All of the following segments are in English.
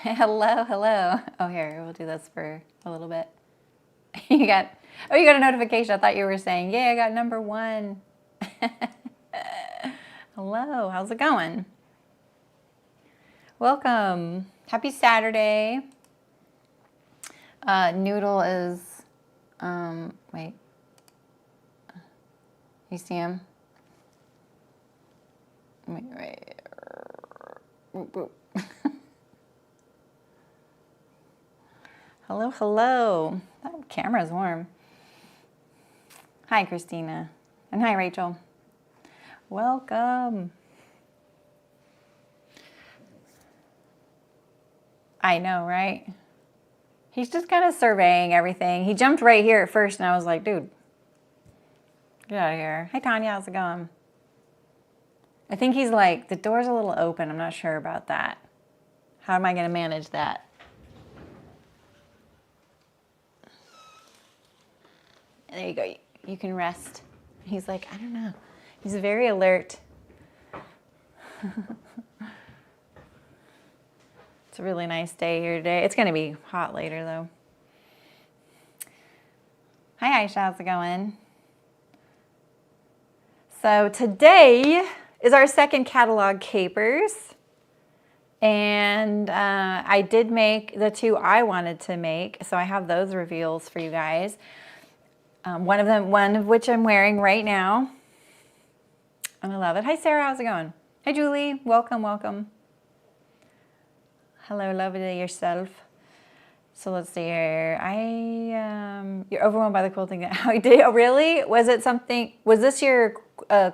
Hello, hello. Oh, here, we'll do this for a little bit. You got, you got a notification. I thought you were saying, yeah, I got number 1. Hello, how's it going? Welcome. Happy Saturday. Noodle is, wait. You see him? Wait. Hello, hello. That camera's warm. Hi, Christina. And hi, Rachel. Welcome. I know, right? He's just kind of surveying everything. He jumped right here at first, and I was like, dude, get out of here. Hi, Tanya. How's it going? I think he's like, the door's a little open. I'm not sure about that. How am I going to manage that? There you go. You can rest. He's like, I don't know. He's very alert. It's a really nice day here today. It's going to be hot later, though. Hi, Aisha. How's it going? So today is our second catalog capers. And I did make the 2 I wanted to make. So I have those reveals for you guys. One of which I'm wearing right now. And I love it. Hi, Sarah. How's it going? Hi, Julie. Welcome, welcome. Hello, lovely yourself. So let's see here. You're overwhelmed by the quilting. How you did? Oh, really? Was it something? Was this your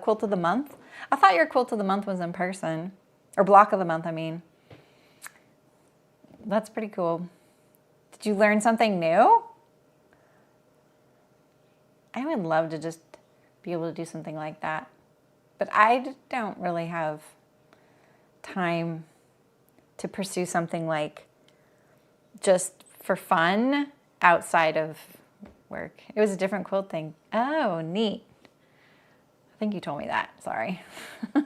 quilt of the month? I thought your quilt of the month was in person, or block of the month. I mean, that's pretty cool. Did you learn something new? I would love to just be able to do something like that. But I don't really have time to pursue something like just for fun outside of work. It was a different quilt thing. Oh, neat. I think you told me that. Sorry. I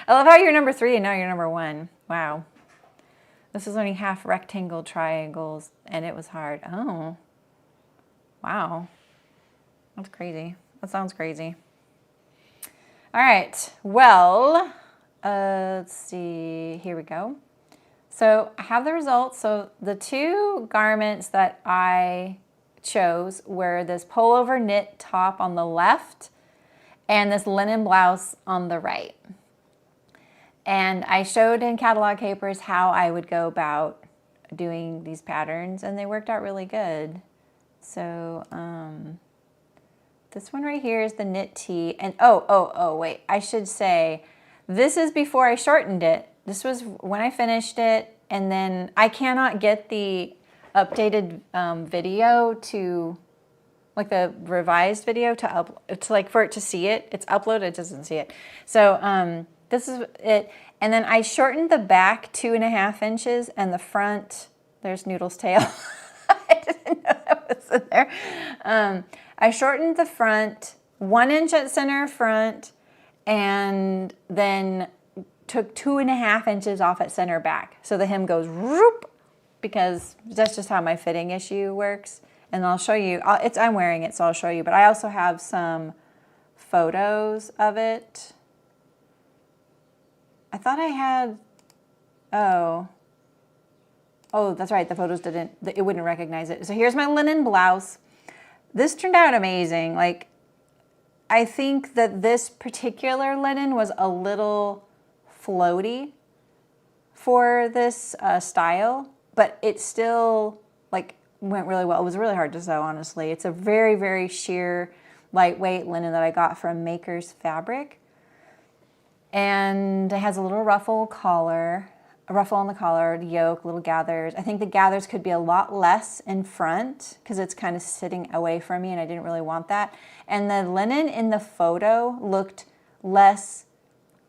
love how you're number 3 and now you're number 1. Wow. This was only half rectangle triangles and it was hard. Oh. Wow. That's crazy. That sounds crazy. All right. Well, let's see. Here we go. So I have the results. So the 2 garments that I chose were this pullover knit top on the left and this linen blouse on the right. And I showed in Catalog Capers how I would go about doing these patterns, and they worked out really good. So, this one right here is the knit tee, and wait, I should say, this is before I shortened it. This was when I finished it, and then I cannot get the updated video to, like the revised video for it to see it. It's uploaded, it doesn't see it. So this is it, and then I shortened the back 2.5 inches, and the front, there's Noodle's tail. I didn't know that was in there. I shortened the front 1 inch at center front and then took 2.5 inches off at center back. So the hem goes whoop, because that's just how my fitting issue works. And I'll show you, I'm wearing it, so I'll show you, but I also have some photos of it. I thought I had, oh, that's right, the photos it wouldn't recognize it. So here's my linen blouse. This turned out amazing. Like, I think that this particular linen was a little floaty for this style, but it still like went really well. It was really hard to sew, honestly. It's a very, very sheer, lightweight linen that I got from Maker's Fabric. And it has a little ruffle collar, a ruffle on the collar, the yoke, little gathers. I think the gathers could be a lot less in front because it's kind of sitting away from me and I didn't really want that. And the linen in the photo looked less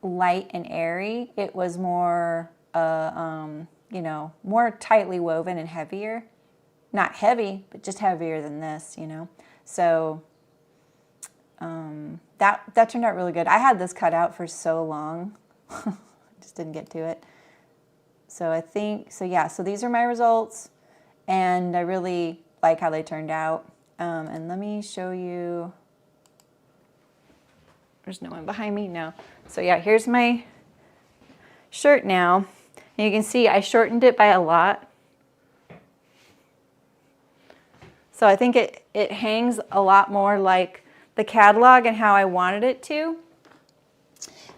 light and airy. It was more, you know, more tightly woven and heavier. Not heavy, but just heavier than this, you know. So that turned out really good. I had this cut out for so long. Just didn't get to it. So I think, so yeah, so these are my results, and I really like how they turned out. And let me show you, there's no one behind me, no. So yeah, here's my shirt now. And you can see I shortened it by a lot. So I think it hangs a lot more like the catalog and how I wanted it to.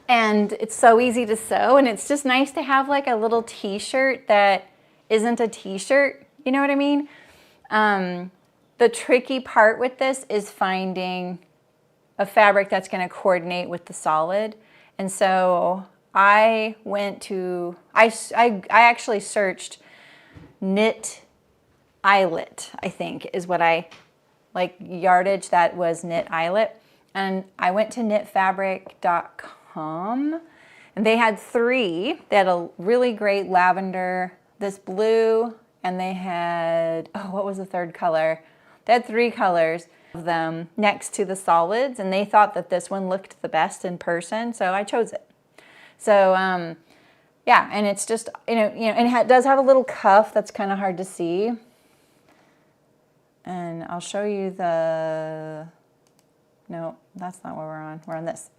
And it's so easy to sew, and it's just nice to have like a little t-shirt that isn't a t-shirt, you know what I mean? The tricky part with this is finding a fabric that's going to coordinate with the solid. And so I went to, I actually searched knit eyelet, I think is what I, like yardage that was knit eyelet. And I went to knitfabric.com. And they had three. They had a really great lavender, this blue, and they had, oh, what was the third color? They had three colors of them next to the solids, and they thought that this one looked the best in person, so I chose it. So, yeah, and it's just, and it does have a little cuff that's kind of hard to see. And I'll show you the, no, that's not what we're on. We're on this.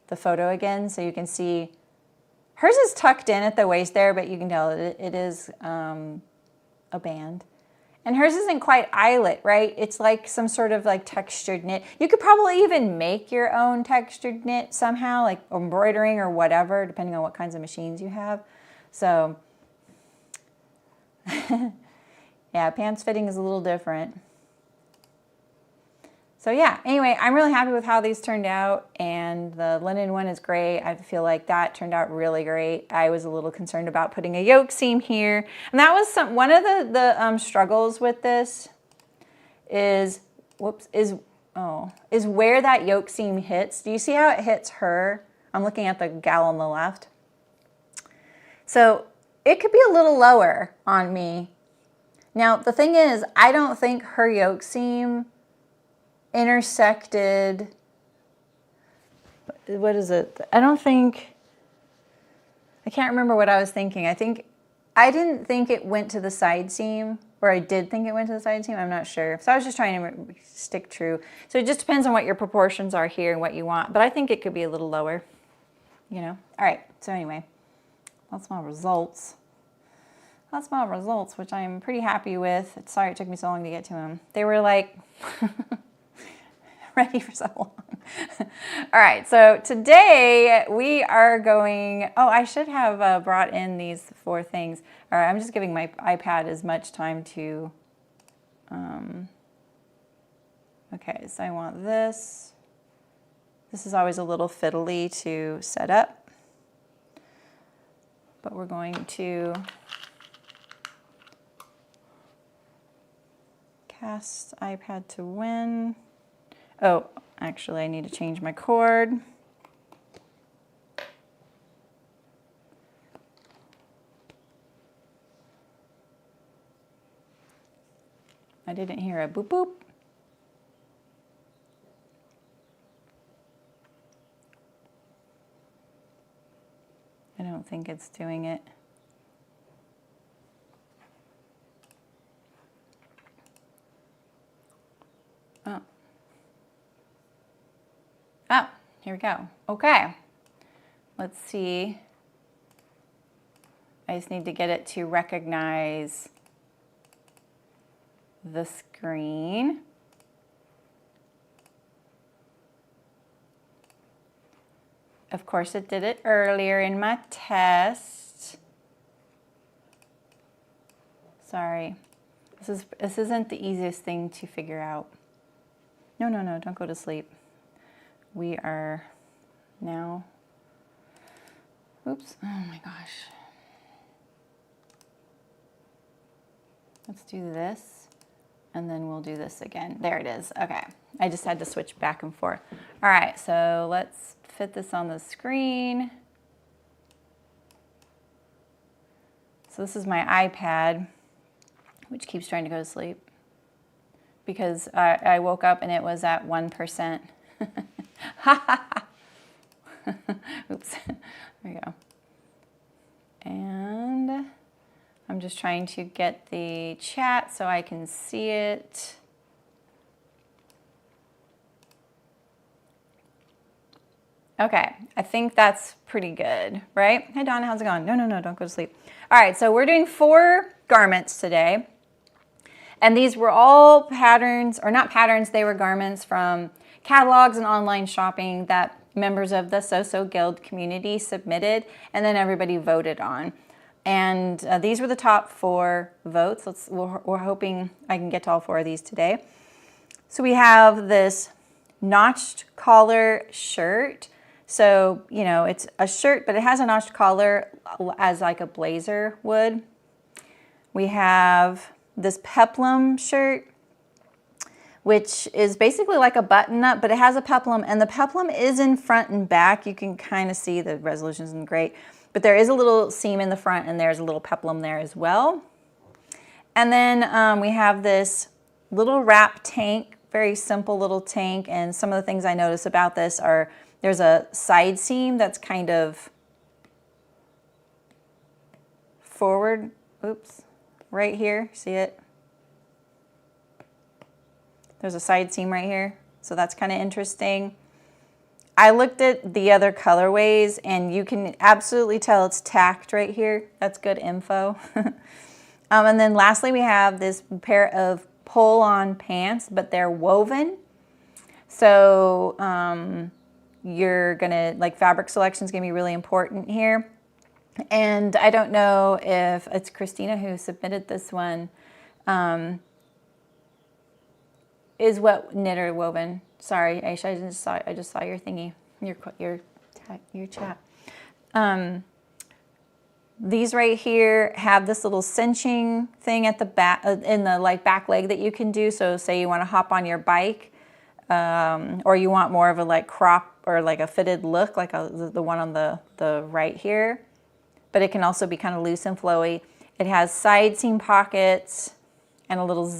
The photo again, so you can see hers is tucked in at the waist there, but you can tell it is a band. And hers isn't quite eyelet, right? It's like some sort of like textured knit. You could probably even make your own textured knit somehow, like embroidering or whatever, depending on what kinds of machines you have. So, yeah, pants fitting is a little different. So yeah, anyway, I'm really happy with how these turned out, and the linen one is great. I feel like that turned out really great. I was a little concerned about putting a yoke seam here, and that was one of the struggles with this is, is where that yoke seam hits. Do you see how it hits her? I'm looking at the gal on the left. So it could be a little lower on me. Now, the thing is, I don't think her yoke seam intersected, what is it? I can't remember what I was thinking. I didn't think it went to the side seam, or I did think it went to the side seam. I'm not sure. So I was just trying to stick true. So it just depends on what your proportions are here and what you want. But I think it could be a little lower, All right, so anyway, that's my results. That's my results, which I'm pretty happy with. Sorry it took me so long to get to them. They were like ready for so long. All right, so today we are going, I should have brought in these 4 things. All right, I'm just giving my iPad as much time to, okay, so I want this. This is always a little fiddly to set up, but we're going to cast iPad to win. Oh, actually, I need to change my cord. I didn't hear a boop boop. I don't think it's doing it. Oh, here we go. Okay, let's see. I just need to get it to recognize the screen. Of course, it did it earlier in my test. Sorry, this isn't the easiest thing to figure out. No, don't go to sleep. We are now, oops, oh my gosh. Let's do this, and then we'll do this again. There it is, okay. I just had to switch back and forth. All right, so let's fit this on the screen. So this is my iPad, which keeps trying to go to sleep because I woke up and it was at 1%. Oops, there we go. And I'm just trying to get the chat so I can see it. Okay, I think that's pretty good, right? Hey Donna, how's it going? No, don't go to sleep. All right, so we're doing 4 garments today. And these were all patterns, or not patterns, they were garments from catalogs and online shopping that members of the So-So Guild community submitted, and then everybody voted on. And these were the top 4 votes. We're hoping I can get to all 4 of these today. So we have this notched collar shirt. So, you know, it's a shirt, but it has a notched collar as like a blazer would. We have this Peplum shirt, which is basically like a button-up, but it has a peplum, and the peplum is in front and back. You can kind of see the resolution isn't great, but there is a little seam in the front, and there's a little peplum there as well. And then we have this little wrap tank, very simple little tank, and some of the things I notice about this are there's a side seam that's kind of forward, oops, right here, see it? There's a side seam right here, so that's kind of interesting. I looked at the other colorways, and you can absolutely tell it's tacked right here. That's good info. And then lastly, we have this pair of pull-on pants, but they're woven. So you're gonna, like, fabric selection is gonna be really important here. And I don't know if it's Christina who submitted this one. Is what knit or woven? Sorry, Aisha, I just saw your thingy, your chat. These right here have this little cinching thing at the back, in the like back leg that you can do. So say you want to hop on your bike, or you want more of a like crop or like a fitted look, like the one on the right here. But it can also be kind of loose and flowy. It has side seam pockets and a little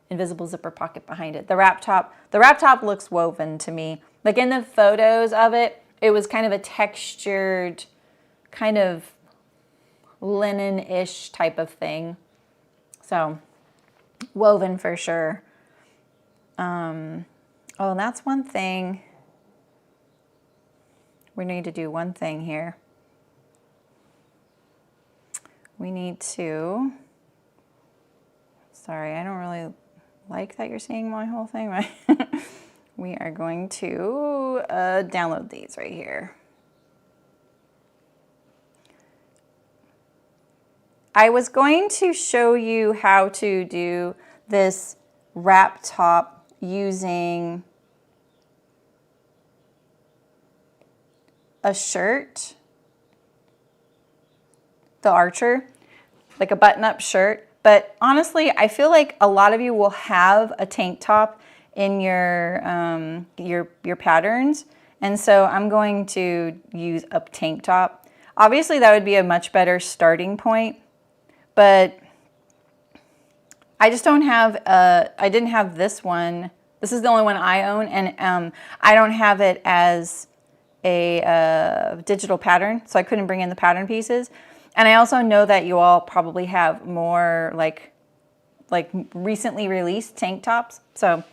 invisible zipper pocket behind it. The wrap top looks woven to me. Like in the photos of it, it was kind of a textured, kind of linen-ish type of thing. So woven for sure. Oh, and that's one thing. We need to do one thing here. We need to, sorry, I don't really like that you're seeing my whole thing, right? We are going to download these right here. I was going to show you how to do this wrap top using a shirt, the Archer, like a button-up shirt. But honestly, I feel like a lot of you will have a tank top in your patterns. And so I'm going to use a tank top. Obviously, that would be a much better starting point. But I just don't have, I didn't have this one. This is the only one I own. And I don't have it as a digital pattern. So I couldn't bring in the pattern pieces. And I also know that you all probably have more like recently released tank tops. So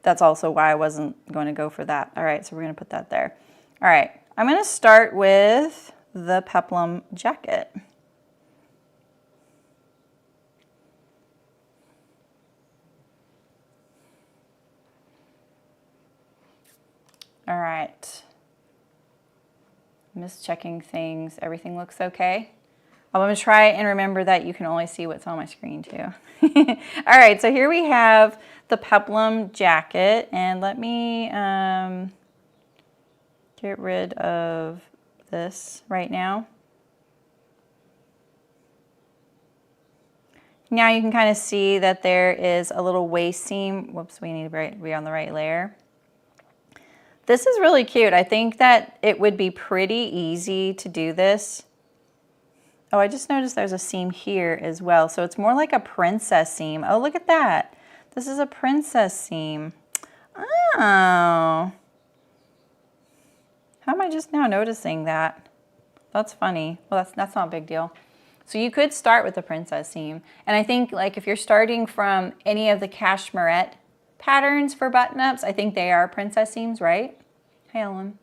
that's also why I wasn't going to go for that. All right, so we're going to put that there. All right, I'm going to start with the Peplum jacket. All right. Just checking things. Everything looks okay. I'm going to try and remember that you can only see what's on my screen too. All right, so here we have the Peplum jacket, and let me get rid of this right now. Now you can kind of see that there is a little waist seam. Whoops, we need to be on the right layer. This is really cute. I think that it would be pretty easy to do this. Oh, I just noticed there's a seam here as well. So it's more like a princess seam. Oh, look at that. This is a princess seam. Oh. How am I just now noticing that? That's funny. Well, that's not a big deal. So you could start with the princess seam. And I think like if you're starting from any of the cashmerette patterns for button-ups, I think they are princess seams, right? Hey, Ellen.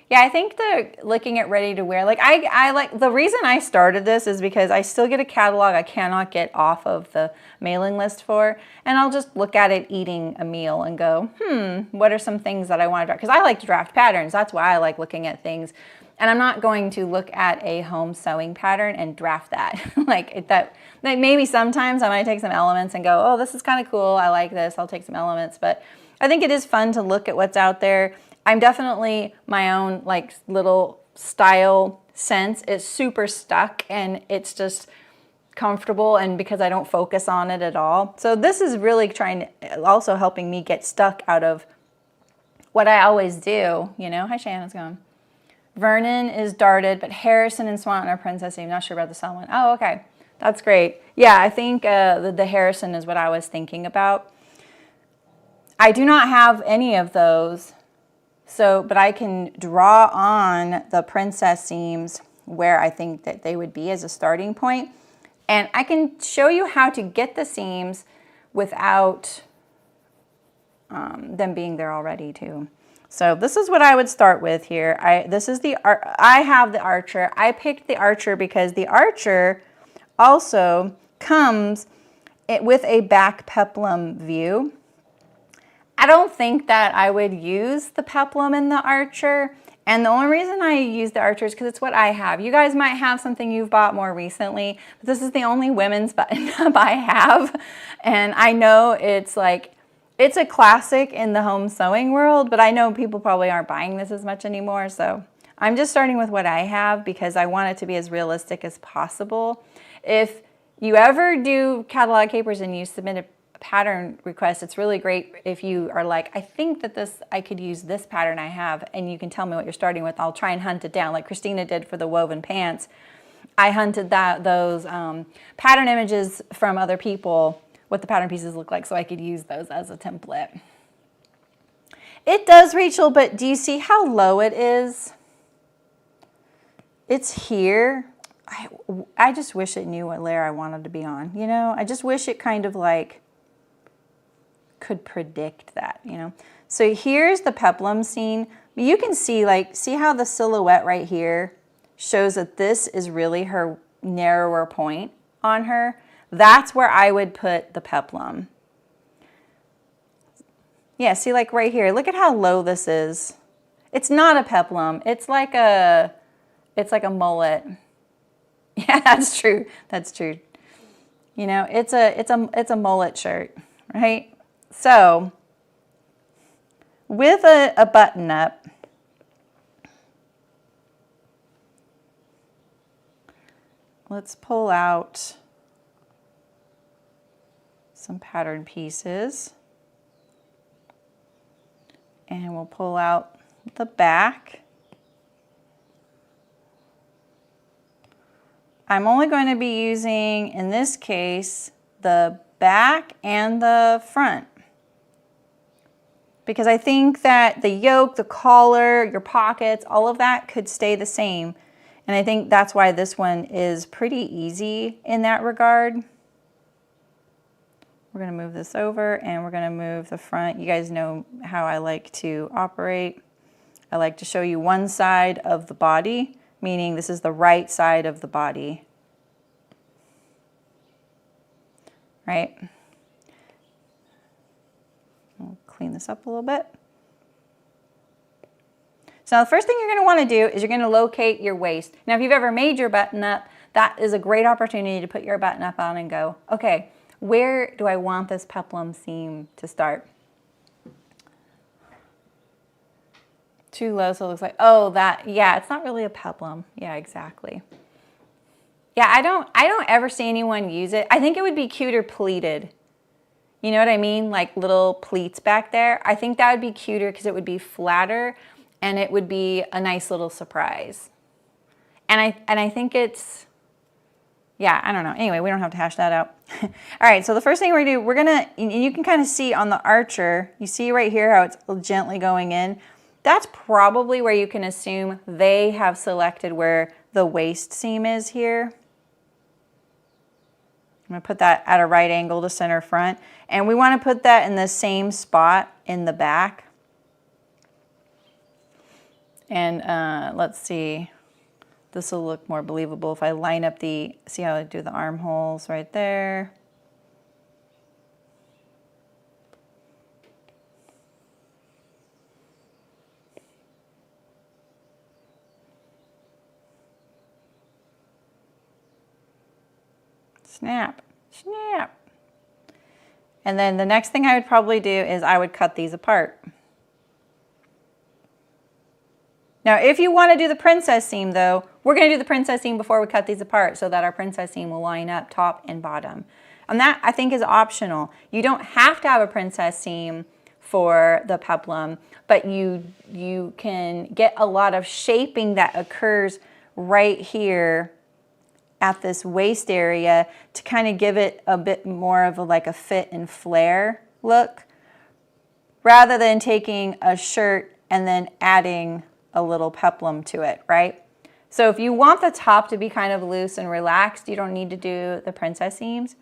Yeah, I think looking at ready to wear, like I like, the reason I started this is because I still get a catalog I cannot get off of the mailing list for, and I'll just look at it eating a meal and go, what are some things that I want to draft? Because I like to draft patterns. That's why I like looking at things. And I'm not going to look at a home sewing pattern and draft that. like maybe sometimes I might take some elements and go, oh, this is kind of cool. I like this. I'll take some elements. But I think it is fun to look at what's out there. I'm definitely my own like little style sense. It's super stuck and it's just comfortable, and because I don't focus on it at all. So this is really also helping me get stuck out of what I always do. You know, hi Shannon's going. Vernon is darted, but Harrison and Swanton are princess seam. Not sure about the Selwyn. Oh, okay. That's great. Yeah, I think the Harrison is what I was thinking about. I do not have any of those. So, but I can draw on the princess seams where I think that they would be as a starting point. And I can show you how to get the seams without them being there already too. So this is what I would start with here. I have the Archer. I picked the Archer because the Archer also comes with a back peplum view. I don't think that I would use the peplum in the Archer. And the only reason I use the Archer is because it's what I have. You guys might have something you've bought more recently, but this is the only women's button-up I have. And I know it's like, it's a classic in the home sewing world, but I know people probably aren't buying this as much anymore. So I'm just starting with what I have because I want it to be as realistic as possible. If you ever do catalog capers and you submit a pattern request, it's really great if you are like, I think that I could use this pattern I have, and you can tell me what you're starting with. I'll try and hunt it down like Christina did for the woven pants. I hunted those pattern images from other people, what the pattern pieces look like, so I could use those as a template. It does, Rachel, but do you see how low it is? It's here. I just wish it knew what layer I wanted to be on, you know? I just wish it kind of like could predict that, you know? So here's the peplum scene. You can see see how the silhouette right here shows that this is really her narrower point on her. That's where I would put the peplum. Yeah, see like right here, look at how low this is. It's not a peplum, it's like a mullet. Yeah, that's true, that's true. You know, it's a mullet shirt, right? So, with a button up, let's pull out some pattern pieces, and we'll pull out the back. I'm only going to be using, in this case, the back and the front, because I think that the yoke, the collar, your pockets, all of that could stay the same. And I think that's why this one is pretty easy in that regard. We're going to move this over and we're going to move the front. You guys know how I like to operate. I like to show you one side of the body, meaning this is the right side of the body. Right? We'll clean this up a little bit. So the first thing you're going to want to do is you're going to locate your waist. Now, if you've ever made your button up, that is a great opportunity to put your button up on and go, okay, where do I want this peplum seam to start? Too low, so it looks like, oh, yeah, it's not really a peplum. Yeah, exactly. Yeah, I don't ever see anyone use it. I think it would be cuter pleated. You know what I mean? Like little pleats back there. I think that would be cuter because it would be flatter and it would be a nice little surprise. And I think it's, yeah, I don't know. Anyway, we don't have to hash that out. All right, so the first thing we're gonna do, you can kind of see on the Archer, you see right here how it's gently going in. that's probably where you can assume they have selected where the waist seam is here. I'm going to put that at a right angle to center front. And we want to put that in the same spot in the back. And let's see, this will look more believable if I line up the, see how I do the armholes right there. Snap, snap. And then the next thing I would probably do is I would cut these apart. Now, if you want to do the princess seam though, we're going to do the princess seam before we cut these apart so that our princess seam will line up top and bottom. And that I think is optional. You don't have to have a princess seam for the peplum, but you can get a lot of shaping that occurs right here at this waist area to kind of give it a bit more of like a fit and flare look, rather than taking a shirt and then adding a little peplum to it, right? So if you want the top to be kind of loose and relaxed, you don't need to do the princess seams.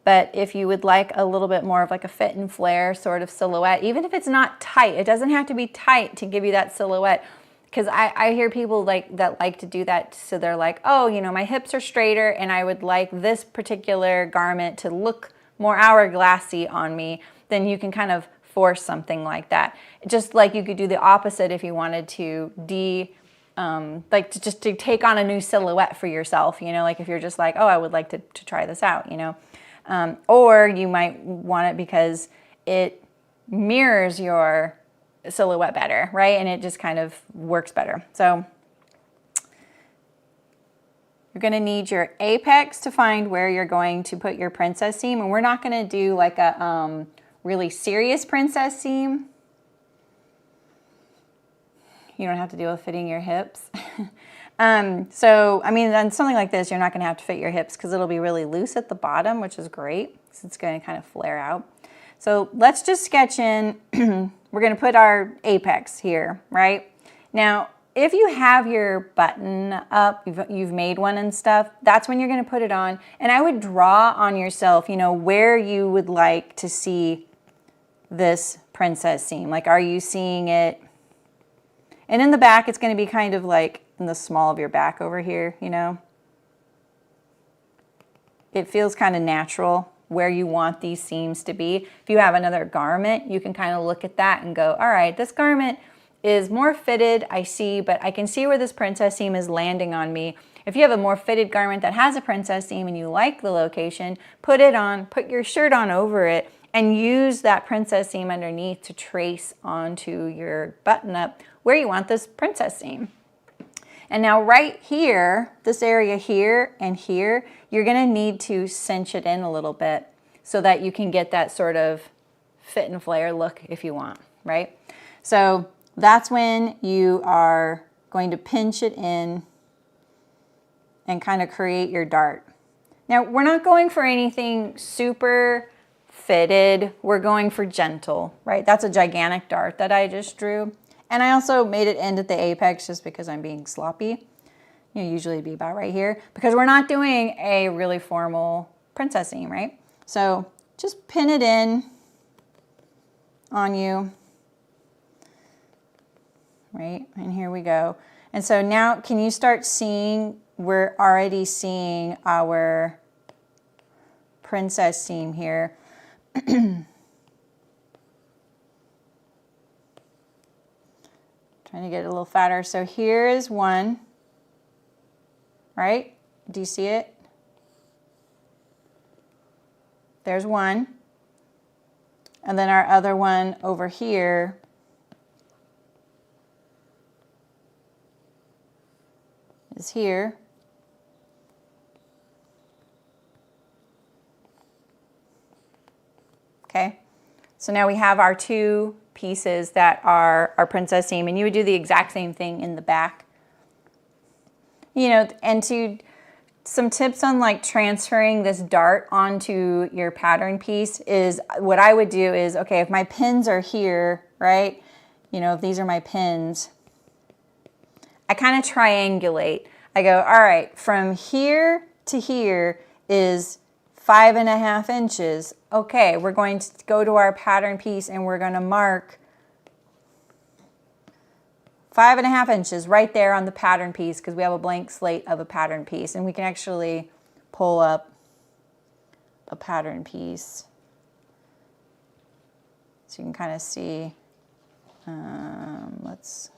But if you would like a little bit more of like a fit and flare sort of silhouette, even if it's not tight, it doesn't have to be tight to give you that silhouette. Because I hear people like to do that, so they're like, oh, you know, my hips are straighter and I would like this particular garment to look more hourglassy on me. Then you can kind of force something like that. Just like you could do the opposite if you wanted to just to take on a new silhouette for yourself, you know, like if you're just like, oh, I would like to try this out, you know. Or you might want it because it mirrors your silhouette better, right? And it just kind of works better. So you're going to need your apex to find where you're going to put your princess seam. And we're not going to do like a really serious princess seam. You don't have to deal with fitting your hips. So, I mean, on something like this, you're not going to have to fit your hips because it'll be really loose at the bottom, which is great because it's going to kind of flare out. So let's just sketch in. We're going to put our apex here, right? Now, if you have your button up, you've made one and stuff, that's when you're going to put it on. And I would draw on yourself, you know, where you would like to see this princess seam. Like, are you seeing it? And in the back, it's going to be kind of like in the small of your back over here, you know? It feels kind of natural where you want these seams to be. If you have another garment, you can kind of look at that and go, all right, this garment is more fitted, I see, but I can see where this princess seam is landing on me. If you have a more fitted garment that has a princess seam and you like the location, put it on, put your shirt on over it, and use that princess seam underneath to trace onto your button-up where you want this princess seam. And now right here, this area here and here, you're going to need to cinch it in a little bit so that you can get that sort of fit and flare look if you want, right? So that's when you are going to pinch it in and kind of create your dart. Now, we're not going for anything super fitted. We're going for gentle, right? That's a gigantic dart that I just drew. And I also made it end at the apex just because I'm being sloppy. You know, usually it'd be about right here because we're not doing a really formal princess seam, right? So just pin it in on you, right? And here we go. And so now can you start seeing, we're already seeing our princess seam here. Trying to get it a little fatter. So here is one, right? Do you see it? There's one. And then our other one over here is here. Okay. So now we have our two pieces that are our princess seam, and you would do the exact same thing in the back. You know, and some tips on like transferring this dart onto your pattern piece is what I would do is, okay, if my pins are here, right, you know, if these are my pins, I kind of triangulate. I go, all right, from here to here is 5.5 inches. Okay, we're going to go to our pattern piece and we're going to mark 5.5 inches right there on the pattern piece because we have a blank slate of a pattern piece, and we can actually pull up a pattern piece so you can kind of see. Let's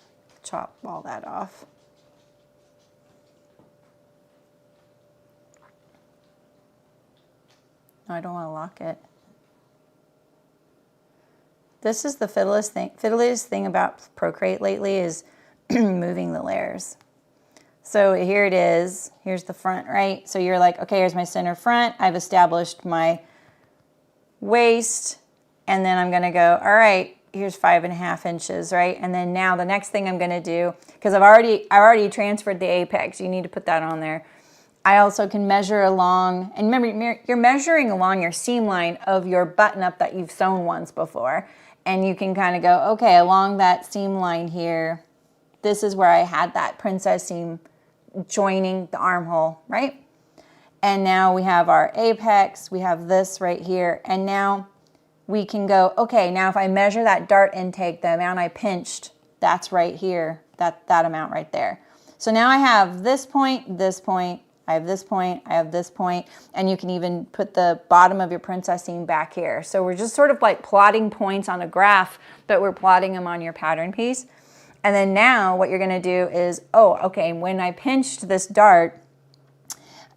chop all that off. No, I don't want to lock it. This is the fiddliest thing about Procreate lately is moving the layers. So here it is. Here's the front, right? So you're like, okay, here's my center front. I've established my waist, and then I'm gonna go, all right, here's 5.5 inches, right? And then now the next thing I'm gonna do, because I've already transferred the apex, you need to put that on there. I also can measure along, and remember, you're measuring along your seam line of your button up that you've sewn once before. And you can kind of go, okay, along that seam line here, this is where I had that princess seam joining the armhole, right? And now we have our apex, we have this right here, and now we can go, okay, now if I measure that dart intake, the amount I pinched, that's right here, that amount right there. So now I have this point, I have this point, I have this point, and you can even put the bottom of your princess seam back here. So we're just sort of like plotting points on a graph, but we're plotting them on your pattern piece. And then now what you're gonna do is, oh, okay, when I pinched this dart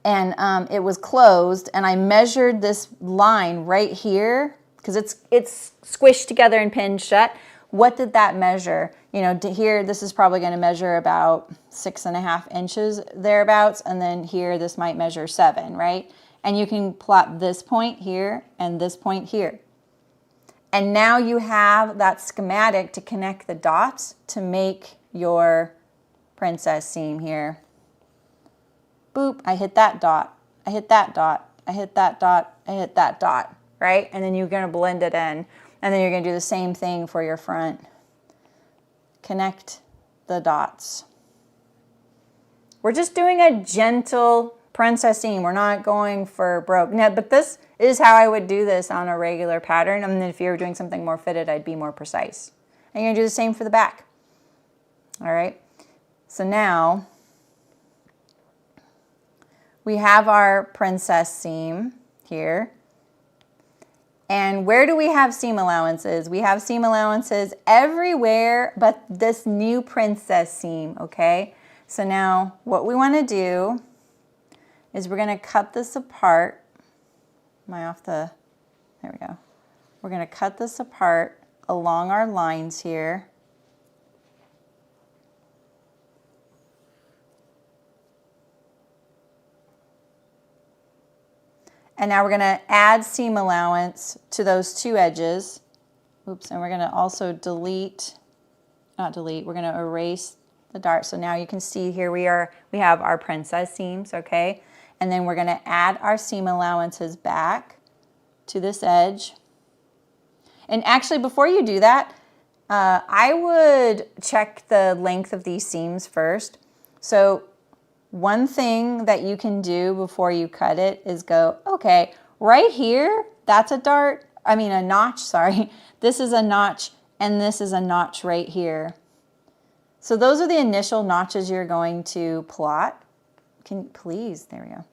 and it was closed and I measured this line right here, because it's squished together and pinned shut, what did that measure? You know, to here, this is probably gonna measure about 6.5 inches thereabouts, and then here, this might measure 7, right? And you can plot this point here and this point here. And now you have that schematic to connect the dots to make your princess seam here. Boop, I hit that dot, I hit that dot, I hit that dot, I hit that dot, right? And then you're gonna blend it in. And then you're gonna do the same thing for your front. Connect the dots. We're just doing a gentle princess seam. We're not going for broke. Now, but this is how I would do this on a regular pattern. And then if you were doing something more fitted, I'd be more precise. And you're gonna do the same for the back. All right, so now we have our princess seam here. And where do we have seam allowances? We have seam allowances everywhere but this new princess seam, okay? So now what we want to do is we're going to cut this apart. Am I off the, there we go. We're going to cut this apart along our lines here. And now we're going to add seam allowance to those two edges. Oops, and we're going to also we're going to erase the dart. So now you can see here we have our princess seams, okay? And then we're going to add our seam allowances back to this edge. And actually, before you do that, I would check the length of these seams first. So one thing that you can do before you cut it is go, okay, right here, that's a notch, sorry. This is a notch, and this is a notch right here. So those are the initial notches you're going to plot. Please, there we go.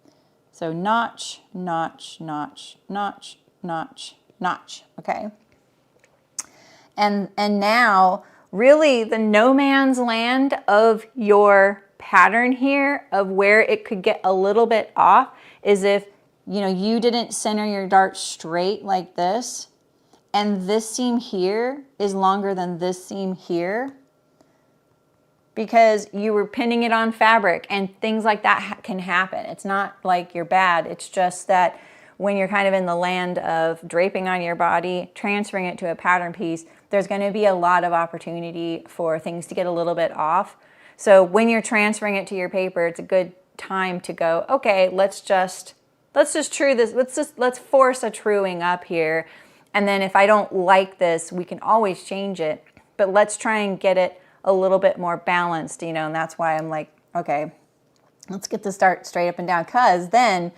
So notch, notch, notch, notch, notch, notch, okay? And now, really the no man's land of your pattern here of where it could get a little bit off is if you didn't center your dart straight like this, and this seam here is longer than this seam here because you were pinning it on fabric, and things like that can happen. It's not like you're bad, it's just that when you're kind of in the land of draping on your body, transferring it to a pattern piece, there's going to be a lot of opportunity for things to get a little bit off. So when you're transferring it to your paper, it's a good time to go, okay, let's just true this. Let's force a truing up here. And then if I don't like this, we can always change it. but let's try and get it a little bit more balanced, you know, and that's why I'm like, okay, let's get this start straight up and down, because then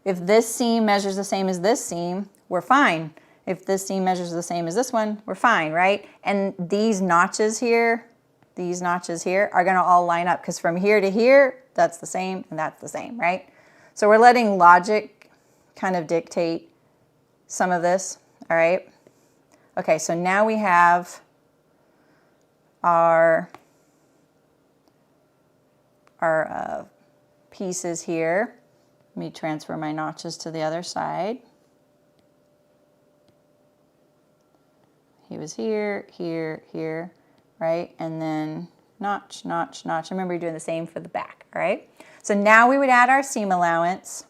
if this seam measures the same as this seam, we're fine. If this seam measures the same as this one, we're fine, right? And these notches here are gonna all line up, because from here to here, that's the same and that's the same, right? So we're letting logic kind of dictate some of this, all right? Okay, so now we have our pieces here. Let me transfer my notches to the other side. He was here, here, here, right? And then notch, notch, notch. I remember doing the same for the back, all right? So now we would add our seam allowance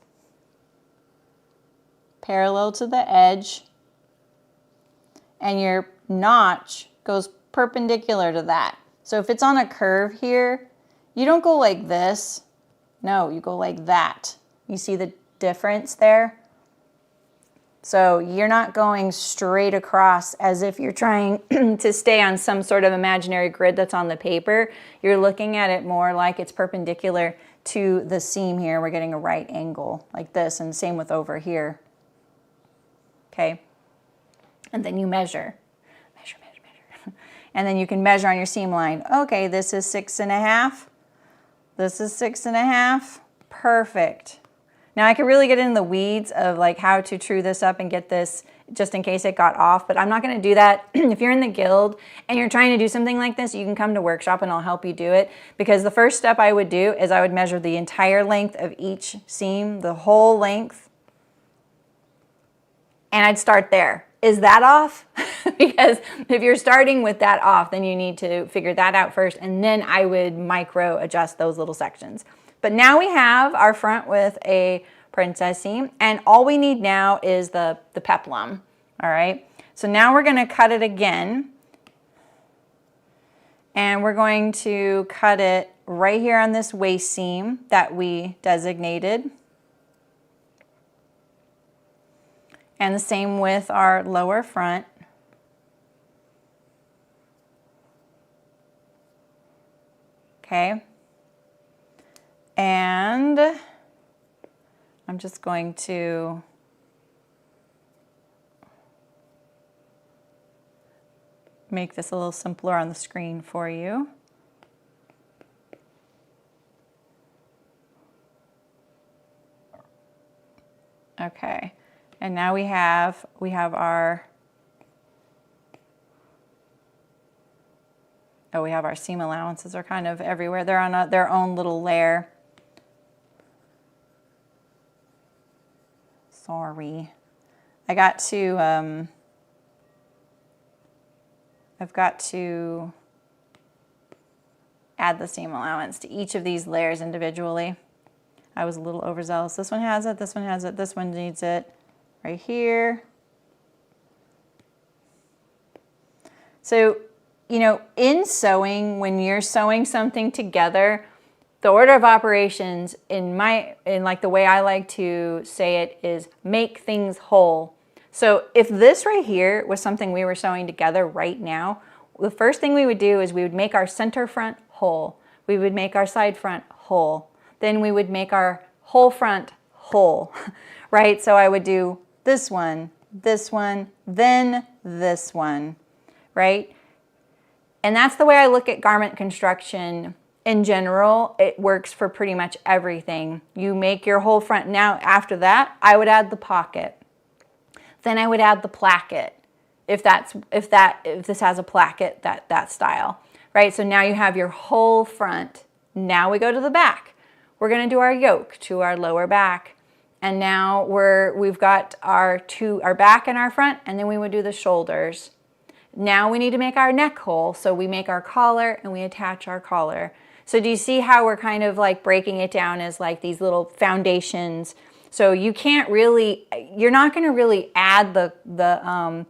parallel to the edge, and your notch goes perpendicular to that. So if it's on a curve here, you don't go like this. No, you go like that. You see the difference there? So you're not going straight across as if you're trying to stay on some sort of imaginary grid that's on the paper. You're looking at it more like it's perpendicular to the seam here. We're getting a right angle like this, and same with over here. Okay? And then you measure. Measure, measure, measure. And then you can measure on your seam line. Okay, this is 6.5. This is 6.5. Perfect. Now I could really get in the weeds of like how to true this up and get this just in case it got off, but I'm not going to do that. If you're in the guild and you're trying to do something like this, you can come to workshop and I'll help you do it, because the first step I would do is I would measure the entire length of each seam, the whole length, and I'd start there. Is that off? Because if you're starting with that off, then you need to figure that out first, and then I would micro adjust those little sections. But now we have our front with a princess seam, and all we need now is the peplum, all right? So now we're gonna cut it again, and we're going to cut it right here on this waist seam that we designated. And the same with our lower front. Okay. And I'm just going to make this a little simpler on the screen for you. Okay. And now we have our seam allowances are kind of everywhere. They're on their own little layer. Sorry. I've got to add the seam allowance to each of these layers individually. I was a little overzealous. This one has it, this one has it, this one needs it right here. So, you know, in sewing, when you're sewing something together, the order of operations in like the way I like to say it is make things whole. So if this right here was something we were sewing together right now, the first thing we would do is we would make our center front whole. We would make our side front whole. Then we would make our whole front whole, right? So I would do this one, then this one, right? And that's the way I look at garment construction in general. It works for pretty much everything. You make your whole front. Now, after that, I would add the pocket. Then I would add the placket, if this has a placket, that style, right? So now you have your whole front. Now we go to the back. We're gonna do our yoke to our lower back. And now we've got our back and our front, and then we would do the shoulders. Now we need to make our neck hole, so we make our collar and we attach our collar. So do you see how we're kind of like breaking it down as like these little foundations? So you can't really, you're not going to really add the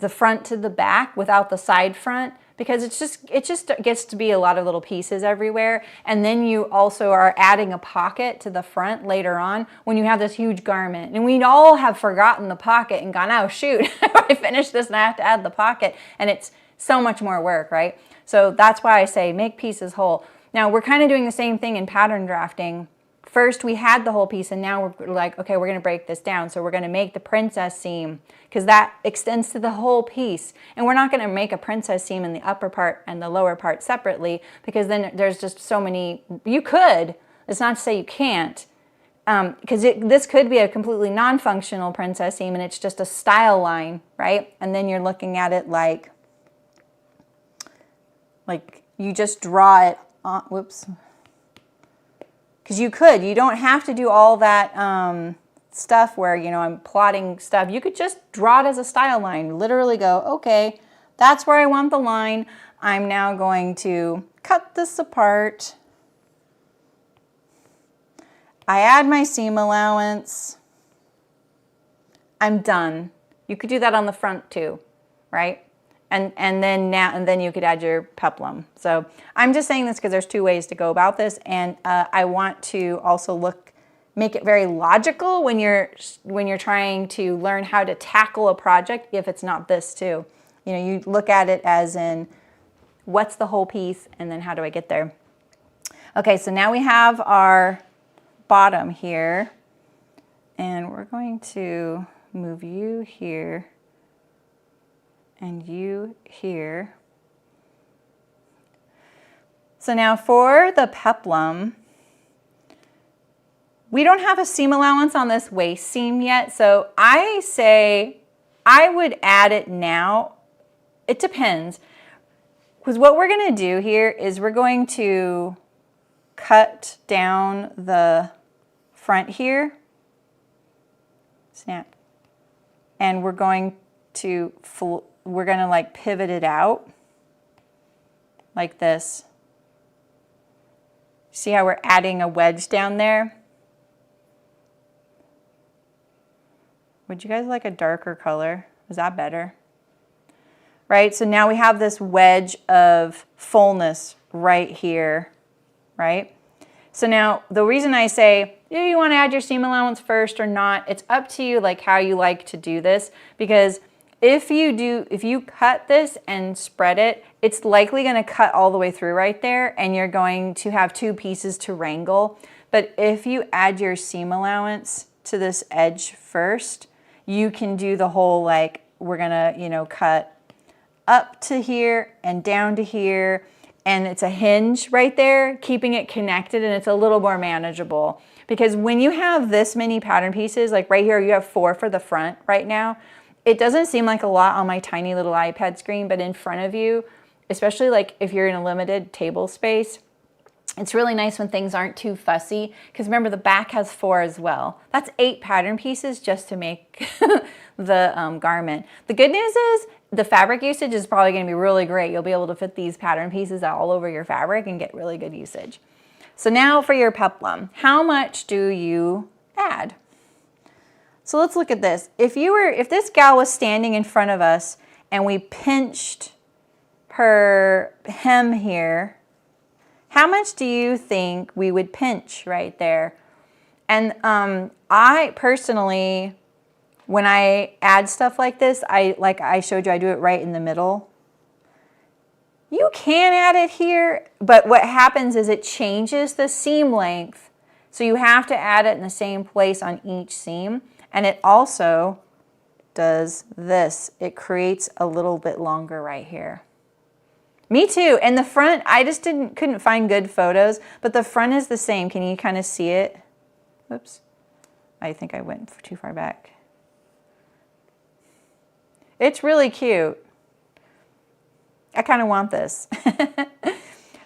the front to the back without the side front, because it just gets to be a lot of little pieces everywhere. And then you also are adding a pocket to the front later on when you have this huge garment. And we all have forgotten the pocket and gone, oh shoot, I finished this and I have to add the pocket. And it's so much more work, right? So that's why I say make pieces whole. Now we're kind of doing the same thing in pattern drafting. First we had the whole piece and now we're like, okay, we're gonna break this down. So we're gonna make the princess seam because that extends to the whole piece. And we're not gonna make a princess seam in the upper part and the lower part separately because then there's just so many, you could, it's not to say you can't, because this could be a completely non-functional princess seam and it's just a style line, right? And then you're looking at it like you just draw it on, whoops. Because you don't have to do all that stuff where, you know, I'm plotting stuff. You could just draw it as a style line. Literally go, okay, that's where I want the line. I'm now going to cut this apart. I add my seam allowance. I'm done. You could do that on the front too, right? And then you could add your peplum. So I'm just saying this because there's two ways to go about this, and I want to also make it very logical when you're trying to learn how to tackle a project. If it's not this too, you know, you look at it as in what's the whole piece, and then how do I get there? Okay, so now we have our bottom here, and we're going to move you here. And you here. So now for the peplum, we don't have a seam allowance on this waist seam yet, so I say I would add it now. It depends, because what we're going to do here is we're going to cut down the front here, snap, and we're going to like pivot it out like this. See how we're adding a wedge down there? Would you guys like a darker color? Is that better? Right, so now we have this wedge of fullness right here, right? So now the reason I say, do you want to add your seam allowance first or not? It's up to you, like how you like to do this, because if you cut this and spread it, it's likely going to cut all the way through right there, and you're going to have two pieces to wrangle. But if you add your seam allowance to this edge first, you can do the whole, like, we're going to, you know, cut up to here and down to here, and it's a hinge right there, keeping it connected, and it's a little more manageable. Because when you have this many pattern pieces, like right here, you have 4 for the front right now, it doesn't seem like a lot on my tiny little iPad screen, but in front of you, especially like if you're in a limited table space, it's really nice when things aren't too fussy, because remember the back has 4 as well. That's 8 pattern pieces just to make the garment. The good news is the fabric usage is probably going to be really great. You'll be able to fit these pattern pieces all over your fabric and get really good usage. So now for your peplum, how much do you add? So let's look at this. If this gal was standing in front of us and we pinched her hem here, how much do you think we would pinch right there? And I personally, when I add stuff like this, like I showed you, I do it right in the middle. You can add it here, but what happens is it changes the seam length. So you have to add it in the same place on each seam. And it also does this. It creates a little bit longer right here. Me too. And the front, I just couldn't find good photos, but the front is the same. Can you kind of see it? Oops. I think I went too far back. It's really cute. I kind of want this.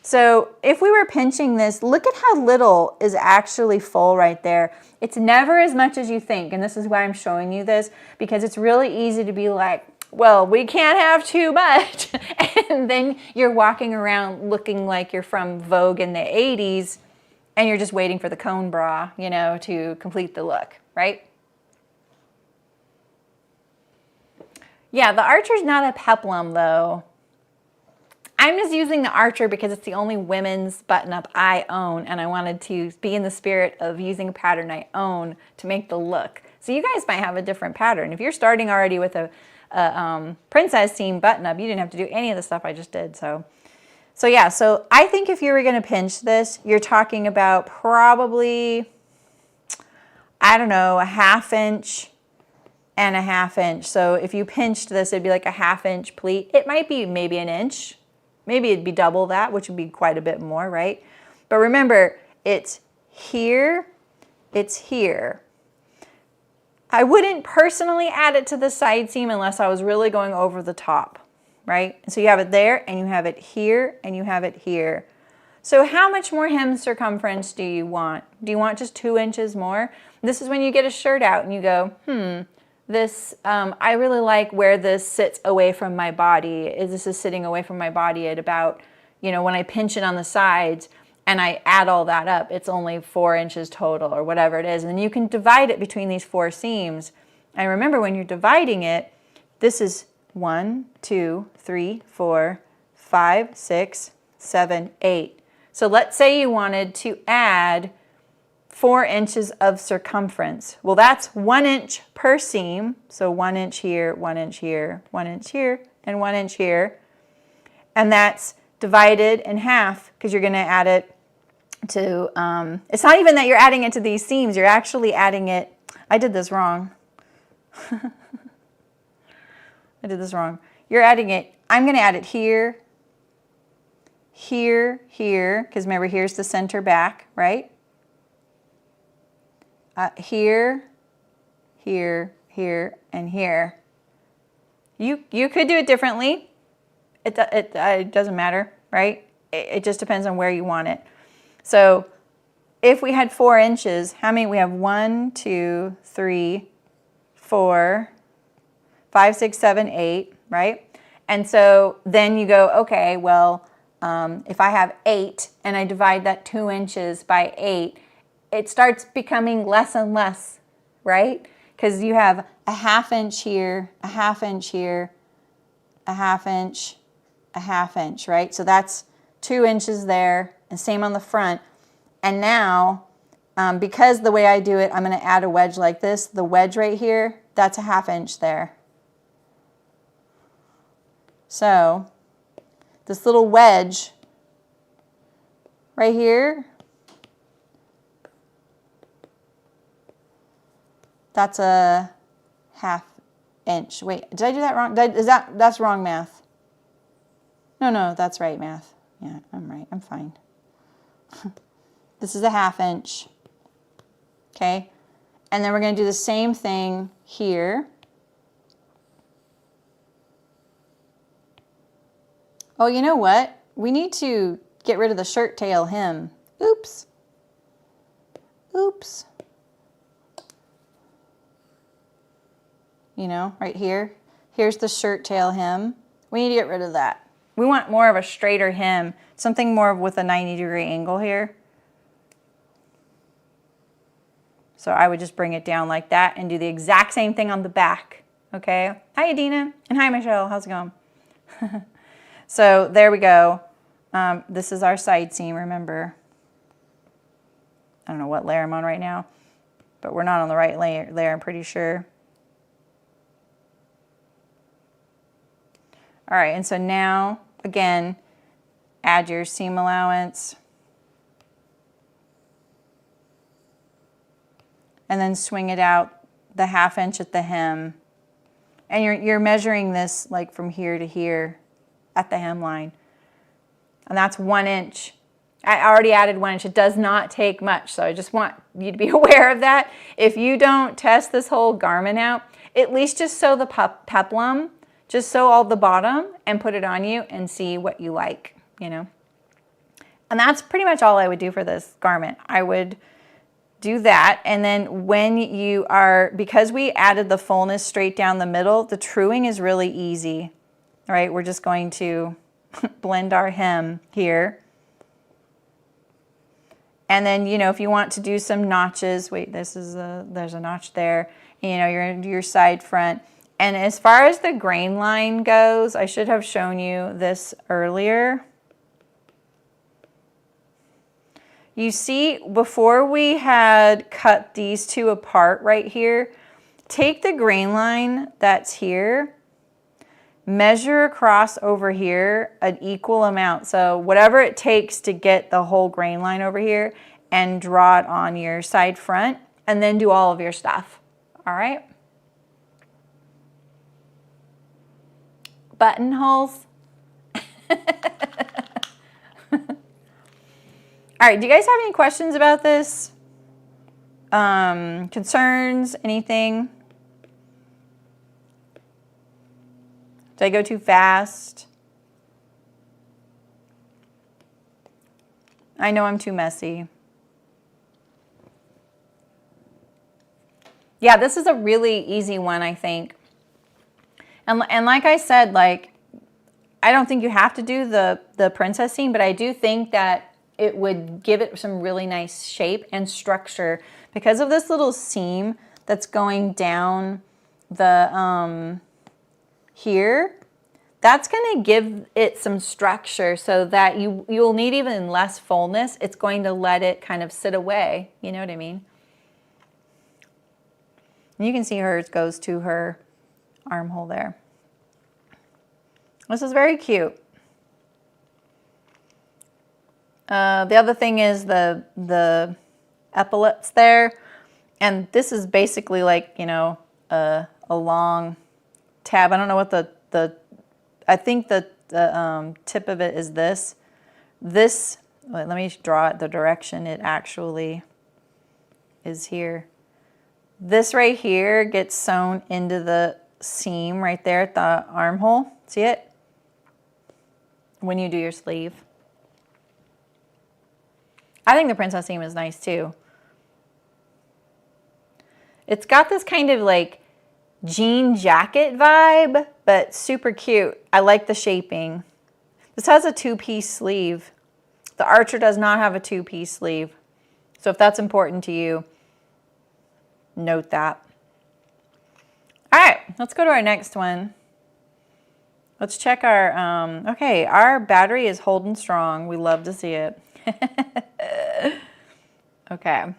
So if we were pinching this, look at how little is actually full right there. It's never as much as you think, and this is why I'm showing you this, because it's really easy to be like, well, we can't have too much. And then you're walking around looking like you're from Vogue in the 80s, and you're just waiting for the cone bra, you know, to complete the look, right? Yeah, the Archer's not a Peplum though. I'm just using the Archer because it's the only women's button-up I own, and I wanted to be in the spirit of using a pattern I own to make the look. So you guys might have a different pattern. If you're starting already with a princess seam button-up, you didn't have to do any of the stuff I just did. So yeah, so I think if you were going to pinch this, you're talking about probably, I don't know, a 1/2 inch and a 1/2 inch. So if you pinched this, it'd be like a 1/2 inch pleat. It might be maybe an inch. Maybe it'd be double that, which would be quite a bit more, right? But remember, it's here, it's here. I wouldn't personally add it to the side seam unless I was really going over the top, right? So you have it there, and you have it here, and you have it here. So how much more hem circumference do you want? Do you want just 2 inches more? This is when you get a shirt out and you go, this, I really like where this sits away from my body. This is sitting away from my body at about, you know, when I pinch it on the sides and I add all that up, it's only 4 inches total or whatever it is. And then you can divide it between these 4 seams. And remember, when you're dividing it, this is 1, 2, 3, 4, 5, 6, 7, 8. So let's say you wanted to add 4 inches of circumference. Well, that's 1 inch per seam. So 1 inch here, 1 inch here, 1 inch here, and 1 inch here. And that's divided in half because you're going to add it to, it's not even that you're adding it to these seams. You're actually adding it, I did this wrong. I did this wrong. You're adding it, I'm going to add it here, here, here, because remember, here's the center back, right? Here, here, here, and here. You could do it differently. It doesn't matter, right? It just depends on where you want it. So if we had 4 inches, how many? We have 1, 2, 3, 4, 5, 6, 7, 8, right? And so then you go, okay, well, if I have 8 and I divide that 2 inches by 8, it starts becoming less and less, right? Because you have a 1/2 inch here, a 1/2 inch here, a 1/2 inch, a 1/2 inch, right? So that's 2 inches there, and same on the front. And now, because the way I do it, I'm going to add a wedge like this. The wedge right here, that's a 1/2 inch there. So this little wedge right here, that's a 1/2 inch. Wait, did I do that wrong? That's wrong math? No, that's right math. Yeah, I'm right. I'm fine. This is a 1/2 inch. Okay? And then we're going to do the same thing here. Oh, you know what? We need to get rid of the shirt tail hem. Oops. Oops. You know, right here. Here's the shirt tail hem. We need to get rid of that. We want more of a straighter hem, something more with a 90-degree angle here. So I would just bring it down like that and do the exact same thing on the back. Okay? Hi, Adina. And hi, Michelle. How's it going? So there we go. This is our side seam, remember. I don't know what layer I'm on right now, but we're not on the right layer, I'm pretty sure. All right, and so now, again, add your seam allowance. And then swing it out the 1/2 inch at the hem. And you're measuring this like from here to here at the hemline. And that's 1 inch. I already added 1 inch. It does not take much, so I just want you to be aware of that. If you don't test this whole garment out, at least just sew the peplum, just sew all the bottom and put it on you and see what you like, you know. And that's pretty much all I would do for this garment. I would do that, and then when you are, because we added the fullness straight down the middle, the truing is really easy. All right, we're just going to blend our hem here. And then, you know, if you want to do some notches, wait, there's a notch there, you know, your side front. And as far as the grain line goes, I should have shown you this earlier. You see, before we had cut these two apart right here, take the grain line that's here, measure across over here an equal amount. So whatever it takes to get the whole grain line over here, and draw it on your side front, and then do all of your stuff. All right? Buttonholes. All right, do you guys have any questions about this? Concerns, anything? Did I go too fast? I know I'm too messy. Yeah, this is a really easy one, I think. And like I said, like, I don't think you have to do the princess seam, but I do think that it would give it some really nice shape and structure because of this little seam that's going down the here. That's going to give it some structure so that you'll need even less fullness. It's going to let it kind of sit away. You know what I mean? And you can see hers goes to her armhole there. This is very cute. The other thing is the epaulets there. And this is basically like, you know, a long tab. I don't know what I think the tip of it is this. Let me draw it the direction it actually is here. This right here gets sewn into the seam right there at the armhole. See it? When you do your sleeve. I think the princess seam is nice too. It's got this kind of like jean jacket vibe, but super cute. I like the shaping. This has a two-piece sleeve. The Archer does not have a two-piece sleeve. So if that's important to you, note that. All right, let's go to our next one. Let's check our, okay, our battery is holding strong. We love to see it. Okay.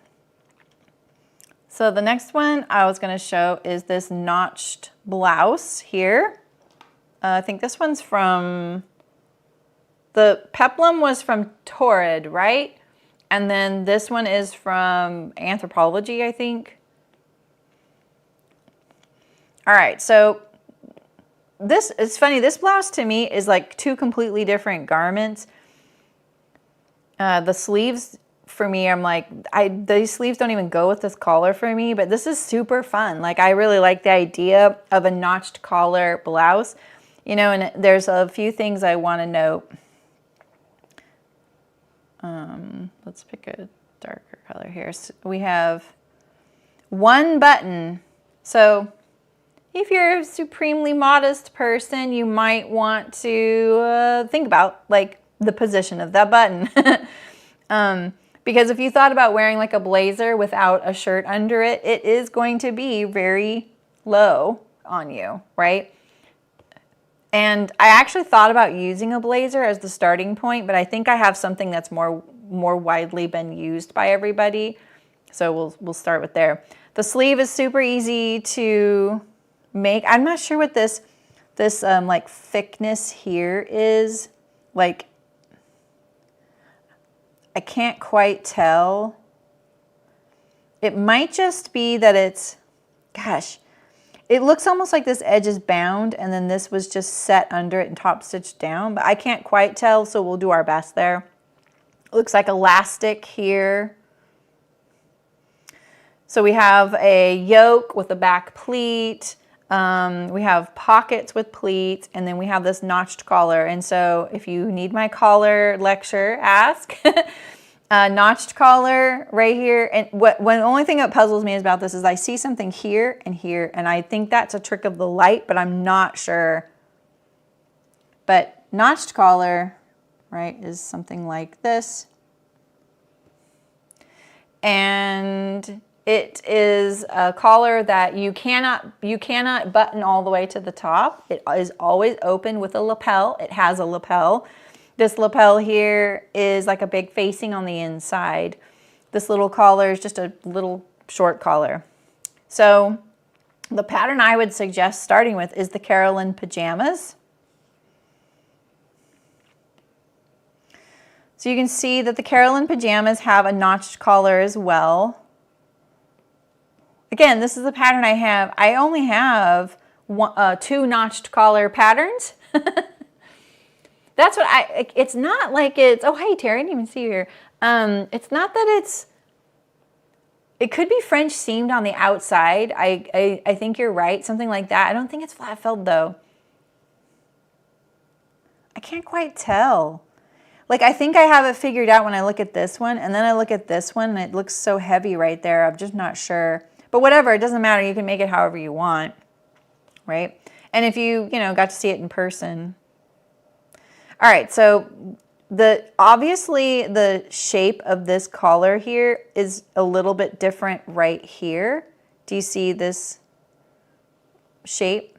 So the next one I was going to show is this notched blouse here. I think this one's from, the Peplum was from Torrid, right? And then this one is from Anthropology, I think. All right, so this is funny. This blouse to me is like two completely different garments. The sleeves for me, I'm like, these sleeves don't even go with this collar for me, but this is super fun. Like, I really like the idea of a notched collar blouse, you know, and there's a few things I want to note. Let's pick a darker color here. So we have one button. So if you're a supremely modest person, you might want to think about like the position of that button. Because if you thought about wearing like a blazer without a shirt under it, it is going to be very low on you, right? And I actually thought about using a blazer as the starting point, but I think I have something that's more widely been used by everybody. So we'll start with there. The sleeve is super easy to make. I'm not sure what this like thickness here is. Like, I can't quite tell. It might just be that it's, gosh, it looks almost like this edge is bound and then this was just set under it and top stitched down, but I can't quite tell, so we'll do our best there. It looks like elastic here. So we have a yoke with a back pleat. We have pockets with pleats, and then we have this notched collar. And so if you need my collar lecture, ask. Notched collar right here. And the only thing that puzzles me about this is I see something here and here, and I think that's a trick of the light, but I'm not sure. But notched collar, right, is something like this. And It is a collar that you cannot button all the way to the top. It is always open with a lapel. It has a lapel. This lapel here is like a big facing on the inside. This little collar is just a little short collar. So the pattern I would suggest starting with is the Carolyn pajamas. So you can see that the Carolyn pajamas have a notched collar as well. Again, this is the pattern I have. I only have two notched collar patterns. That's what it's not like it's, oh, hey, Terry, I didn't even see you here. It's not that it could be French seamed on the outside. I think you're right, something like that. I don't think it's flat felled though. I can't quite tell. Like, I think I have it figured out when I look at this one, and then I look at this one, and it looks so heavy right there. I'm just not sure. But whatever, it doesn't matter. You can make it however you want, right? And if you got to see it in person. All right, so obviously the shape of this collar here is a little bit different right here. Do you see this shape?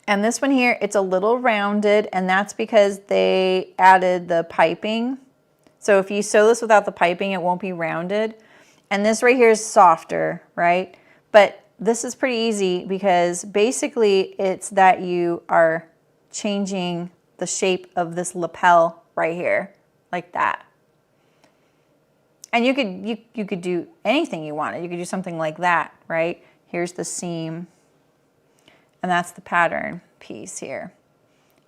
And this one here, it's a little rounded, and that's because they added the piping. So if you sew this without the piping, it won't be rounded. And this right here is softer, right? But this is pretty easy because basically it's that you are changing the shape of this lapel right here, like that. And you could do anything you wanted. You could do something like that, right? Here's the seam. And that's the pattern piece here.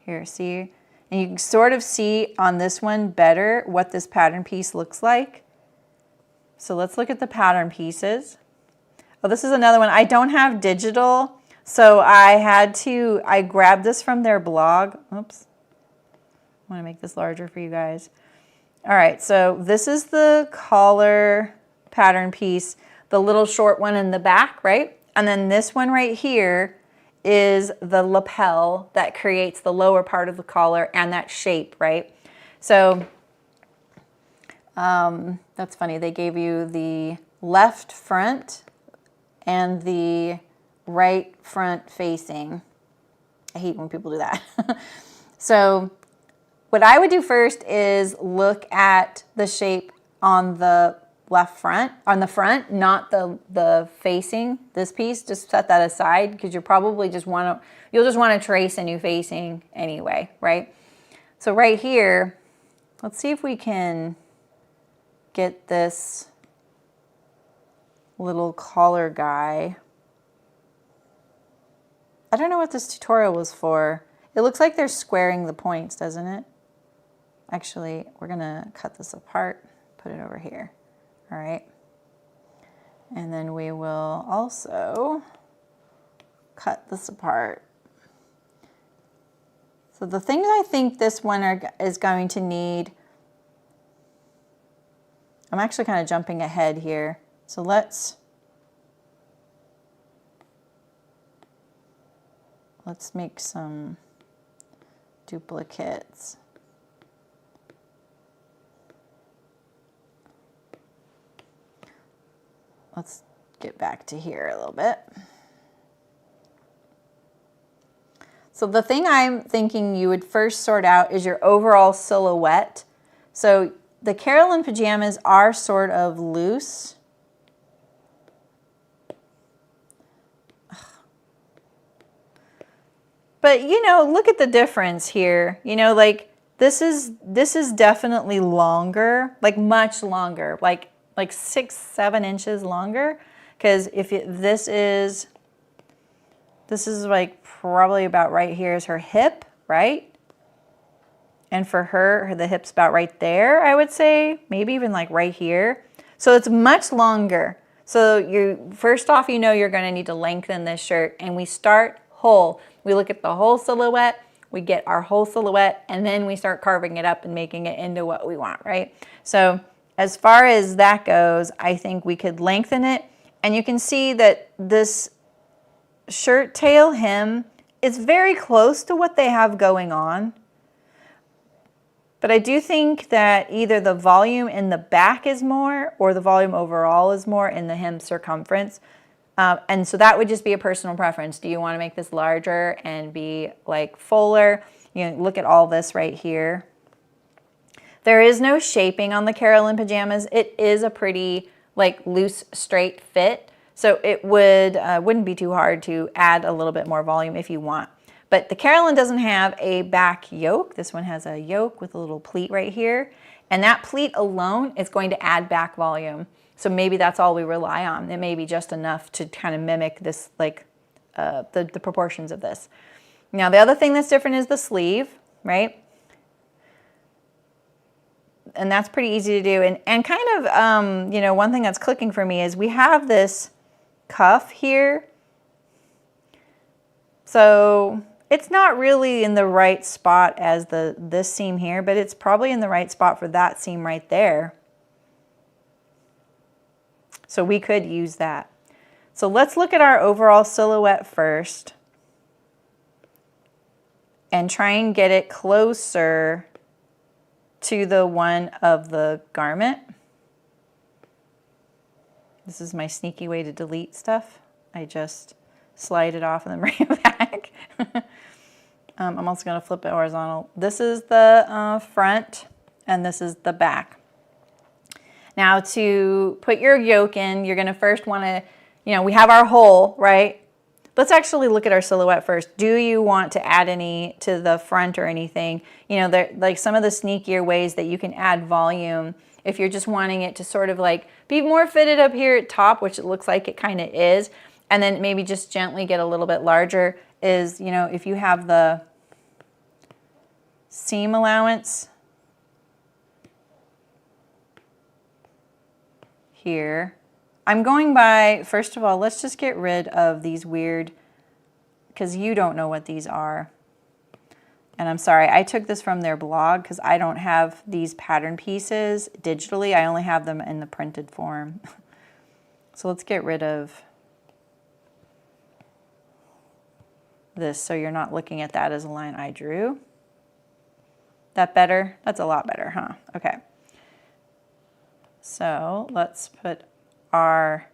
Here, see? And you can sort of see on this one better what this pattern piece looks like. So let's look at the pattern pieces. Oh, this is another one. I don't have digital, so I grabbed this from their blog. Oops. I want to make this larger for you guys. All right, so this is the collar pattern piece, the little short one in the back, right? And then this one right here is the lapel that creates the lower part of the collar and that shape, right? So that's funny. They gave you the left front and the right front facing. I hate when people do that. So what I would do first is look at the shape on the left front, on the front, not the facing, this piece. Just set that aside because you'll just want to trace a new facing anyway, right? So right here, let's see if we can get this little collar guy. I don't know what this tutorial was for. It looks like they're squaring the points, doesn't it? Actually, we're gonna cut this apart, put it over here. All right, and then we will also cut this apart. So the things I think this one is going to need, I'm actually kind of jumping ahead here. So let's make some duplicates. Let's get back to here a little bit. So the thing I'm thinking you would first sort out is your overall silhouette. So the Carolyn pajamas are sort of loose. But look at the difference here. Like this is definitely longer, like much longer, like 6-7 inches longer. Because this is like probably about right here is her hip, right? And for her, the hip's about right there, I would say, maybe even like right here. So it's much longer. So first off, you're going to need to lengthen this shirt, and we start whole. We look at the whole silhouette, we get our whole silhouette, and then we start carving it up and making it into what we want, right? So as far as that goes, I think we could lengthen it, and you can see that this shirt tail hem is very close to what they have going on. But I do think that either the volume in the back is more or the volume overall is more in the hem circumference. And so that would just be a personal preference. Do you want to make this larger and be like fuller? You know, look at all this right here. There is no shaping on the Carolyn pajamas. It is a pretty like loose, straight fit. So it wouldn't be too hard to add a little bit more volume if you want. But the Carolyn doesn't have a back yoke. This one has a yoke with a little pleat right here. And that pleat alone is going to add back volume. So maybe that's all we rely on. It may be just enough to kind of mimic this, like the proportions of this. Now the other thing that's different is the sleeve, right? And that's pretty easy to do. And kind of, you know, one thing that's clicking for me is we have this cuff here. So it's not really in the right spot as this seam here, but it's probably in the right spot for that seam right there. So we could use that. So let's look at our overall silhouette first and try and get it closer to the one of the garment. This is my sneaky way to delete stuff. I just slide it off and then bring it back. I'm also going to flip it horizontal. This is the front and this is the back. Now to put your yoke in, you're going to first want to, you know, we have our hole, right? Let's actually look at our silhouette first. Do you want to add any to the front or anything? You know, there, like some of the sneakier ways that you can add volume if you're just wanting it to sort of like be more fitted up here at top, which it looks like it kind of is, and then maybe just gently get a little bit larger is, you know, if you have the seam allowance here. I'm going by, first of all, let's just get rid of these weird, because you don't know what these are. And I'm sorry, I took this from their blog because I don't have these pattern pieces digitally. I only have them in the printed form. So let's get rid of this so you're not looking at that as a line I drew. That better? That's a lot better, huh? Okay. So let's put our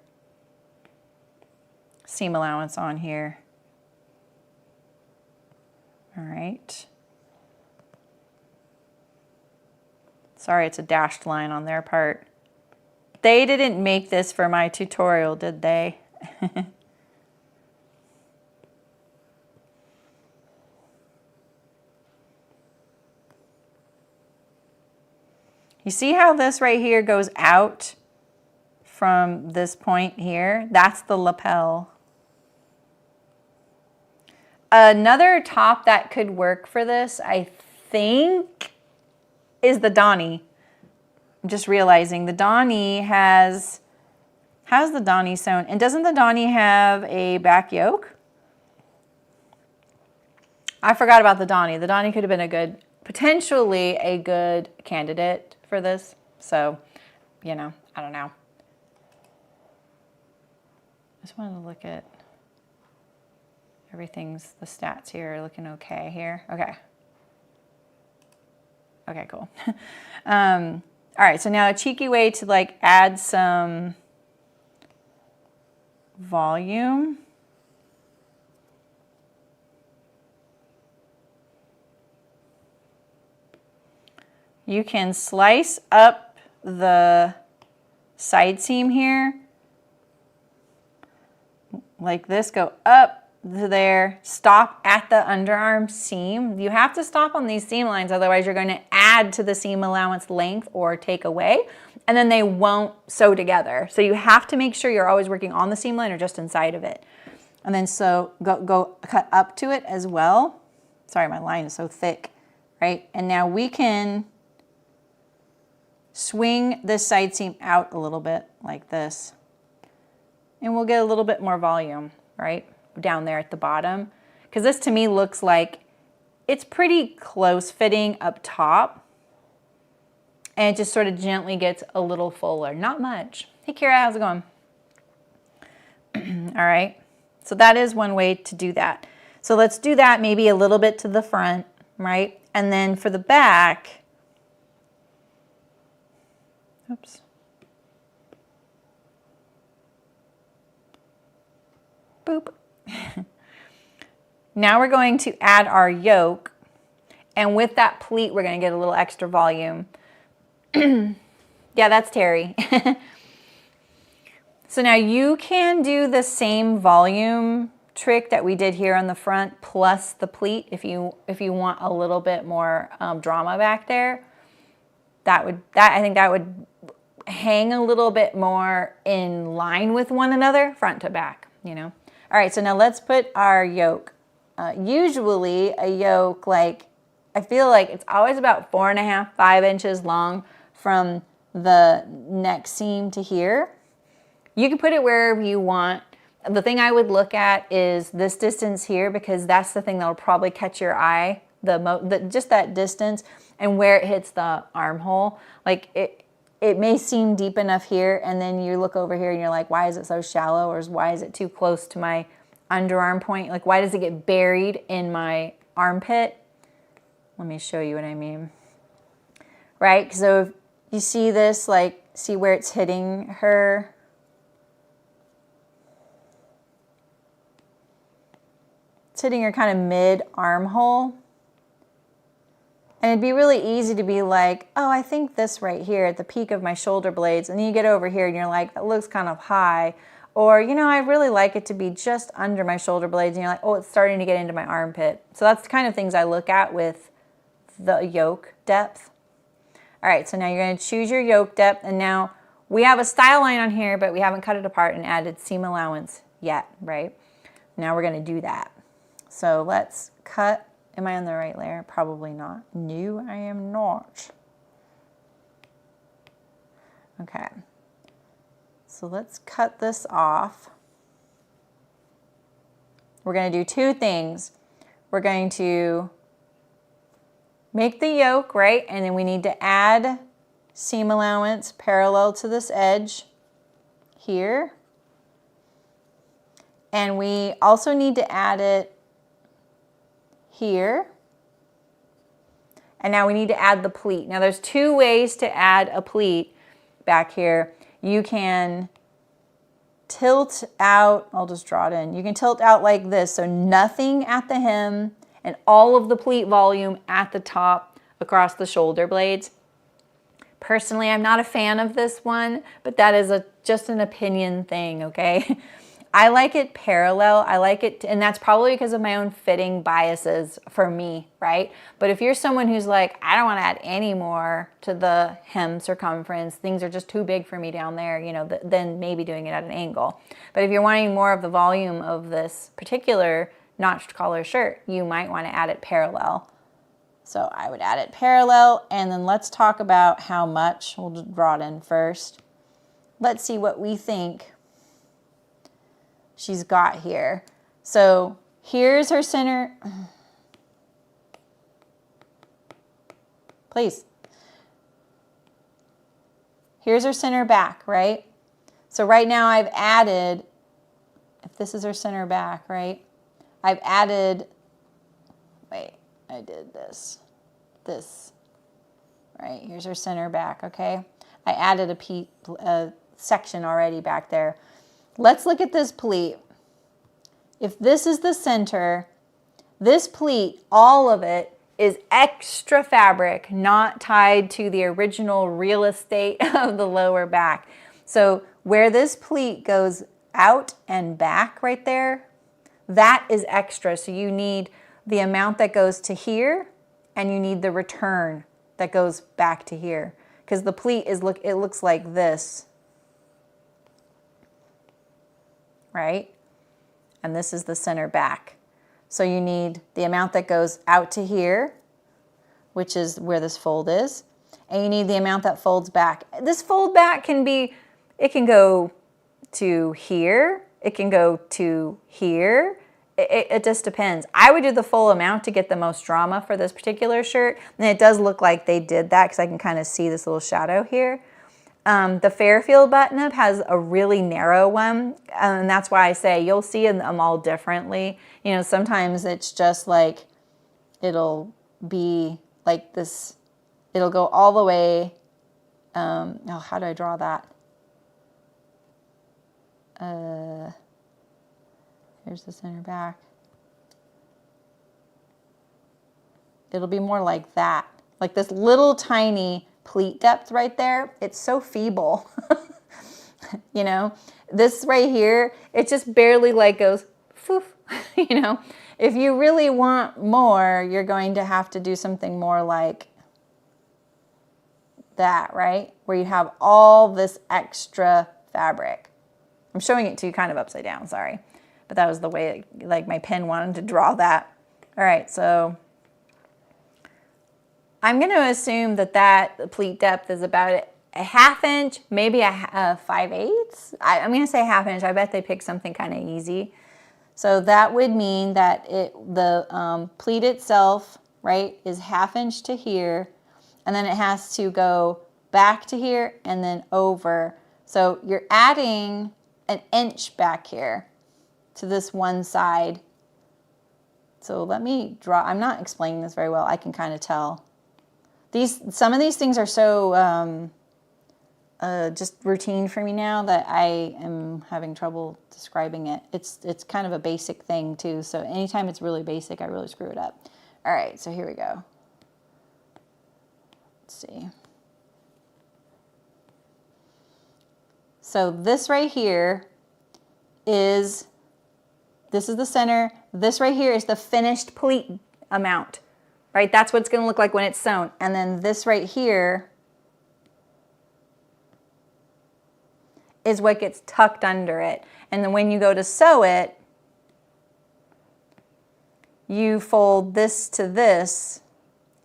seam allowance on here. All right. Sorry, it's a dashed line on their part. They didn't make this for my tutorial, did they? You see how this right here goes out from this point here? That's the lapel. Another top that could work for this, I think, is the Donnie. I'm just realizing the Donnie how's the Donnie sewn? And doesn't the Donnie have a back yoke? I forgot about the Donnie. The Donnie could have been potentially a good candidate for this. So, you know, I don't know. I just wanted to look at everything's, the stats here are looking okay here. Okay. Okay, cool. All right, so now a cheeky way to like add some volume. You can slice up the side seam here like this, go up to there, stop at the underarm seam. You have to stop on these seam lines, otherwise you're going to add to the seam allowance length or take away, and then they won't sew together. So you have to make sure you're always working on the seam line or just inside of it. And then so go cut up to it as well. Sorry, my line is so thick, right? And now we can swing this side seam out a little bit like this. And we'll get a little bit more volume, right? Down there at the bottom. Because this to me looks like it's pretty close fitting up top. And it just sort of gently gets a little fuller. Not much. Hey Kira, how's it going? All right. So that is one way to do that. So let's do that maybe a little bit to the front, right? And then for the back, Oops. Boop. Now we're going to add our yoke, and with that pleat we're going to get a little extra volume. Yeah, that's Terry. So now you can do the same volume trick that we did here on the front plus the pleat if you want a little bit more drama back there. I think that would hang a little bit more in line with one another, front to back, you know. All right, so now let's put our yoke. Usually a yoke, like, I feel like it's always about 4.5, 5 inches long from the neck seam to here. You can put it wherever you want. The thing I would look at is this distance here, because that's the thing that'll probably catch your eye, just that distance and where it hits the armhole. Like it may seem deep enough here, and then you look over here and you're like, why is it so shallow, or why is it too close to my underarm point? Like, why does it get buried in my armpit? Let me show you what I mean. Right, so if you see this, like, see where it's hitting her? It's hitting her kind of mid armhole. And it'd be really easy to be like, oh, I think this right here at the peak of my shoulder blades. And then you get over here and you're like, that looks kind of high. Or, you know, I really like it to be just under my shoulder blades. And you're like, oh, it's starting to get into my armpit. So that's the kind of things I look at with the yoke depth. All right, so now you're going to choose your yoke depth. And now we have a style line on here, but we haven't cut it apart and added seam allowance yet, right? Now we're going to do that. So let's cut. Am I on the right layer? Probably not. No, I am not. Okay. So let's cut this off. We're going to do two things. We're going to make the yoke, right? And then we need to add seam allowance parallel to this edge here. And we also need to add it here. And now we need to add the pleat. Now there's two ways to add a pleat back here. You can tilt out, I'll just draw it in. You can tilt out like this, so nothing at the hem and all of the pleat volume at the top across the shoulder blades. Personally, I'm not a fan of this one, but that is just an opinion thing, okay? I like it parallel. I like it, and that's probably because of my own fitting biases for me, right? But if you're someone who's like, I don't want to add any more to the hem circumference, things are just too big for me down there, you know, then maybe doing it at an angle. But if you're wanting more of the volume of this particular notched collar shirt, you might want to add it parallel. So I would add it parallel, and then let's talk about how much. We'll just draw it in first. Let's see what we think she's got here. So here's her center. Please. Here's her center back, right? So right now I've added, if this is her center back, right? I've added, wait, I did this, right? Here's her center back, okay? I added a section already back there. Let's look at this pleat. If this is the center, this pleat, all of it, is extra fabric, not tied to the original real estate of the lower back. So where this pleat goes out and back right there, that is extra. So you need the amount that goes to here, and you need the return that goes back to here. Because the pleat it looks like this. Right? And this is the center back. So you need the amount that goes out to here, which is where this fold is, and you need the amount that folds back. This fold back can be, it can go to here, it can go to here, it just depends. I would do the full amount to get the most drama for this particular shirt, and it does look like they did that because I can kind of see this little shadow here. The Fairfield button-up has a really narrow one, and that's why I say you'll see them all differently. You know, sometimes it's just like, it'll be like this, it'll go all the way Oh, how do I draw that? Here's the center back. It'll be more like that. Like this little tiny pleat depth right there. It's so feeble. You know, this right here, it just barely like goes, poof, you know. If you really want more, you're going to have to do something more like that, right? Where you have all this extra fabric. I'm showing it to you kind of upside down, sorry. But that was the way, like my pen wanted to draw that. All right, so I'm going to assume that that pleat depth is about a 1/2 inch, maybe a 5/8. I'm going to say 1/2 inch. I bet they picked something kind of easy. So that would mean that the pleat itself, right, is 1/2 inch to here, and then it has to go back to here and then over. So you're adding an inch back here to this one side. So let me draw. I'm not explaining this very well. I can kind of tell. Some of these things are so just routine for me now that I am having trouble describing it. It's kind of a basic thing too. So anytime it's really basic, I really screw it up. All right, so here we go. Let's see. So this right here is the center. This right here is the finished pleat amount, right? That's what it's going to look like when it's sewn. And then this right here is what gets tucked under it. And then when you go to sew it, you fold this to this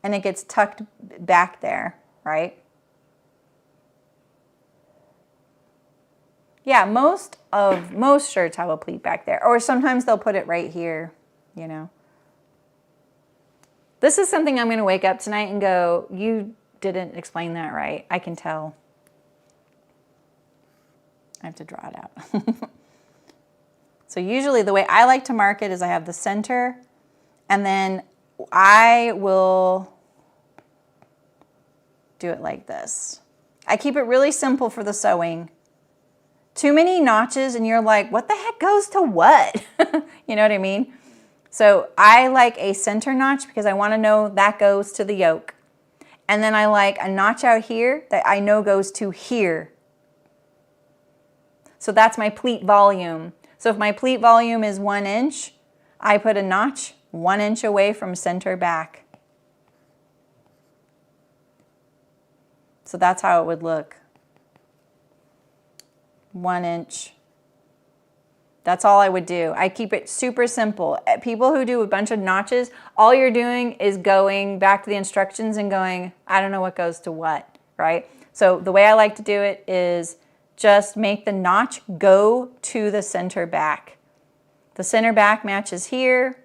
and it gets tucked back there, right? Yeah, most shirts have a pleat back there, or sometimes they'll put it right here, you know. This is something I'm going to wake up tonight and go, you didn't explain that right. I can tell. I have to draw it out. So usually the way I like to mark it is I have the center, and then I will do it like this. I keep it really simple for the sewing. Too many notches and you're like, what the heck goes to what? You know what I mean? So I like a center notch because I want to know that goes to the yoke. And then I like a notch out here that I know goes to here. So that's my pleat volume. So if my pleat volume is 1 inch, I put a notch 1 inch away from center back. So that's how it would look. 1 inch. That's all I would do. I keep it super simple. People who do a bunch of notches, all you're doing is going back to the instructions and going, I don't know what goes to what, right? So the way I like to do it is just make the notch go to the center back. The center back matches here.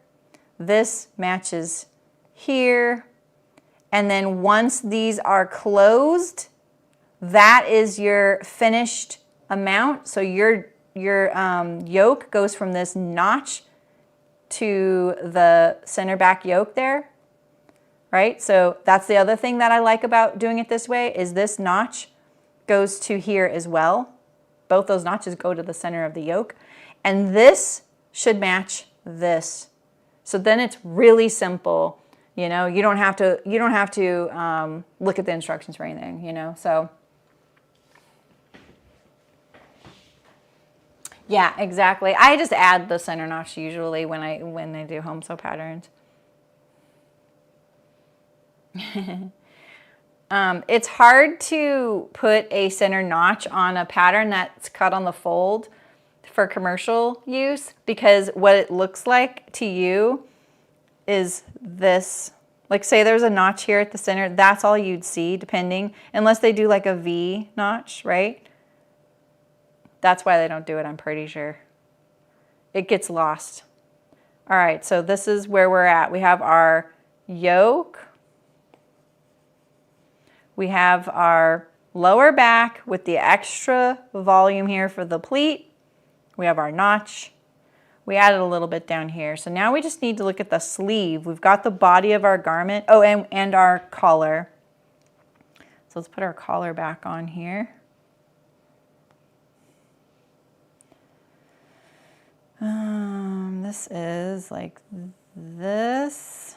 This matches here. And then once these are closed, that is your finished amount. So your yoke goes from this notch to the center back yoke there, right? So that's the other thing that I like about doing it this way is this notch goes to here as well. Both those notches go to the center of the yoke, and this should match this. So then it's really simple. You know, you don't have to look at the instructions for anything, you know, so. Yeah, exactly. I just add the center notch usually when I do home sew patterns. It's hard to put a center notch on a pattern that's cut on the fold for commercial use because what it looks like to you is this. Like say there's a notch here at the center, that's all you'd see depending, unless they do like a V notch, right? That's why they don't do it, I'm pretty sure. It gets lost. All right, so this is where we're at. We have our yoke. We have our lower back with the extra volume here for the pleat. We have our notch. We added a little bit down here. So now we just need to look at the sleeve. We've got the body of our garment. Oh, and our collar. So let's put our collar back on here. This is like this.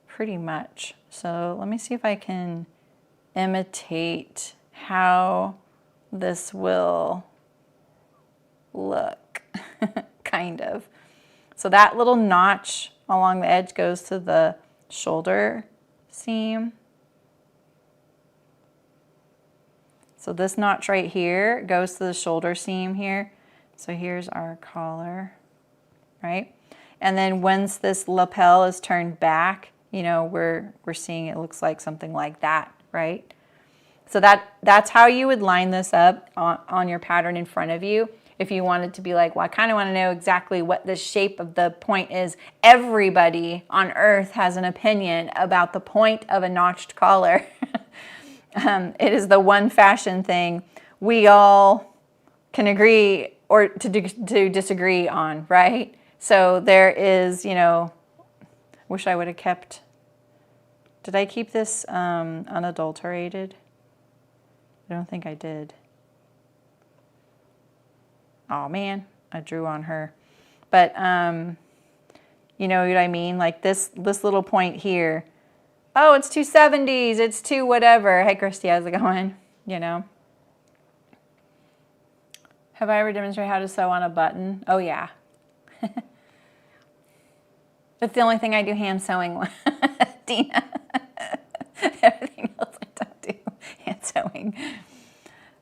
Pretty much. So let me see if I can imitate how this will look, kind of. So that little notch along the edge goes to the shoulder seam. So this notch right here goes to the shoulder seam here. So here's our collar, right? And then once this lapel is turned back, you know, we're seeing it looks like something like that, right? So that's how you would line this up on your pattern in front of you. If you wanted to be like, well, I kind of want to know exactly what the shape of the point is. Everybody on earth has an opinion about the point of a notched collar. It is the one fashion thing we all can agree or to disagree on, right? So there is, you know, wish I would have kept, did I keep this unadulterated? I don't think I did. Oh man, I drew on her. But you know what I mean? Like this little point here. Oh, it's 270s, it's 2 whatever. Hey Christy, how's it going? You know. Have I ever demonstrated how to sew on a button? Oh yeah. That's the only thing I do hand sewing with, Dina. Everything else I don't do hand sewing.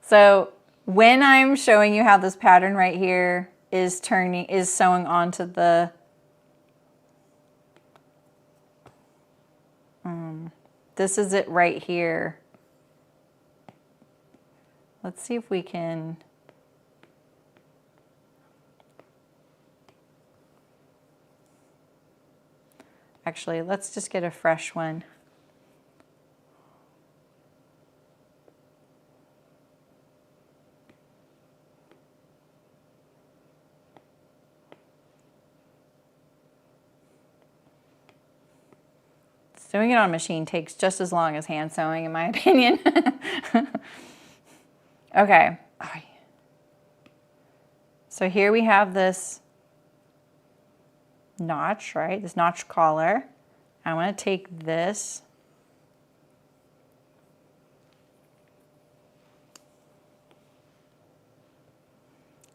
So when I'm showing you how this pattern right here is sewing onto the this is it right here. Let's see if we can actually, let's just get a fresh one. Sewing it on a machine takes just as long as hand sewing, in my opinion. Okay. So here we have this notch, right? This notch collar. I'm going to take this.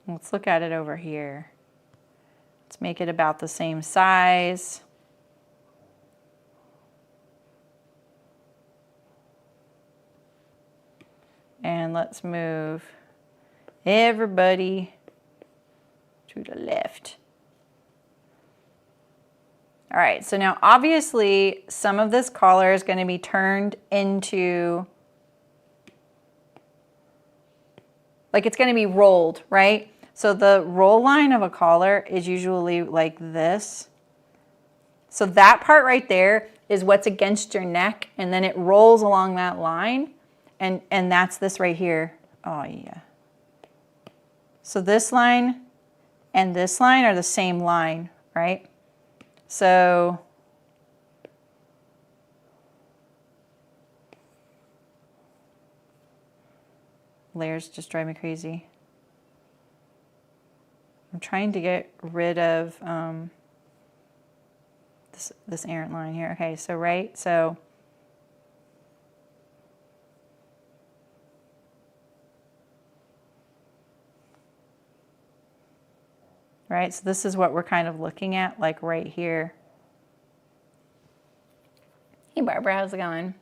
Let's look at it over here. Let's make it about the same size. And let's move everybody to the left. All right, so now obviously some of this collar is going to be turned into, like it's going to be rolled, right? So the roll line of a collar is usually like this. So that part right there is what's against your neck, and then it rolls along that line. And that's this right here. Oh, yeah. So this line and this line are the same line, right? So layers just drive me crazy. I'm trying to get rid of this errant line here. Okay, so right, so right? So this is what we're kind of looking at, like right here. Hey Barbara, how's it going?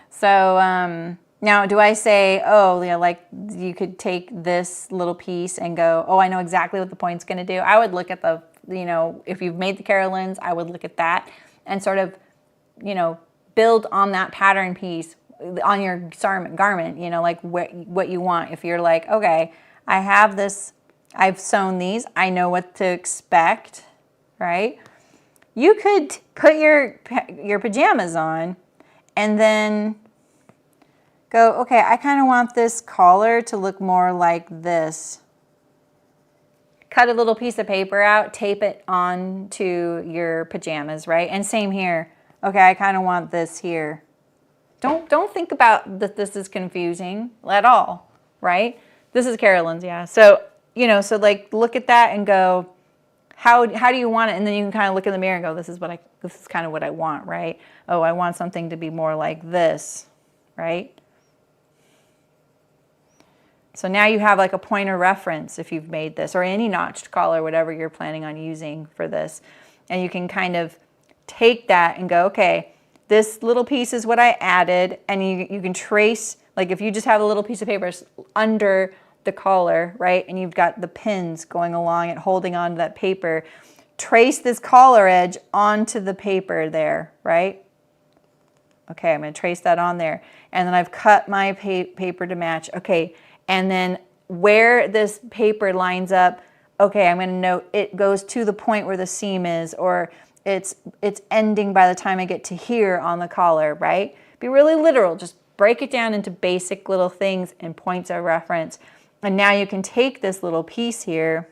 So now do I say, oh, yeah, like you could take this little piece and go, oh, I know exactly what the point's going to do. I would look at the, you know, if you've made the carolines, I would look at that and sort of, you know, build on that pattern piece on your garment, you know, like what you want. If you're like, okay, I have this, I've sewn these, I know what to expect, right? You could put your pajamas on and then go, okay, I kind of want this collar to look more like this. cut a little piece of paper out, tape it onto your pajamas, right? And same here. Okay, I kind of want this here. Don't think about that this is confusing at all, right? This is Carolyn's, yeah. So, you know, so like look at that and go, how do you want it? And then you can kind of look in the mirror and go, this is kind of what I want, right? Oh, I want something to be more like this, right? So now you have like a point of reference if you've made this, or any notched collar, whatever you're planning on using for this. And you can kind of take that and go, okay, this little piece is what I added. And you can trace, like if you just have a little piece of paper under the collar, right? And you've got the pins going along it, holding on to that paper. Trace this collar edge onto the paper there, right? Okay, I'm going to trace that on there. And then I've cut my paper to match. Okay, and then where this paper lines up, okay, I'm going to note it goes to the point where the seam is, or it's ending by the time I get to here on the collar, right? Be really literal. Just break it down into basic little things and points of reference. And now you can take this little piece here.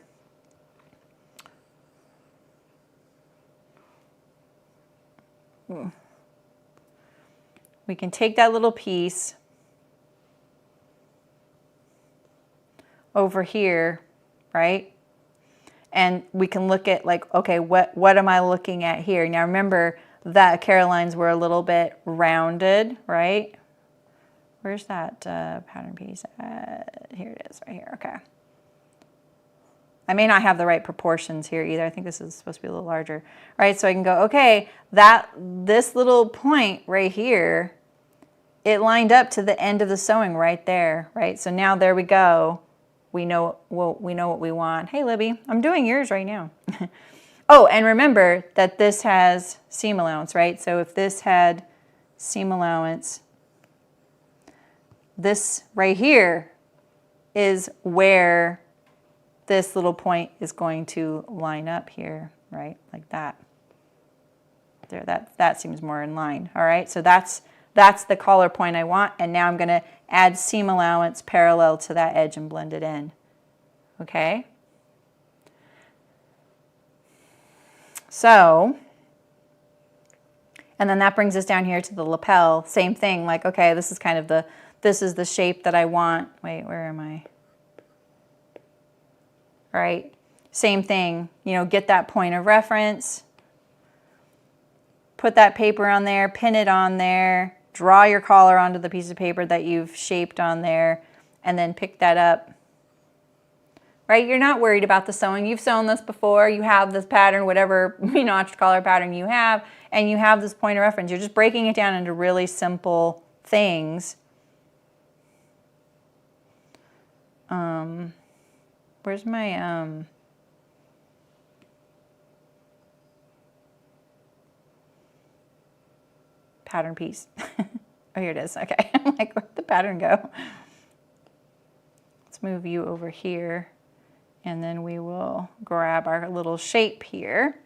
We can take that little piece over here, right? And we can look at like, okay, what am I looking at here? Now remember that Caroline's were a little bit rounded, right? Where's that pattern piece? Here it is, right here, okay. I may not have the right proportions here either. I think this is supposed to be a little larger, right? So I can go, okay, this little point right here, it lined up to the end of the sewing right there, right? So now there we go. We know what we want. Hey, Libby, I'm doing yours right now. Oh, and remember that this has seam allowance, right? So if this had seam allowance, this right here is where this little point is going to line up here, right? Like that. There, that seems more in line. All right, so that's the collar point I want, and now I'm going to add seam allowance parallel to that edge and blend it in. Okay? So, and then that brings us down here to the lapel. Same thing, like, okay, this is kind of this is the shape that I want. Wait, where am I? All right, same thing, you know, get that point of reference, put that paper on there, pin it on there, draw your collar onto the piece of paper that you've shaped on there, and then pick that up. Right, you're not worried about the sewing. You've sewn this before. You have this pattern, whatever notched collar pattern you have, and you have this point of reference. You're just breaking it down into really simple things. Where's my pattern piece? Oh, here it is. Okay, I'm like, where'd the pattern go? Let's move you over here, and then we will grab our little shape here.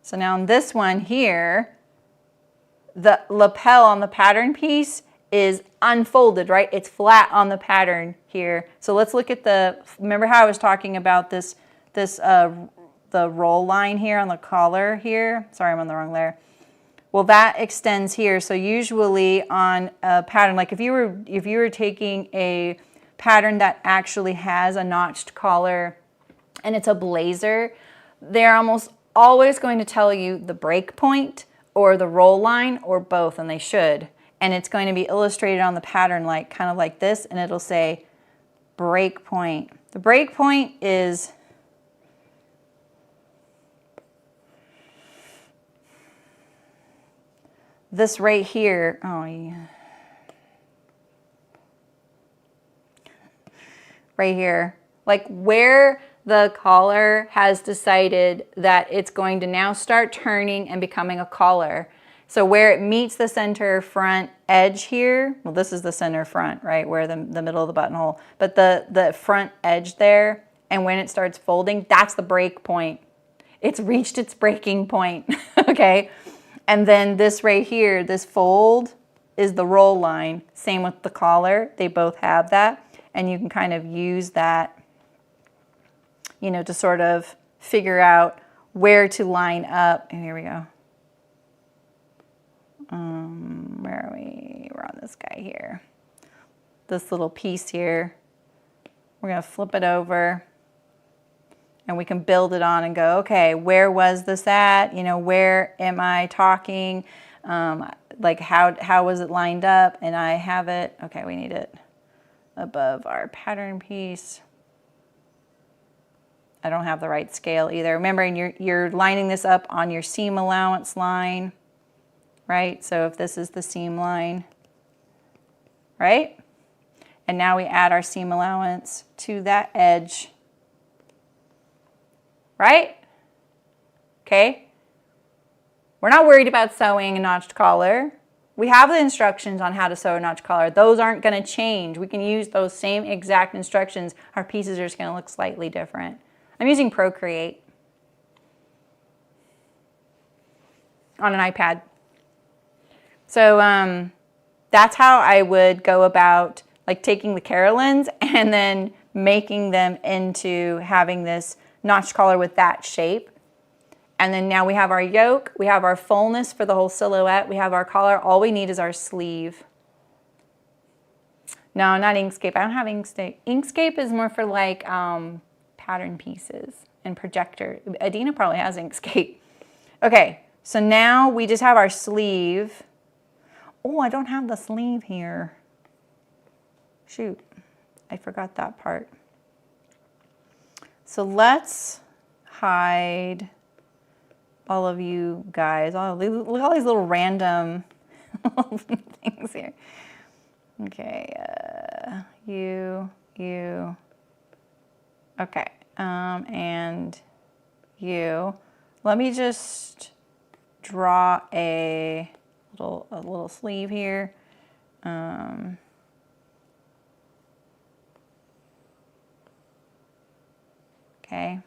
So now on this one here, the lapel on the pattern piece is unfolded, right? It's flat on the pattern here. So let's look at remember how I was talking about the roll line here on the collar here? Sorry, I'm on the wrong layer. Well, that extends here. So usually on a pattern, like if you were taking a pattern that actually has a notched collar and it's a blazer, they're almost always going to tell you the break point or the roll line or both, and they should. And it's going to be illustrated on the pattern like kind of like this, and it'll say break point. The break point is this right here. Oh, yeah. Right here. Like where the collar has decided that it's going to now start turning and becoming a collar. So where it meets the center front edge here, well, this is the center front, right, where the middle of the buttonhole, but the front edge there, and when it starts folding, that's the break point. It's reached its breaking point, okay? And then this right here, this fold, is the roll line. Same with the collar. They both have that. And you can kind of use that, you know, to sort of figure out where to line up. And here we go. Where are we? We're on this guy here. This little piece here. We're going to flip it over. And we can build it on and go, okay, where was this at? You know, where am I talking? Like how was it lined up? And I have it, okay, we need it above our pattern piece. I don't have the right scale either. Remember, you're lining this up on your seam allowance line, right? So if this is the seam line, right? And now we add our seam allowance to that edge. Right? Okay. We're not worried about sewing a notched collar. We have the instructions on how to sew a notched collar. Those aren't going to change. We can use those same exact instructions. Our pieces are just going to look slightly different. I'm using Procreate on an iPad. So that's how I would go about like taking the carolines and then making them into having this notch collar with that shape. And then now we have our yoke, we have our fullness for the whole silhouette, we have our collar. All we need is our sleeve. No, not Inkscape. I don't have Inkscape. Inkscape is more for like pattern pieces and projector. Adina probably has Inkscape. Okay, so now we just have our sleeve. Oh, I don't have the sleeve here. Shoot, I forgot that part. So let's hide all of you guys. Oh, look at all these little random things here. Okay, you. Okay, and you. Let me just draw a little sleeve here. Okay.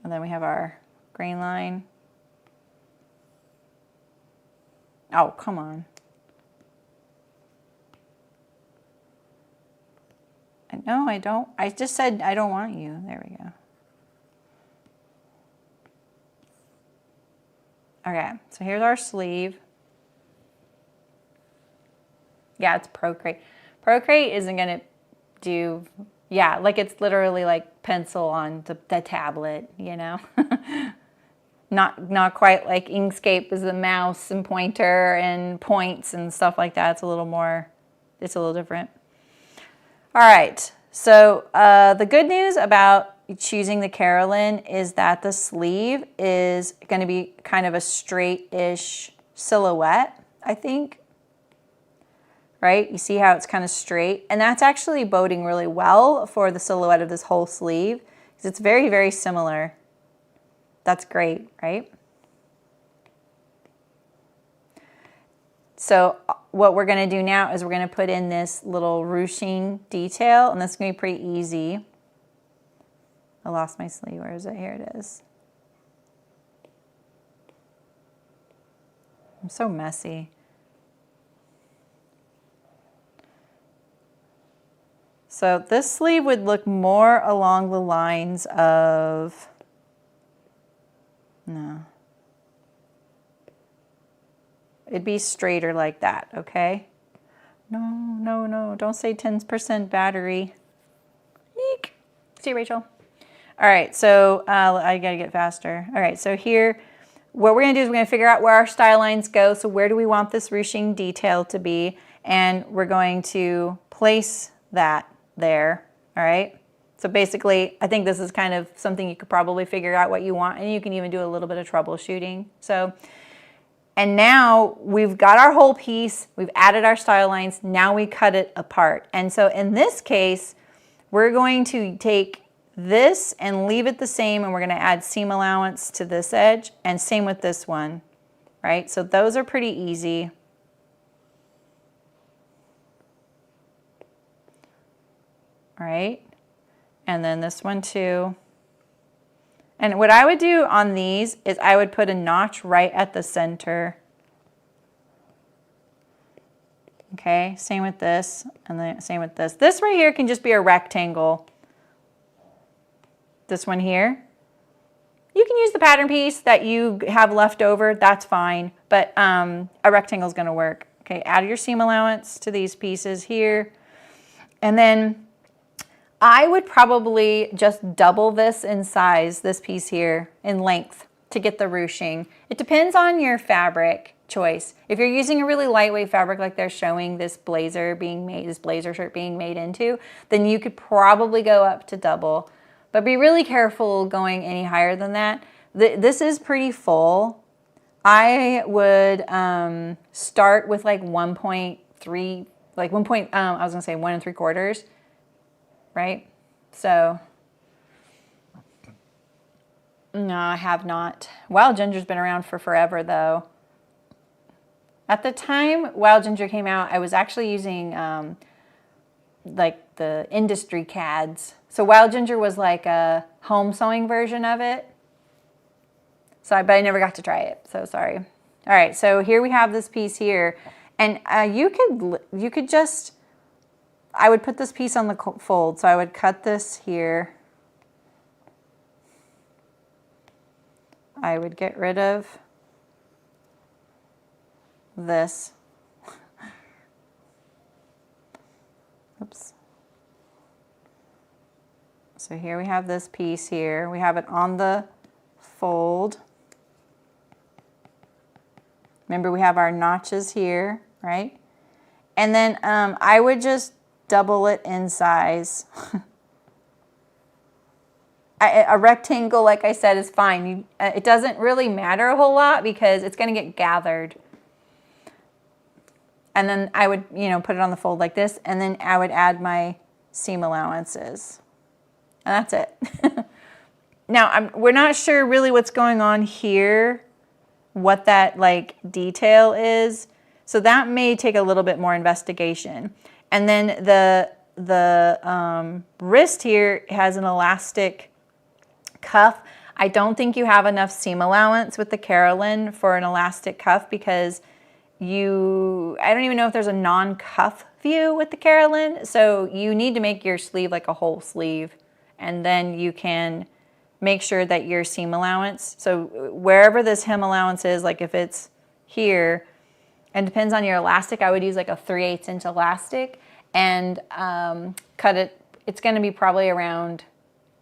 And then we have our grain line. Oh, come on. No, I don't. I just said I don't want you. There we go. Okay, so here's our sleeve. Yeah, it's Procreate. Procreate isn't going to do, yeah, like it's literally like pencil on the tablet, you know? Not quite like Inkscape is the mouse and pointer and points and stuff like that. It's a little more, it's a little different. All right, so the good news about choosing the Carolyn is that the sleeve is going to be kind of a straight-ish silhouette, I think. Right? You see how it's kind of straight? And that's actually boding really well for the silhouette of this whole sleeve because it's very, very similar. That's great, right? So what we're going to do now is we're going to put in this little ruching detail, and that's going to be pretty easy. I lost my sleeve. Where is it? Here it is. I'm so messy. So this sleeve would look more along the lines of, no. It'd be straighter like that, okay? No, don't say 10% battery. Eek. See, Rachel? All right, so I gotta get faster. All right, so here, what we're gonna do is we're gonna figure out where our style lines go. So where do we want this ruching detail to be? And we're going to place that there, all right? So basically, I think this is kind of something you could probably figure out what you want, and you can even do a little bit of troubleshooting. So, and now we've got our whole piece, we've added our style lines, now we cut it apart. And so in this case, we're going to take this and leave it the same, and we're gonna add seam allowance to this edge, and same with this one, right? So those are pretty easy. All right, and then this one too. And what I would do on these is I would put a notch right at the center. Okay, same with this, and then same with this. This right here can just be a rectangle. This one here. You can use the pattern piece that you have left over, that's fine, but a rectangle is gonna work. Okay, add your seam allowance to these pieces here. And then I would probably just double this in size, this piece here, in length to get the ruching. It depends on your fabric choice. If you're using a really lightweight fabric like they're showing this blazer being made, this blazer shirt being made into, then you could probably go up to double. But be really careful going any higher than that. This is pretty full. I would start with like 1.3, like I was gonna say 1 3/4, right? So, no, I have not. Wild Ginger's been around for forever though. At the time Wild Ginger came out, I was actually using like the industry CADs. So Wild Ginger was like a home sewing version of it. So, but I never got to try it, so sorry. All right, so here we have this piece here. And you could just, I would put this piece on the fold. So I would cut this here. I would get rid of this. Oops. So here we have this piece here. We have it on the fold. Remember, we have our notches here, right? And then I would just double it in size. A rectangle, like I said, is fine. It doesn't really matter a whole lot because it's going to get gathered. And then I would, you know, put it on the fold like this, and then I would add my seam allowances. And that's it. Now, we're not sure really what's going on here, what that like detail is. So that may take a little bit more investigation. And then the wrist here has an elastic cuff. I don't think you have enough seam allowance with the Carolyn for an elastic cuff because I don't even know if there's a non-cuff view with the Carolyn. So you need to make your sleeve like a whole sleeve, and then you can make sure that your seam allowance, so wherever this hem allowance is, like if it's here, and depends on your elastic, I would use like a 3/8 inch elastic and cut it. It's going to be probably around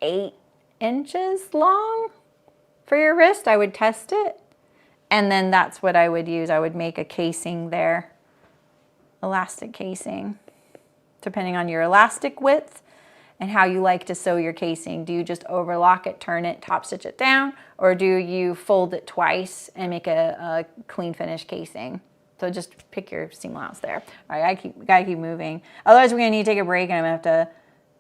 8 inches long for your wrist. I would test it. And then that's what I would use. I would make a casing there, elastic casing, depending on your elastic width and how you like to sew your casing. Do you just overlock it, turn it, top stitch it down, or do you fold it twice and make a clean finish casing? So just pick your seam allowance there. All right, gotta keep moving. Otherwise, we're gonna need to take a break, and I'm gonna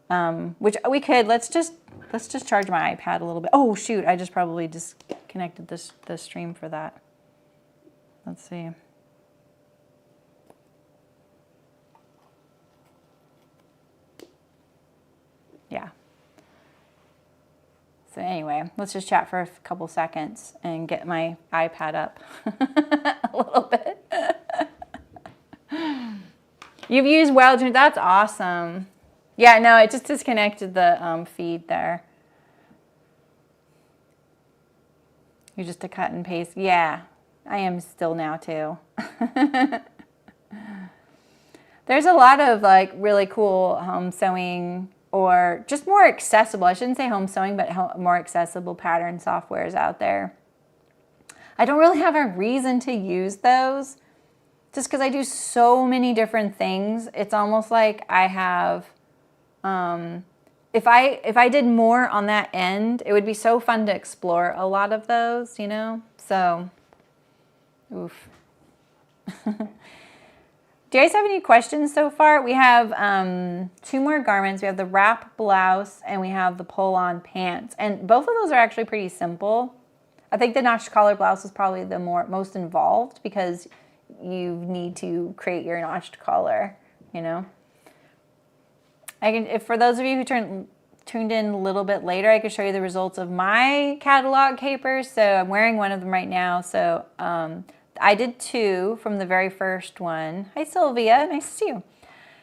have to, which we could. Let's just charge my iPad a little bit. Oh shoot, I just probably disconnected the stream for that. Let's see. Yeah. So anyway, let's just chat for a couple seconds and get my iPad up a little bit. You've used Wild Ginger, that's awesome. Yeah, no, it just disconnected the feed there. You're just a cut and paste. Yeah, I am still now too. There's a lot of like really cool home sewing or just more accessible, I shouldn't say home sewing, but more accessible pattern softwares out there. I don't really have a reason to use those just because I do so many different things. It's almost like I have, if I did more on that end, it would be so fun to explore a lot of those, you know? So, oof. Do you guys have any questions so far? We have 2 more garments. We have the wrap blouse and we have the pull-on pants. And both of those are actually pretty simple. I think the notched collar blouse is probably the most involved because you need to create your notched collar, you know. For those of you who turned tuned in a little bit later, I could show you the results of my catalog capers. So I'm wearing one of them right now. So I did 2 from the very first one. Hi, Sylvia. Nice to see you.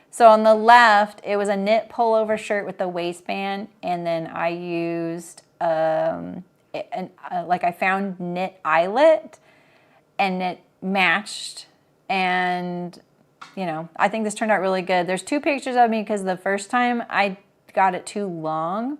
So on the left, it was a knit pullover shirt with the waistband, and then I used like I found knit eyelet, and it matched. And you know, I think this turned out really good. There's 2 pictures of me because the first time I got it too long,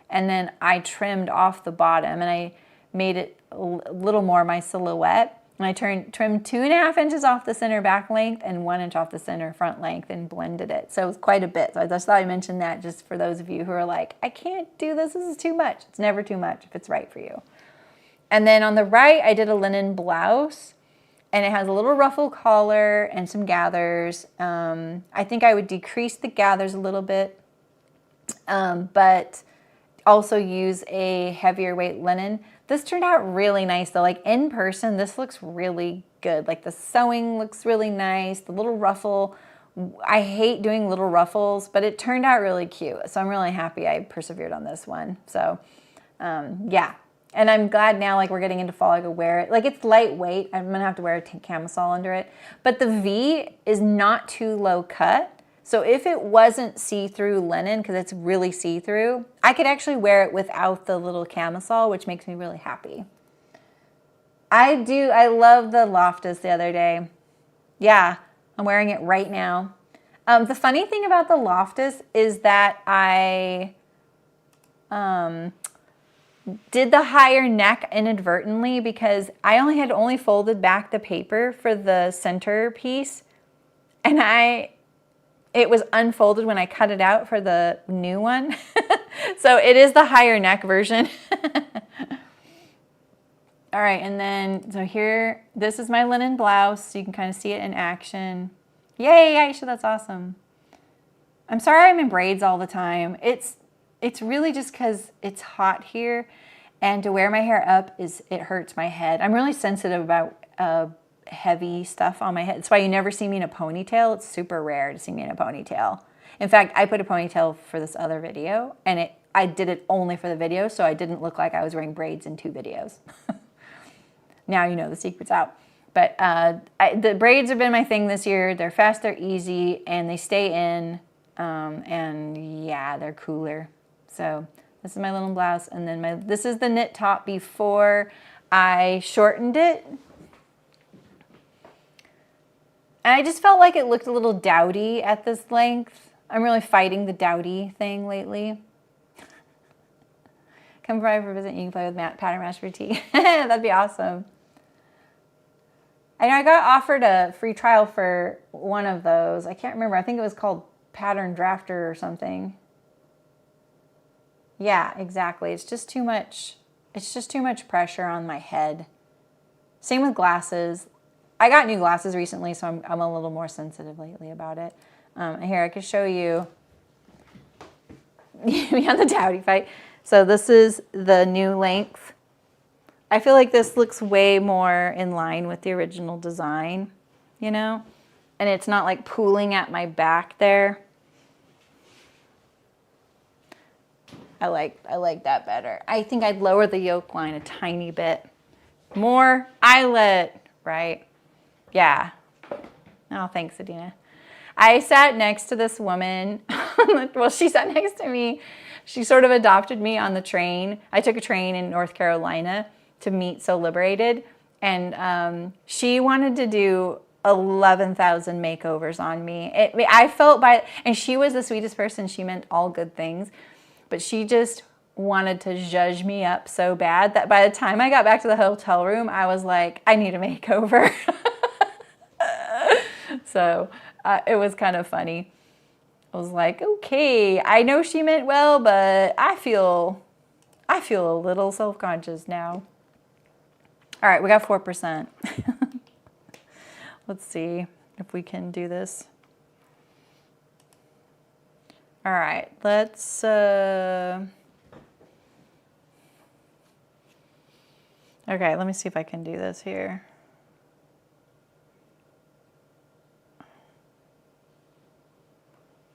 and then I trimmed off the bottom, and I made it a little more my silhouette. And I trimmed 2.5 inches off the center back length and 1 inch off the center front length and blended it. So it was quite a bit. So I just thought I'd mention that just for those of you who are like, I can't do this, this is too much. It's never too much if it's right for you. And then on the right, I did a linen blouse, and it has a little ruffle collar and some gathers. I think I would decrease the gathers a little bit, but also use a heavier weight linen. This turned out really nice though. Like in person, this looks really good. Like the sewing looks really nice. The little ruffle, I hate doing little ruffles, but it turned out really cute. So I'm really happy I persevered on this one. So yeah. And I'm glad now, like we're getting into fall, I could wear it. Like it's lightweight. I'm gonna have to wear a camisole under it. But the V is not too low cut. So if it wasn't see-through linen, because it's really see-through, I could actually wear it without the little camisole, which makes me really happy. I love the Loftus the other day. Yeah, I'm wearing it right now. The funny thing about the Loftus is that I did the higher neck inadvertently because I only folded back the paper for the center piece, and it was unfolded when I cut it out for the new one. So it is the higher neck version. All right, and then, so here, this is my linen blouse. So you can kind of see it in action. Yay, Aisha, that's awesome. I'm sorry I'm in braids all the time. It's really just because it's hot here, and to wear my hair up, it hurts my head. I'm really sensitive about heavy stuff on my head. That's why you never see me in a ponytail. It's super rare to see me in a ponytail. In fact, I put a ponytail for this other video, and I did it only for the video, so I didn't look like I was wearing braids in 2 videos. Now you know the secret's out. But the braids have been my thing this year. They're fast, they're easy, and they stay in, and yeah, they're cooler. So this is my linen blouse, and then this is the knit top before I shortened it. And I just felt like it looked a little dowdy at this length. I'm really fighting the dowdy thing lately. Come by for a visit, you can play with pattern match for tea. That'd be awesome. I know I got offered a free trial for one of those. I can't remember. I think it was called Pattern Drafter or something. Yeah, exactly. It's just too much. It's just too much pressure on my head. Same with glasses. I got new glasses recently, so I'm a little more sensitive lately about it. Here, I could show you. We had the dowdy fight. So this is the new length. I feel like this looks way more in line with the original design, you know? And it's not like pooling at my back there. I like that better. I think I'd lower the yoke line a tiny bit. More eyelet, right? Yeah. Oh, thanks, Adina. I sat next to this woman. Well, she sat next to me. She sort of adopted me on the train. I took a train in North Carolina to meet So Liberated. And she wanted to do 11,000 makeovers on me. I felt and she was the sweetest person. She meant all good things. But she just wanted to judge me up so bad that by the time I got back to the hotel room, I was like, I need a makeover. So it was kind of funny. I was like, okay, I know she meant well, but I feel a little self-conscious now. All right, we got 4%. Let's see if we can do this. All right, let's, okay, let me see if I can do this here.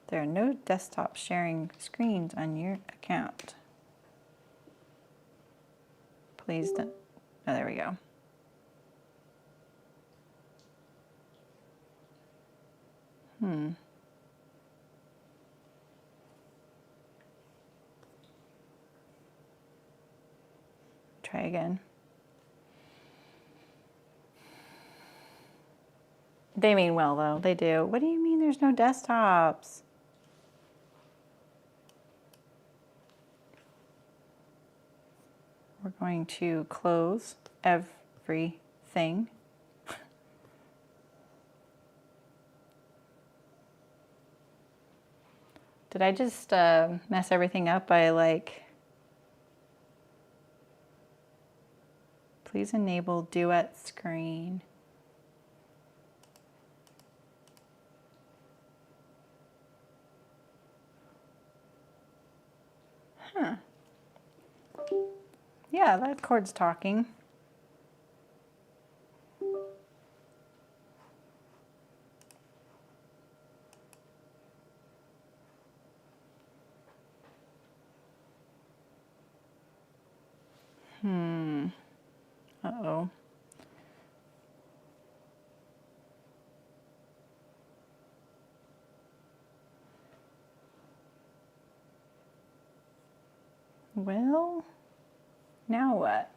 There are no desktop sharing screens on your account. Please don't. Oh, there we go. Try again. They mean well, though. They do. What do you mean there's no desktops? We're going to close everything. Did I just mess everything up by like... Please enable duet screen. Huh. Yeah, that cord's talking. Uh-oh. Well, now what?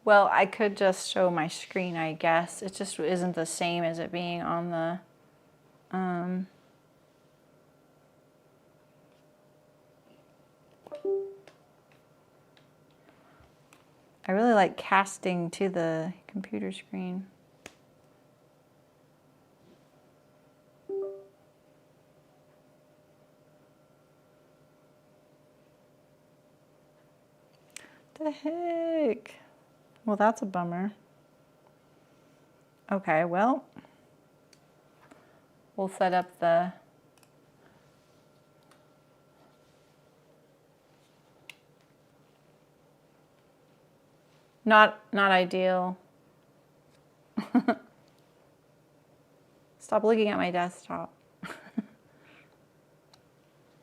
Well, I could just show my screen, I guess. It just isn't the same as it being on the... I really like casting to the computer screen. The heck? Well, that's a bummer. Okay, well, we'll set up the... Not ideal. Stop looking at my desktop.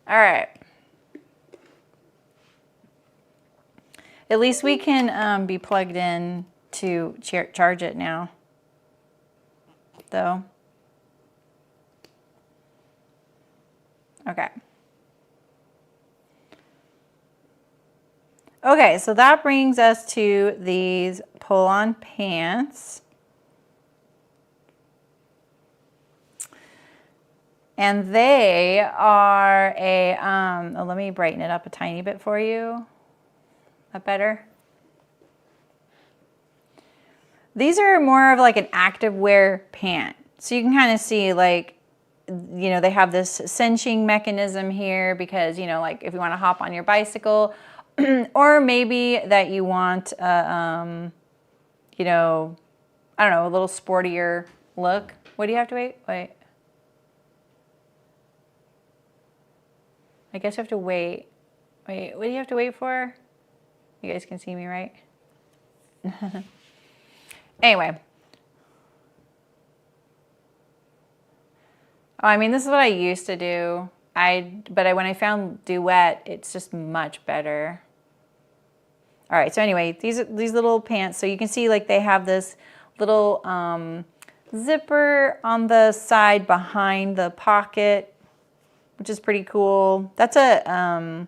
All right. At least we can be plugged in to charge it now, though. Okay. Okay, so that brings us to these pull-on pants. And they are a, oh, let me brighten it up a tiny bit for you. That better? These are more of like an active wear pant. So you can kind of see like, you know, they have this cinching mechanism here because, you know, like if you want to hop on your bicycle, or maybe that you want, you know, I don't know, a little sportier look. What do you have to wait? Wait. I guess you have to wait. Wait, what do you have to wait for? You guys can see me, right? Anyway. Oh, I mean, this is what I used to do. But when I found Duet, it's just much better. All right, so anyway, these little pants, so you can see like they have this little zipper on the side behind the pocket, which is pretty cool. That's a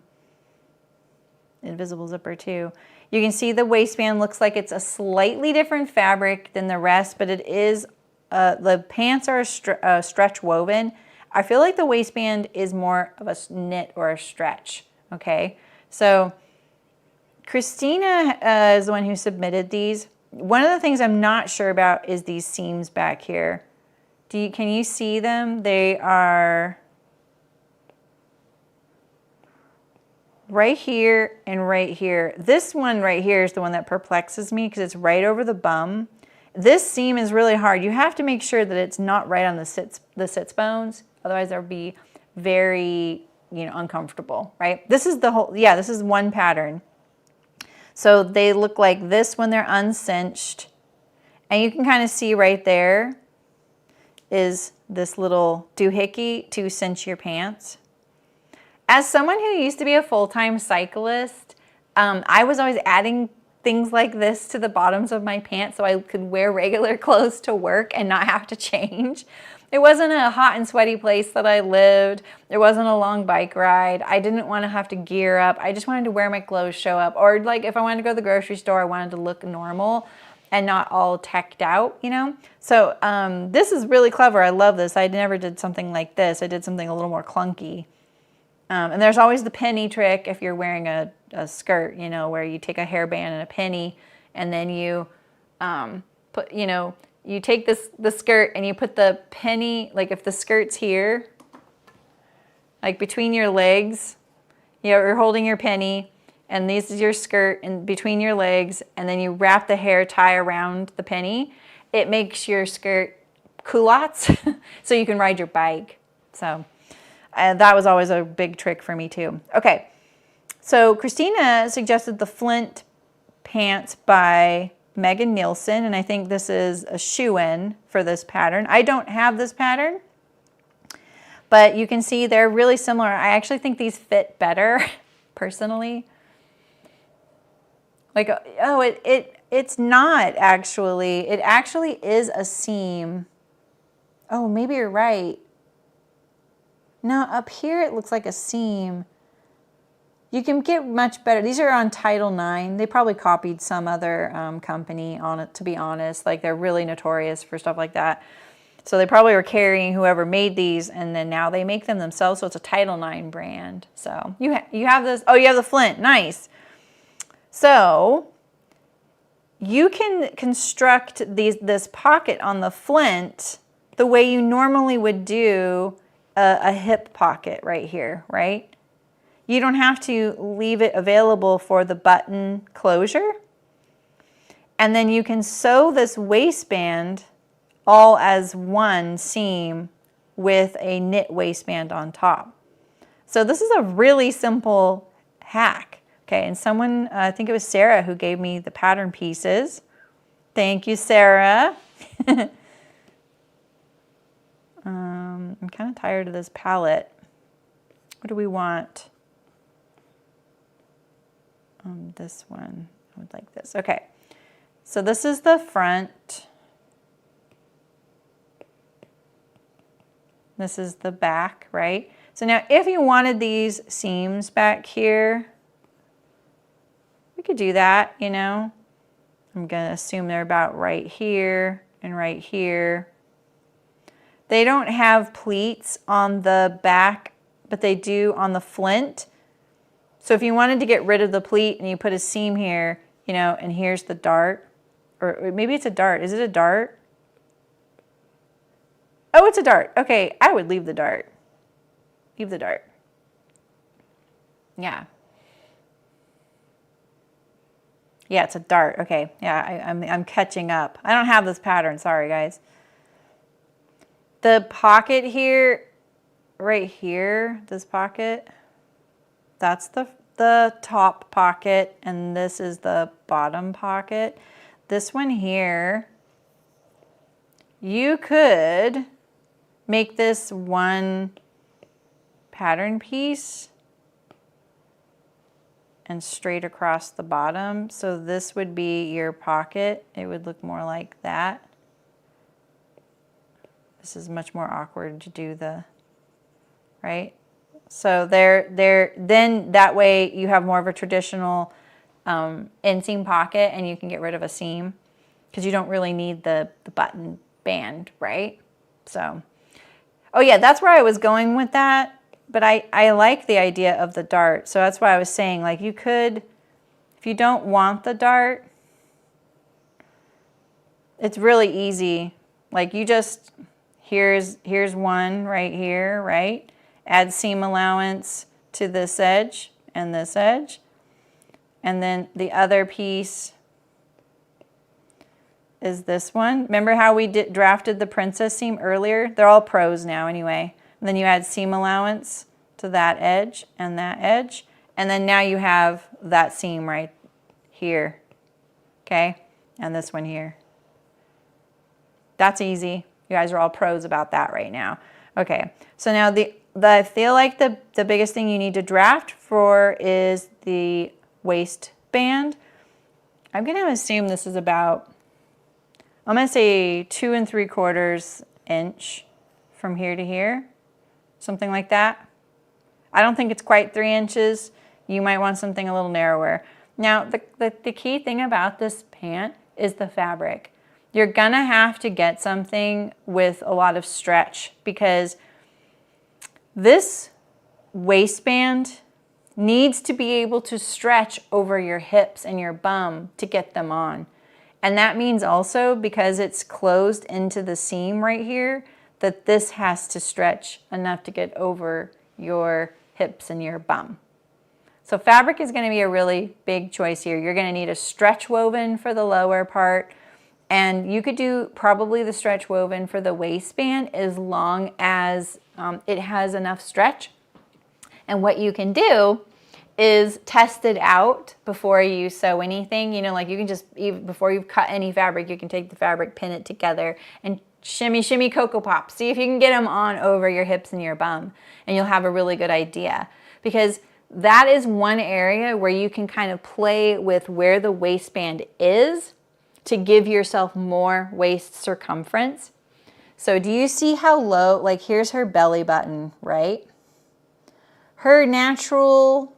invisible zipper too. You can see the waistband looks like it's a slightly different fabric than the rest, but it is, the pants are a stretch woven. I feel like the waistband is more of a knit or a stretch, okay? So Christina is the one who submitted these. One of the things I'm not sure about is these seams back here. Can you see them? They are right here and right here. This one right here is the one that perplexes me because it's right over the bum. This seam is really hard. You have to make sure that it's not right on the sits bones. Otherwise, they'll be very, you know, uncomfortable, right? This is the whole, yeah, this is one pattern. So they look like this when they're uncinched. And you can kind of see right there is this little doohickey to cinch your pants. As someone who used to be a full-time cyclist, I was always adding things like this to the bottoms of my pants so I could wear regular clothes to work and not have to change. It wasn't a hot and sweaty place that I lived. There wasn't a long bike ride. I didn't want to have to gear up. I just wanted to wear my clothes, show up. Or like if I wanted to go to the grocery store, I wanted to look normal and not all teched out, you know? So this is really clever. I love this. I never did something like this. I did something a little more clunky. And there's always the penny trick if you're wearing a skirt, you know, where you take a hairband and a penny and then you put, you know, you take the skirt and you put the penny, like if the skirt's here, like between your legs, you know, you're holding your penny and this is your skirt in between your legs, and then you wrap the hair tie around the penny. It makes your skirt culottes so you can ride your bike. So that was always a big trick for me too. Okay, so Christina suggested the Flint pants by Megan Nielsen, and I think this is a shoe-in for this pattern. I don't have this pattern, but you can see they're really similar. I actually think these fit better, personally. Like, oh, it's not actually. It actually is a seam. Oh, maybe you're right. No, up here it looks like a seam. You can get much better. These are on Title IX. They probably copied some other company on it, to be honest. Like, they're really notorious for stuff like that. So they probably were carrying whoever made these, and then now they make them themselves. So it's a Title IX brand. So you have this. Oh, you have the Flint. Nice. So you can construct this pocket on the Flint the way you normally would do a hip pocket right here, right? You don't have to leave it available for the button closure. And then you can sew this waistband all as one seam with a knit waistband on top. So this is a really simple hack. Okay, and someone, I think it was Sarah, who gave me the pattern pieces. Thank you, Sarah. I'm kind of tired of this palette. What do we want? This one, I would like this. Okay, so this is the front. This is the back, right? So now if you wanted these seams back here, we could do that, you know. I'm gonna assume they're about right here and right here. They don't have pleats on the back, but they do on the Flint. So if you wanted to get rid of the pleat and you put a seam here, you know, and here's the dart, or maybe it's a dart. Is it a dart? Oh, it's a dart. Okay, I would leave the dart. Leave the dart. Yeah. Yeah, it's a dart. Okay, yeah, I'm catching up. I don't have this pattern. Sorry, guys. The pocket here, right here, this pocket, that's the top pocket, and this is the bottom pocket. This one here, you could make this one pattern piece and straight across the bottom. So this would be your pocket. It would look more like that. This is much more awkward to do the, right? So then that way you have more of a traditional inseam pocket, and you can get rid of a seam because you don't really need the button band, right? So, oh yeah, that's where I was going with that. But I like the idea of the dart. So that's why I was saying, like, you could, if you don't want the dart, it's really easy. Like, you just, here's one right here, right? Add seam allowance to this edge and this edge. And then the other piece is this one. Remember how we drafted the princess seam earlier? They're all pros now anyway. And then you add seam allowance to that edge and that edge. And then now you have that seam right here, okay? And this one here. That's easy. You guys are all pros about that right now. Okay, so now I feel like the biggest thing you need to draft for is the waistband. I'm going to assume this is about, I'm going to say 2 3/4 inch from here to here, something like that. I don't think it's quite 3 inches. You might want something a little narrower. Now, the key thing about this pant is the fabric. You're gonna have to get something with a lot of stretch because this waistband needs to be able to stretch over your hips and your bum to get them on. And that means also, because it's closed into the seam right here, that this has to stretch enough to get over your hips and your bum. So fabric is going to be a really big choice here. You're going to need a stretch woven for the lower part, and you could do probably the stretch woven for the waistband as long as it has enough stretch. And what you can do is test it out before you sew anything. You know, like you can just, even before you've cut any fabric, you can take the fabric, pin it together, and shimmy, shimmy, Cocoa Pop. See if you can get them on over your hips and your bum, and you'll have a really good idea. Because that is one area where you can kind of play with where the waistband is to give yourself more waist circumference. So do you see how low, like here's her belly button, right? Her natural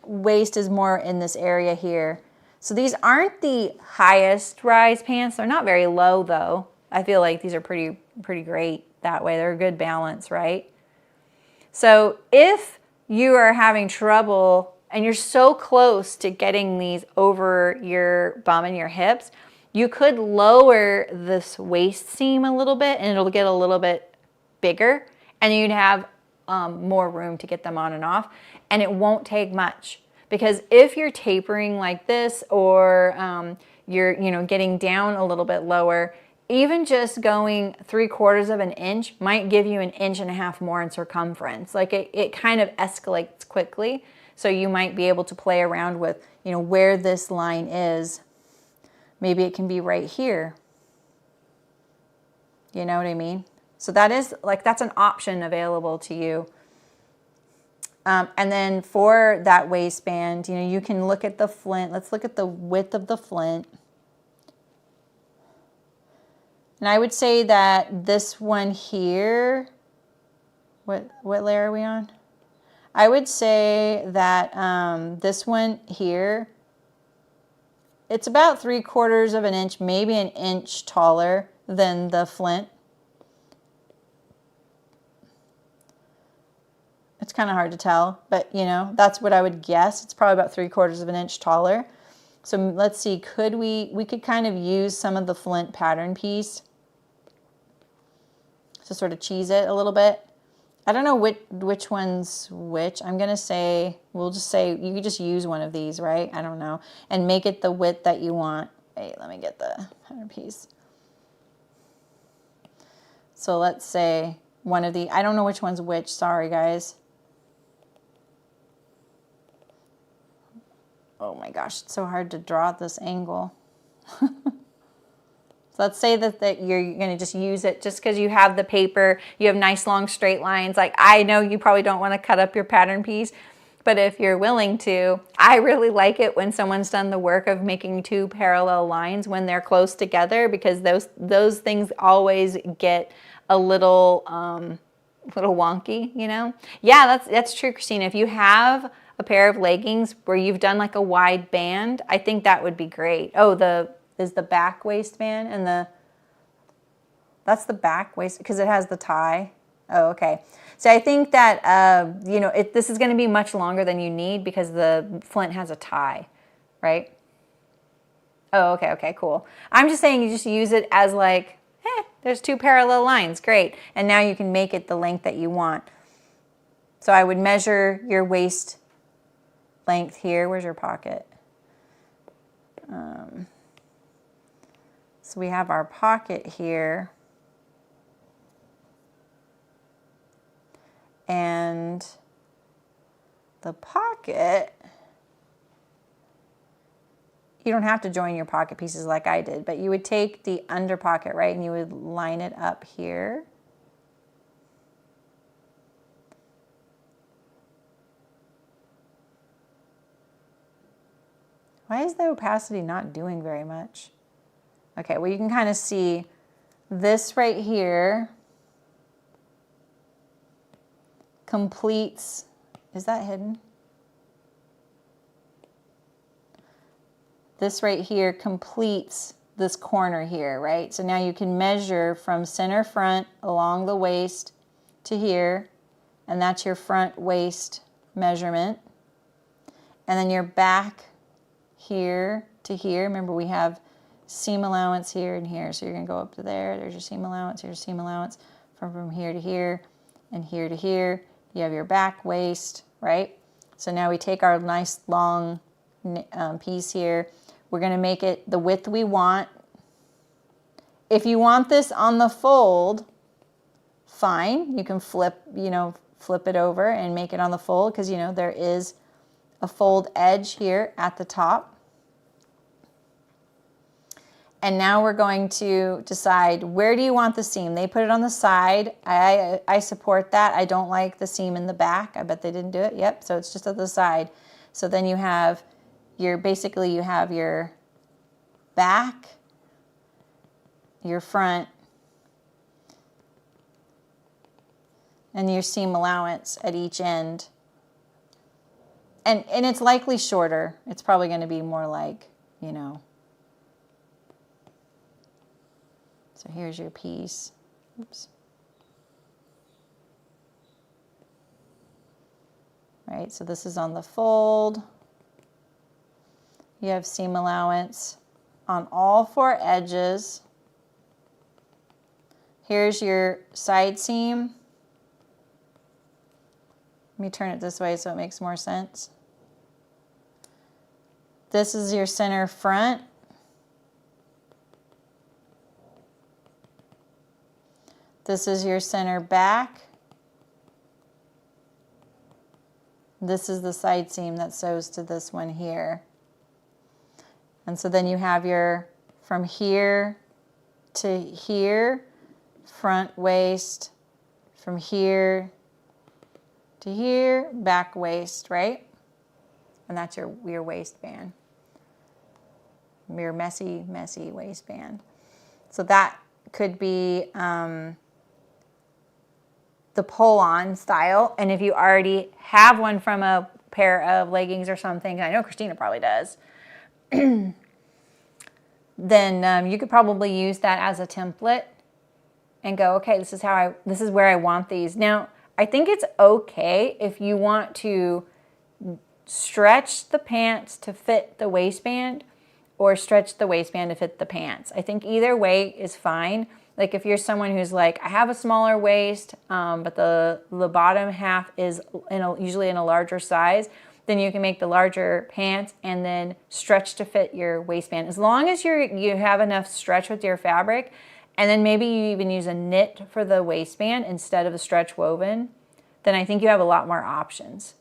waist is more in this area here. So these aren't the highest rise pants. They're not very low though. I feel like these are pretty great that way. They're a good balance, right? So if you are having trouble and you're so close to getting these over your bum and your hips, you could lower this waist seam a little bit and it'll get a little bit bigger, and you'd have more room to get them on and off, and it won't take much. Because if you're tapering like this, or you're getting down a little bit lower, even just going 3/4 inch might give you 1.5 inches more in circumference. Like it kind of escalates quickly. So you might be able to play around with, where this line is. Maybe it can be right here. You know what I mean? So that's an option available to you. And then for that waistband, you can look at the flint. Let's look at the width of the flint. And I would say that this one here, what layer are we on? I would say that this one here, it's about 3/4 inch, maybe 1 inch taller than the flint. It's kind of hard to tell, but that's what I would guess. It's probably about 3/4 inch taller. So let's see, we could kind of use some of the flint pattern piece to sort of cheese it a little bit. I don't know which one's which. I'm going to say, we'll just say you could just use one of these, right? I don't know. And make it the width that you want. Wait, let me get the pattern piece. So let's say one of the, I don't know which one's which. Sorry, guys. Oh my gosh, it's so hard to draw at this angle. So let's say that you're going to just use it just because you have the paper, you have nice long straight lines. Like, I know you probably don't want to cut up your pattern piece, but if you're willing to, I really like it when someone's done the work of making 2 parallel lines when they're close together, because those things always get a little wonky, Yeah, that's true, Christina. If you have a pair of leggings where you've done like a wide band, I think that would be great. Oh, is the back waistband, and that's the back waist because it has the tie. Oh, okay. So I think that, this is going to be much longer than you need because the flint has a tie, right? Oh, okay, cool. I'm just saying you just use it as like, there's 2 parallel lines, great. And now you can make it the length that you want. So I would measure your waist length here. Where's your pocket? So we have our pocket here. And the pocket, you don't have to join your pocket pieces like I did, but you would take the under pocket, right, and you would line it up here. Why is the opacity not doing very much? Okay, well, you can kind of see this right here completes, is that hidden? This right here completes this corner here, right? So now you can measure from center front along the waist to here, and that's your front waist measurement. And then your back here to here. Remember, we have seam allowance here and here. So you're going to go up to there. There's your seam allowance. Here's seam allowance from here to here and here to here. You have your back waist, right? So now we take our nice long piece here. We're going to make it the width we want. If you want this on the fold, fine. You can flip, flip it over and make it on the fold because, there is a fold edge here at the top. And now we're going to decide, where do you want the seam? They put it on the side. I support that. I don't like the seam in the back. I bet they didn't do it. Yep, so it's just at the side. So then you have basically you have your back, your front, and your seam allowance at each end. And it's likely shorter. It's probably going to be more like, So here's your piece. Oops. Right, so this is on the fold. You have seam allowance on all 4 edges. Here's your side seam. Let me turn it this way so it makes more sense. This is your center front. This is your center back. This is the side seam that sews to this one here. And so then you have your, from here to here, front waist, from here to here, back waist, right? And that's your waistband. Your messy, messy waistband. So that could be the pull-on style. And if you already have one from a pair of leggings or something, I know Christina probably does, then you could probably use that as a template and go, okay, this is where I want these. Now, I think it's okay if you want to stretch the pants to fit the waistband or stretch the waistband to fit the pants. I think either way is fine. Like if you're someone who's like, I have a smaller waist, but the bottom half is usually in a larger size, then you can make the larger pants and then stretch to fit your waistband. As long as you have enough stretch with your fabric, and then maybe you even use a knit for the waistband instead of a stretch woven, then I think you have a lot more options.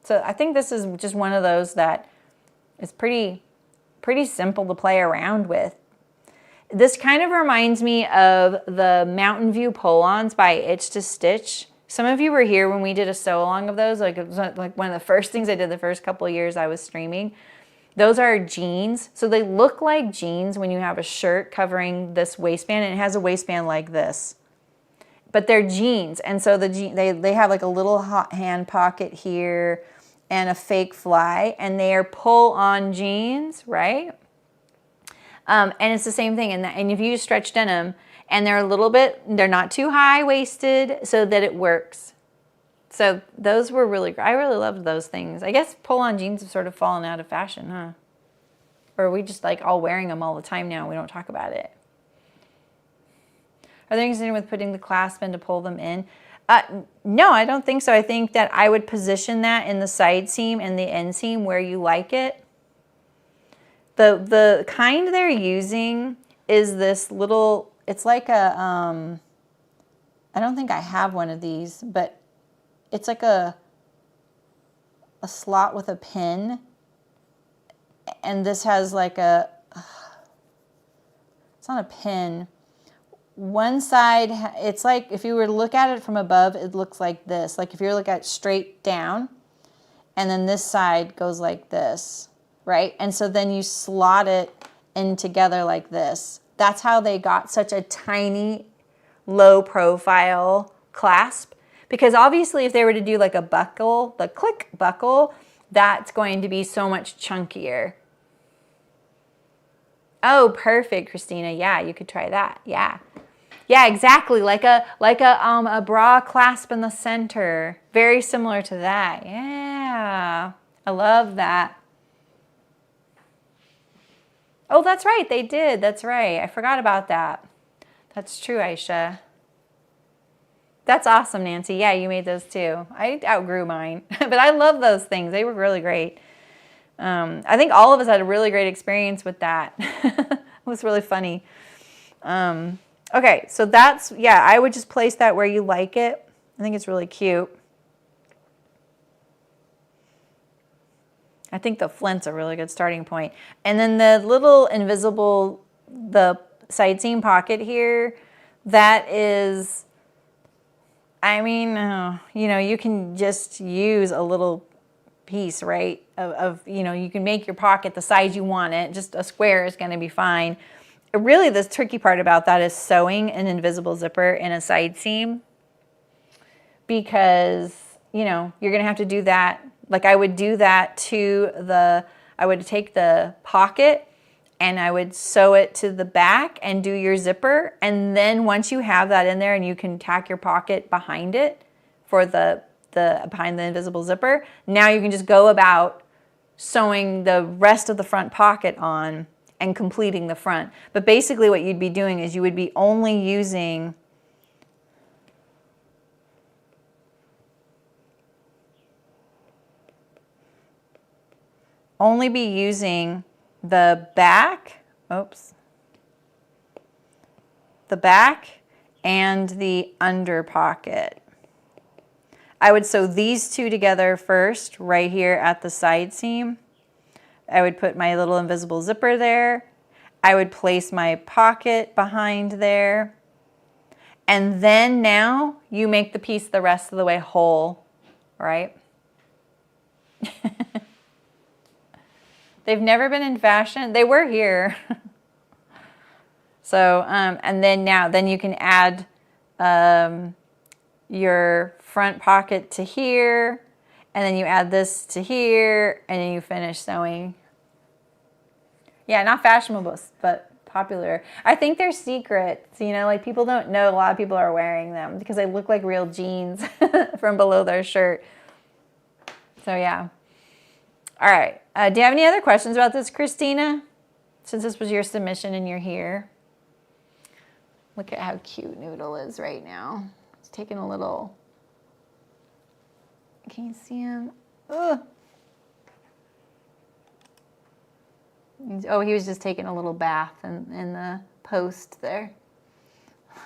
So I think this is just one of those that is pretty simple to play around with. This kind of reminds me of the Mountain View pull-ons by Itch to Stitch. Some of you were here when we did a sew-along of those. Like it was like one of the first things I did the first couple of years I was streaming. Those are jeans. So they look like jeans when you have a shirt covering this waistband, and it has a waistband like this. But they're jeans, and so they have like a little hand pocket here and a fake fly, and they are pull-on jeans, right? And it's the same thing. And if you use stretch denim, and they're not too high-waisted so that it works. So those were really great. I really loved those things. I guess pull-on jeans have sort of fallen out of fashion, huh? Or are we just like all wearing them all the time now? We don't talk about it. Are they concerned with putting the clasp in to pull them in? No, I don't think so. I think that I would position that in the side seam and the end seam where you like it. The kind they're using is this little, it's like a, I don't think I have one of these, but it's like a slot with a pin, and this has like a, it's not a pin. One side, it's like, if you were to look at it from above, it looks like this. Like if you were to look at it straight down, and then this side goes like this, right? And so then you slot it in together like this. That's how they got such a tiny, low profile clasp. Because obviously if they were to do like a buckle, the click buckle, that's going to be so much chunkier. Oh, perfect, Christina. Yeah, you could try that. Yeah. Yeah, exactly. Like a bra clasp in the center. Very similar to that. Yeah. I love that. Oh, that's right. They did. That's right. I forgot about that. That's true, Aisha. That's awesome, Nancy. Yeah, you made those too. I outgrew mine. But I love those things. They were really great. I think all of us had a really great experience with that. It was really funny. Okay, so that's, yeah, I would just place that where you like it. I think it's really cute. I think the flint's a really good starting point. And then the little invisible, the side seam pocket here, that is, I mean, you know, you can just use a little piece, right? You know, you can make your pocket the size you want it. Just a square is going to be fine. Really, the tricky part about that is sewing an invisible zipper in a side seam, because, you know, you're going to have to do that. Like I would do that to I would take the pocket and I would sew it to the back and do your zipper. And then once you have that in there and you can tack your pocket behind it for behind the invisible zipper, now you can just go about sewing the rest of the front pocket on and completing the front. But basically what you'd be doing is you would be only using the back, the back and the under pocket. I would sew these two together first, right here at the side seam. I would put my little invisible zipper there. I would place my pocket behind there. And then now you make the piece the rest of the way whole, right? They've never been in fashion. They were here. So, and then you can add your front pocket to here, and then you add this to here, and then you finish sewing. Yeah, not fashionable, but popular. I think they're secrets, you know, like people don't know a lot of people are wearing them because they look like real jeans from below their shirt. So yeah. All right. Do you have any other questions about this, Christina? Since this was your submission and you're here. Look at how cute Noodle is right now. He's taking a little, can you see him? Ugh. Oh, he was just taking a little bath in the post there.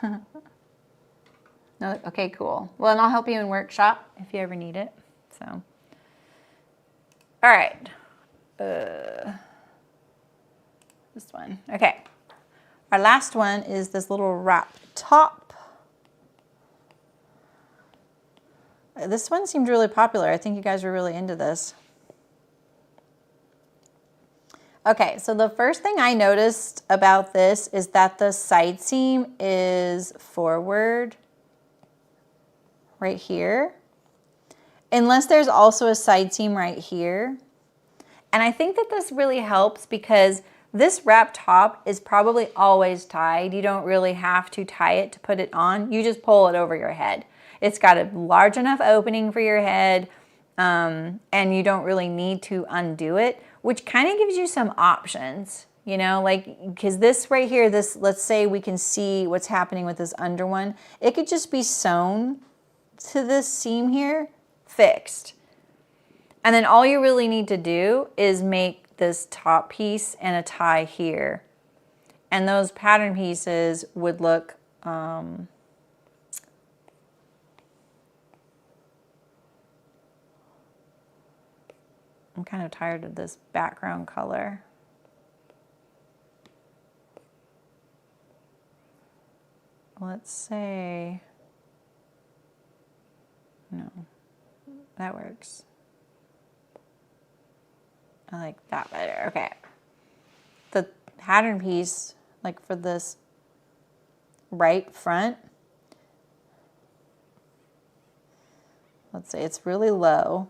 No, okay, cool. Well, and I'll help you in workshop if you ever need it. So, all right. This one. Okay. Our last one is this little wrap top. This one seemed really popular. I think you guys were really into this. Okay, so the first thing I noticed about this is that the side seam is forward right here, unless there's also a side seam right here. And I think that this really helps because this wrap top is probably always tied. You don't really have to tie it to put it on. You just pull it over your head. It's got a large enough opening for your head, and you don't really need to undo it, which kind of gives you some options, you know, like, because this right here, this, let's say we can see what's happening with this under one. It could just be sewn to this seam here, fixed. And then all you really need to do is make this top piece and a tie here. And those pattern pieces would look, I'm kind of tired of this background color. Let's say, no, that works. I like that better. Okay. The pattern piece, like for this right front, let's say it's really low.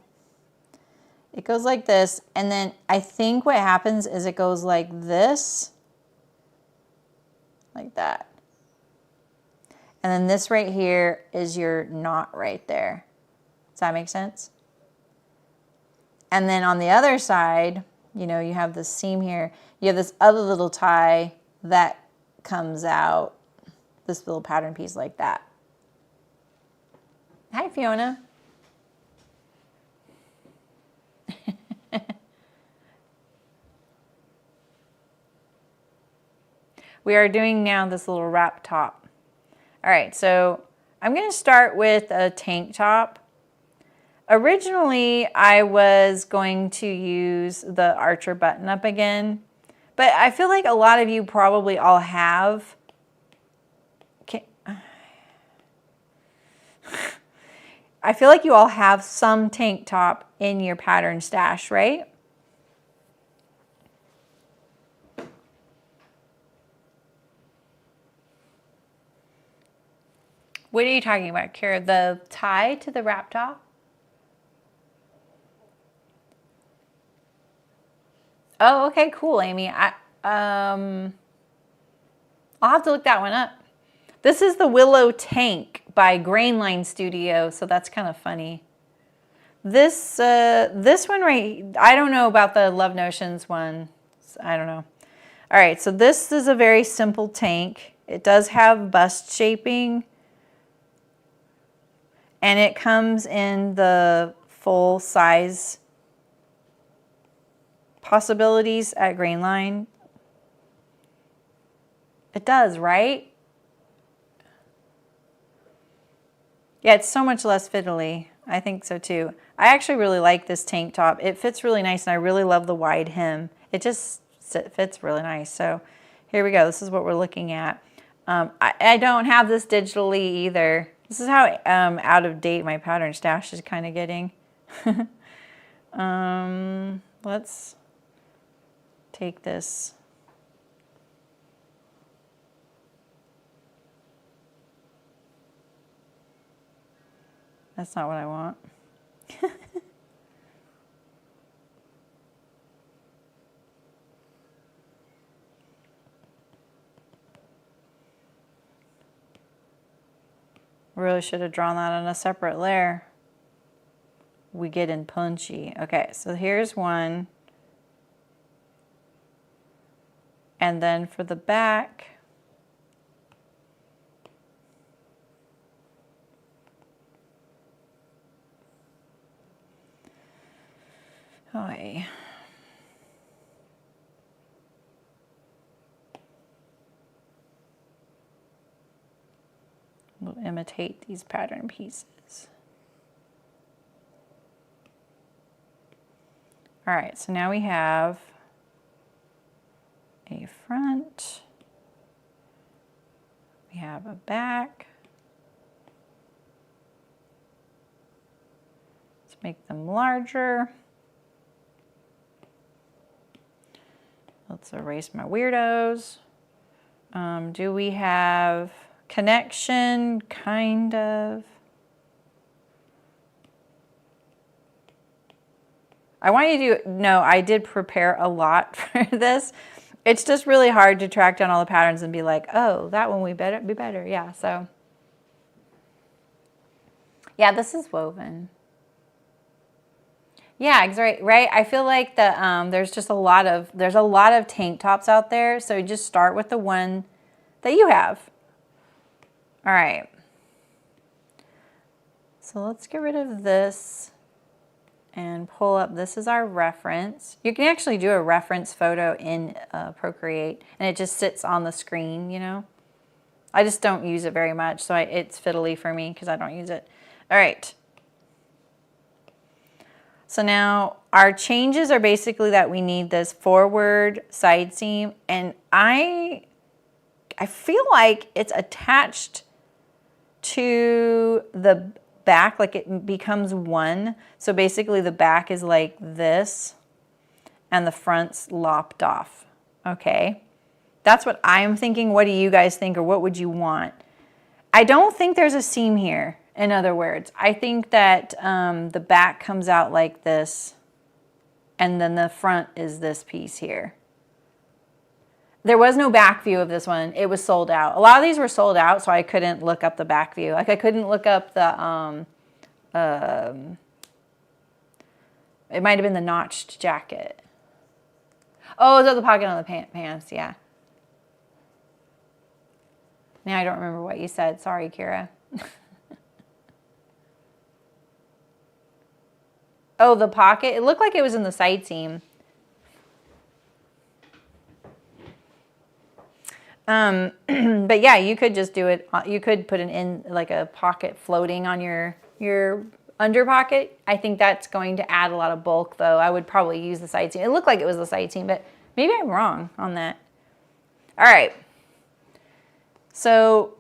It goes like this, and then I think what happens is it goes like this, like that. And then this right here is your knot right there. Does that make sense? And then on the other side, you know, you have this seam here. You have this other little tie that comes out, this little pattern piece like that. Hi, Fiona. We are doing now this little wrap top. All right, so I'm going to start with a tank top. Originally, I was going to use the Archer button-up again, but I feel like a lot of you probably all have. I feel like you all have some tank top in your pattern stash, right? What are you talking about, Kara? The tie to the wrap top? Oh, okay, cool, Amy. I'll have to look that one up. This is the Willow Tank by Grainline Studio, so that's kind of funny. This one right, I don't know about the Love Notions one. I don't know. All right, so this is a very simple tank. It does have bust shaping, and it comes in the full size possibilities at Grainline. It does, right? Yeah, it's so much less fiddly. I think so too. I actually really like this tank top. It fits really nice, and I really love the wide hem. It just fits really nice. So here we go. This is what we're looking at. I don't have this digitally either. This is how out of date my pattern stash is kind of getting. Let's take this. That's not what I want. Really should have drawn that on a separate layer. We get in punchy. Okay, so here's one. And then for the back, we'll imitate these pattern pieces. All right, so now we have a front, we have a back. Let's make them larger. Let's erase my weirdos. Do we have connection? Kind of. I want you to know I did prepare a lot for this. It's just really hard to track down all the patterns and be like, oh, that one would be better. Yeah, so. Yeah, this is woven. Yeah, right. I feel like there's just a lot of tank tops out there. So just start with the one that you have. All right. So let's get rid of this and pull up. This is our reference. You can actually do a reference photo in Procreate, and it just sits on the screen, you know. I just don't use it very much, so it's fiddly for me because I don't use it. All right. So now our changes are basically that we need this forward side seam, and I feel like it's attached to the back, like it becomes one. So basically the back is like this and the front's lopped off. Okay, that's what I'm thinking. What do you guys think, or what would you want? I don't think there's a seam here. In other words, I think that the back comes out like this, and then the front is this piece here. There was no back view of this one. It was sold out. A lot of these were sold out, so I couldn't look up the back view. Like I couldn't look up the, it might have been the notched jacket. Oh, it's the pocket on the pants, yeah. Now I don't remember what you said. Sorry, Kira. Oh, the pocket. It looked like it was in the side seam. But yeah, you could just do it. You could put an in like a pocket floating on your under pocket. I think that's going to add a lot of bulk, though. I would probably use the side seam. It looked like it was the side seam, but maybe I'm wrong on that. All right. So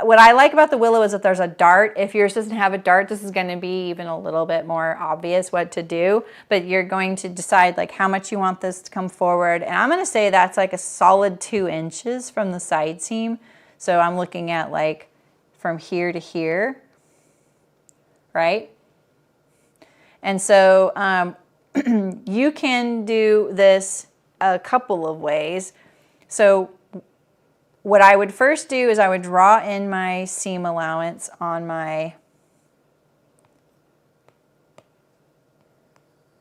what I like about the willow is that there's a dart. If yours doesn't have a dart, this is going to be even a little bit more obvious what to do. But you're going to decide like how much you want this to come forward. And I'm going to say that's like a solid 2 inches from the side seam. So I'm looking at like from here to here, right? And so you can do this a couple of ways. So what I would first do is I would draw in my seam allowance on my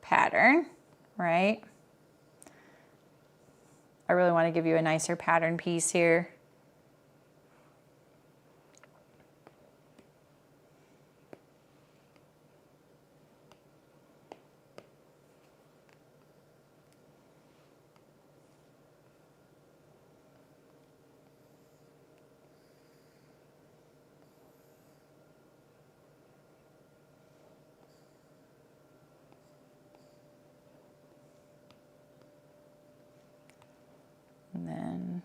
pattern, right? I really want to give you a nicer pattern piece here. And then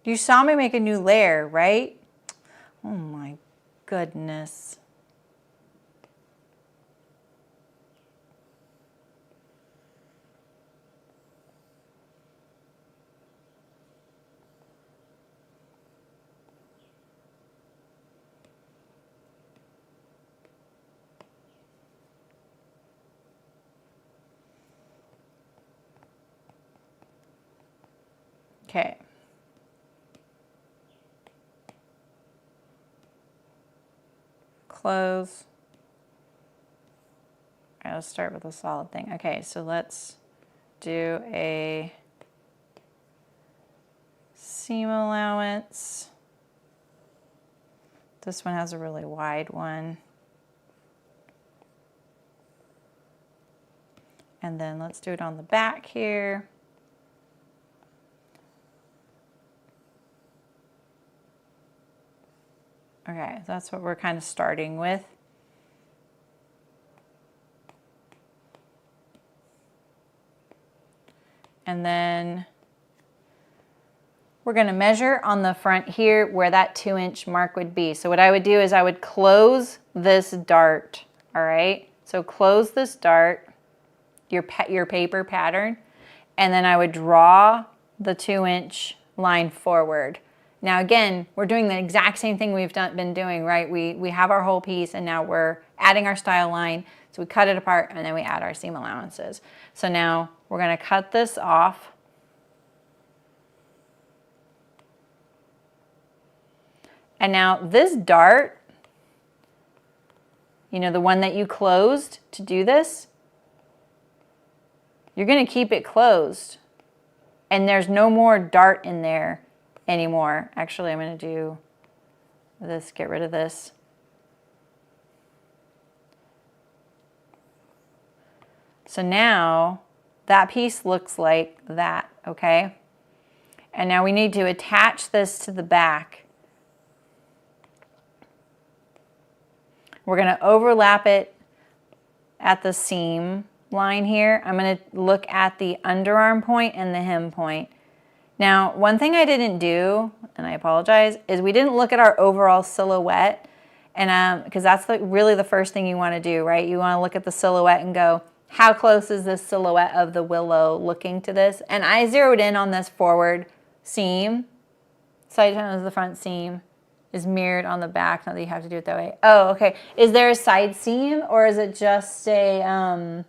you saw me make a new layer, right? Oh my goodness. Okay. Close. All right, let's start with a solid thing. Okay, so let's do a seam allowance. This one has a really wide one. And then let's do it on the back here. Okay, that's what we're kind of starting with. And then we're going to measure on the front here where that 2-inch mark would be. So what I would do is I would close this dart, all right? So close this dart, your paper pattern, and then I would draw the 2-inch line forward. Now again, we're doing the exact same thing we've been doing, right? We have our whole piece and now we're adding our style line. So we cut it apart and then we add our seam allowances. So now we're going to cut this off. And now this dart, you know, the one that you closed to do this, you're going to keep it closed. And there's no more dart in there anymore. Actually, I'm going to do this, get rid of this. So now that piece looks like that, okay? And now we need to attach this to the back. We're going to overlap it at the seam line here. I'm going to look at the underarm point and the hem point. Now, one thing I didn't do, and I apologize, is we didn't look at our overall silhouette, and because that's really the first thing you want to do, right? You want to look at the silhouette and go, how close is this silhouette of the willow looking to this? And I zeroed in on this forward seam. Side turn is the front seam is mirrored on the back. Not that you have to do it that way. Oh, okay. Is there a side seam, or is it just a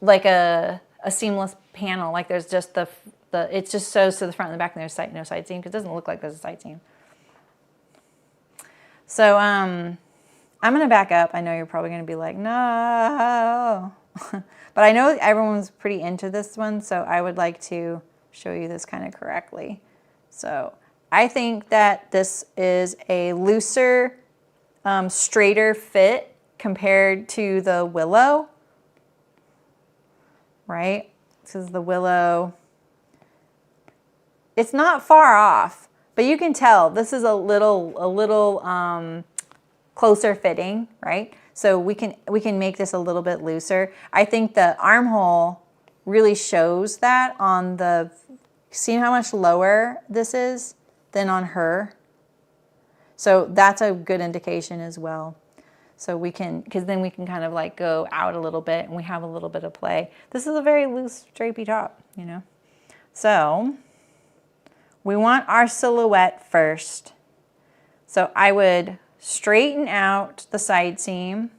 like a seamless panel? Like there's just it just sews to the front and the back, and there's no side seam, because it doesn't look like there's a side seam. So I'm gonna back up. I know you're probably gonna be like, no, but I know everyone's pretty into this one, so I would like to show you this kind of correctly. So I think that this is a looser, straighter fit compared to the willow, right? This is the willow. It's not far off, but you can tell this is a little closer fitting, right? So we can make this a little bit looser. I think the armhole really shows that on the, see how much lower this is than on her? So that's a good indication as well. So we can, because then we can kind of like go out a little bit and we have a little bit of play. This is a very loose drapey top, you know? So we want our silhouette first. So I would straighten out the side seam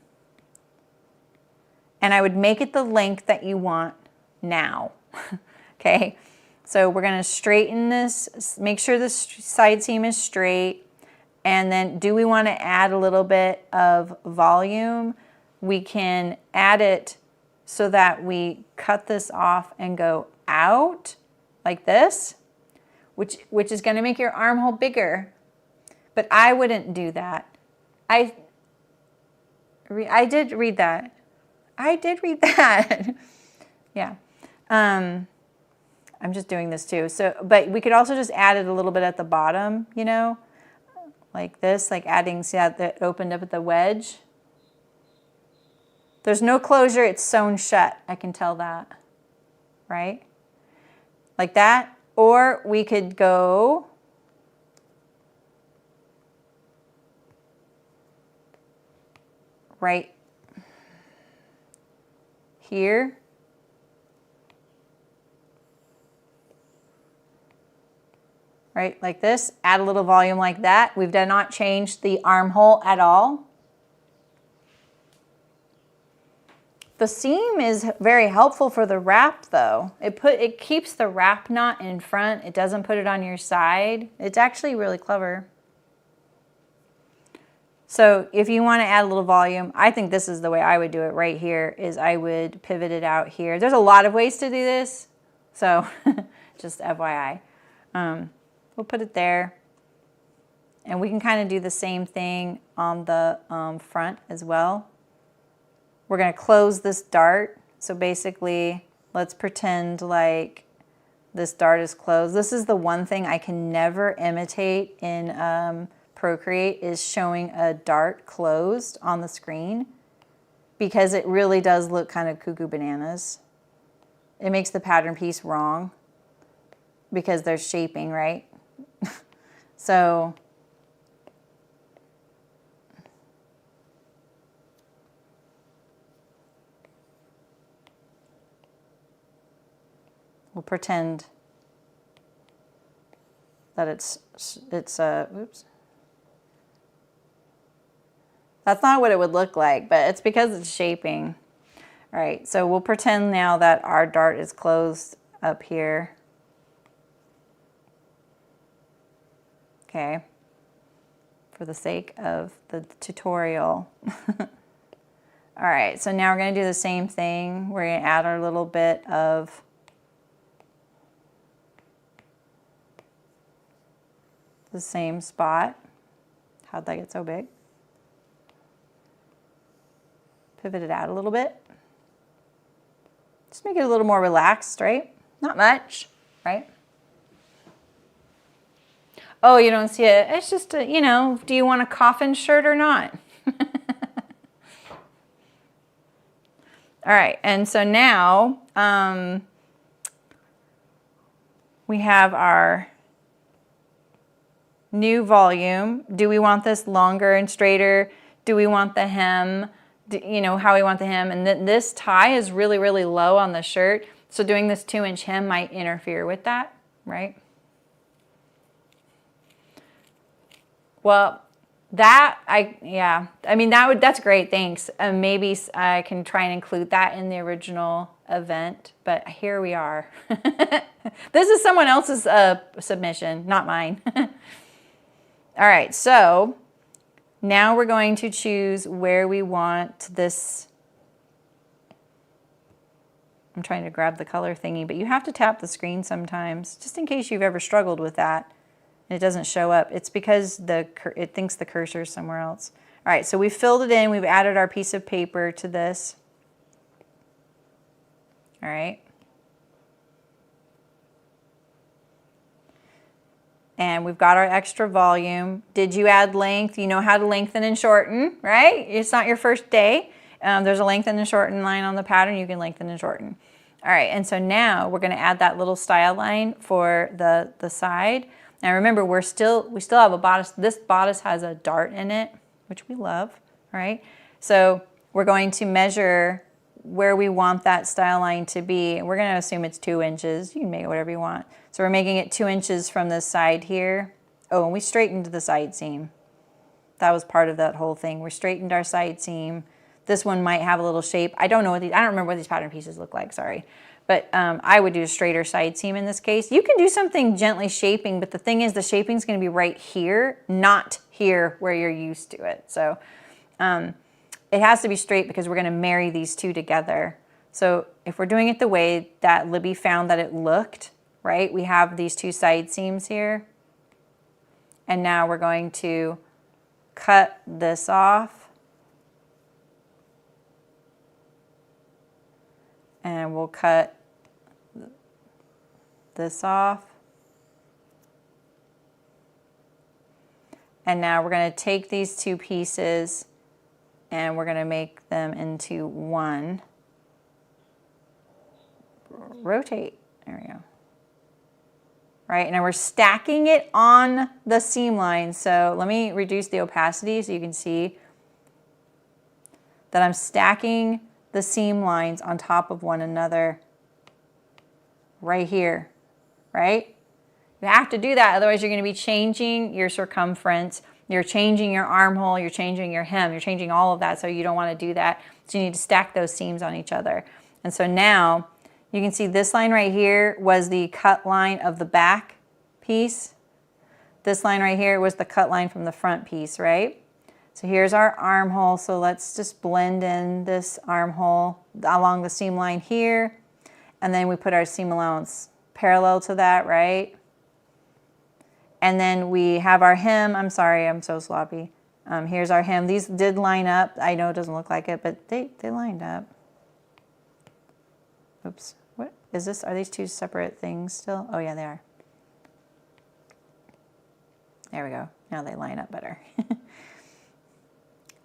and I would make it the length that you want now. Okay, so we're going to straighten this, make sure the side seam is straight, and then do we want to add a little bit of volume? We can add it so that we cut this off and go out like this, which is going to make your armhole bigger, but I wouldn't do that. I did read that. I did read that. Yeah. I'm just doing this too. So, but we could also just add it a little bit at the bottom, you know, like this, like adding, see how that opened up at the wedge? There's no closure, it's sewn shut. I can tell that, right? Like that. Or we could go right here. Right, like this, add a little volume like that. We've not changed the armhole at all. The seam is very helpful for the wrap though. It keeps the wrap knot in front. It doesn't put it on your side. It's actually really clever. So if you want to add a little volume, I think this is the way I would do it right here, is I would pivot it out here. There's a lot of ways to do this, so just FYI. We'll put it there, and we can kind of do the same thing on the front as well. We're going to close this dart. So basically, let's pretend like this dart is closed. This is the one thing I can never imitate in Procreate, is showing a dart closed on the screen, because it really does look kind of cuckoo bananas. It makes the pattern piece wrong because there's shaping, right? So we'll pretend that it's oops. That's not what it would look like, but it's because it's shaping. All right, so we'll pretend now that our dart is closed up here. Okay, for the sake of the tutorial. All right, so now we're going to do the same thing. We're going to add our little bit of the same spot. How'd that get so big? Pivot it out a little bit. Just make it a little more relaxed, right? Not much, right? Oh, you don't see it. It's just, you know, do you want a coffin shirt or not? All right, and so now we have our new volume. Do we want this longer and straighter? Do we want the hem? You know, how we want the hem. And then this tie is really, really low on the shirt. So doing this 2-inch hem might interfere with that, right? Well, that's great, thanks. Maybe I can try and include that in the original event, but here we are. This is someone else's submission, not mine. All right, so now we're going to choose where we want this. I'm trying to grab the color thingy, but you have to tap the screen sometimes, just in case you've ever struggled with that and it doesn't show up. It's because it thinks the cursor is somewhere else. All right, so we filled it in. We've added our piece of paper to this. All right. And we've got our extra volume. Did you add length? You know how to lengthen and shorten, right? It's not your first day. There's a lengthen and shorten line on the pattern. You can lengthen and shorten. All right, and so now we're gonna add that little style line for the side. Now remember, we still have a bodice. This bodice has a dart in it, which we love, right? So we're going to measure where we want that style line to be. We're gonna assume it's 2 inches. You can make it whatever you want. So we're making it 2 inches from this side here. Oh, and we straightened the side seam. That was part of that whole thing. We straightened our side seam. This one might have a little shape. I don't remember what these pattern pieces look like, sorry. But I would do a straighter side seam in this case. You can do something gently shaping, but the thing is the shaping is gonna be right here, not here where you're used to it. So it has to be straight because we're gonna marry these two together. So if we're doing it the way that Libby found that it looked, right? We have these two side seams here. And now we're going to cut this off. And we'll cut this off. And now we're going to take these two pieces and we're going to make them into one. Rotate. There we go. Right, and we're stacking it on the seam line. So let me reduce the opacity so you can see that I'm stacking the seam lines on top of one another right here, right? You have to do that, otherwise you're going to be changing your circumference, you're changing your armhole, you're changing your hem, you're changing all of that, so you don't want to do that. So you need to stack those seams on each other. And so now you can see this line right here was the cut line of the back piece. This line right here was the cut line from the front piece, right? So here's our armhole. So let's just blend in this armhole along the seam line here. And then we put our seam allowance parallel to that, right? And then we have our hem. I'm sorry, I'm so sloppy. Here's our hem. These did line up. I know it doesn't look like it, but they lined up. Oops. What is this? Are these two separate things still? Oh yeah, they are. There we go. Now they line up better.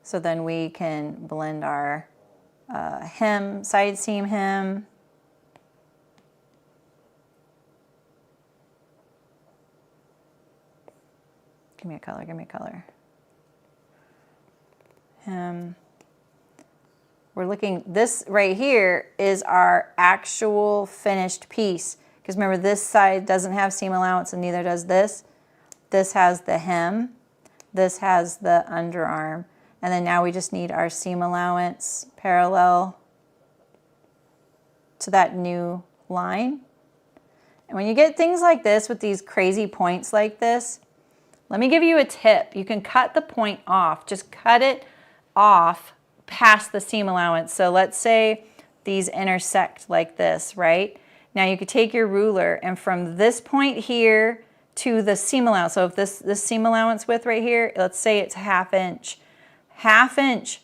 So then we can blend our hem, side seam hem. Give me a color, give me a color. Hem. We're looking, this right here is our actual finished piece. Because remember, this side doesn't have seam allowance and neither does this. This has the hem. This has the underarm. And then now we just need our seam allowance parallel to that new line. And when you get things like this with these crazy points like this, let me give you a tip. You can cut the point off. Just cut it off past the seam allowance. So let's say these intersect like this, right? Now you could take your ruler and from this point here to the seam allowance. So if this seam allowance width right here, let's say it's 1/2 inch. 1/2 inch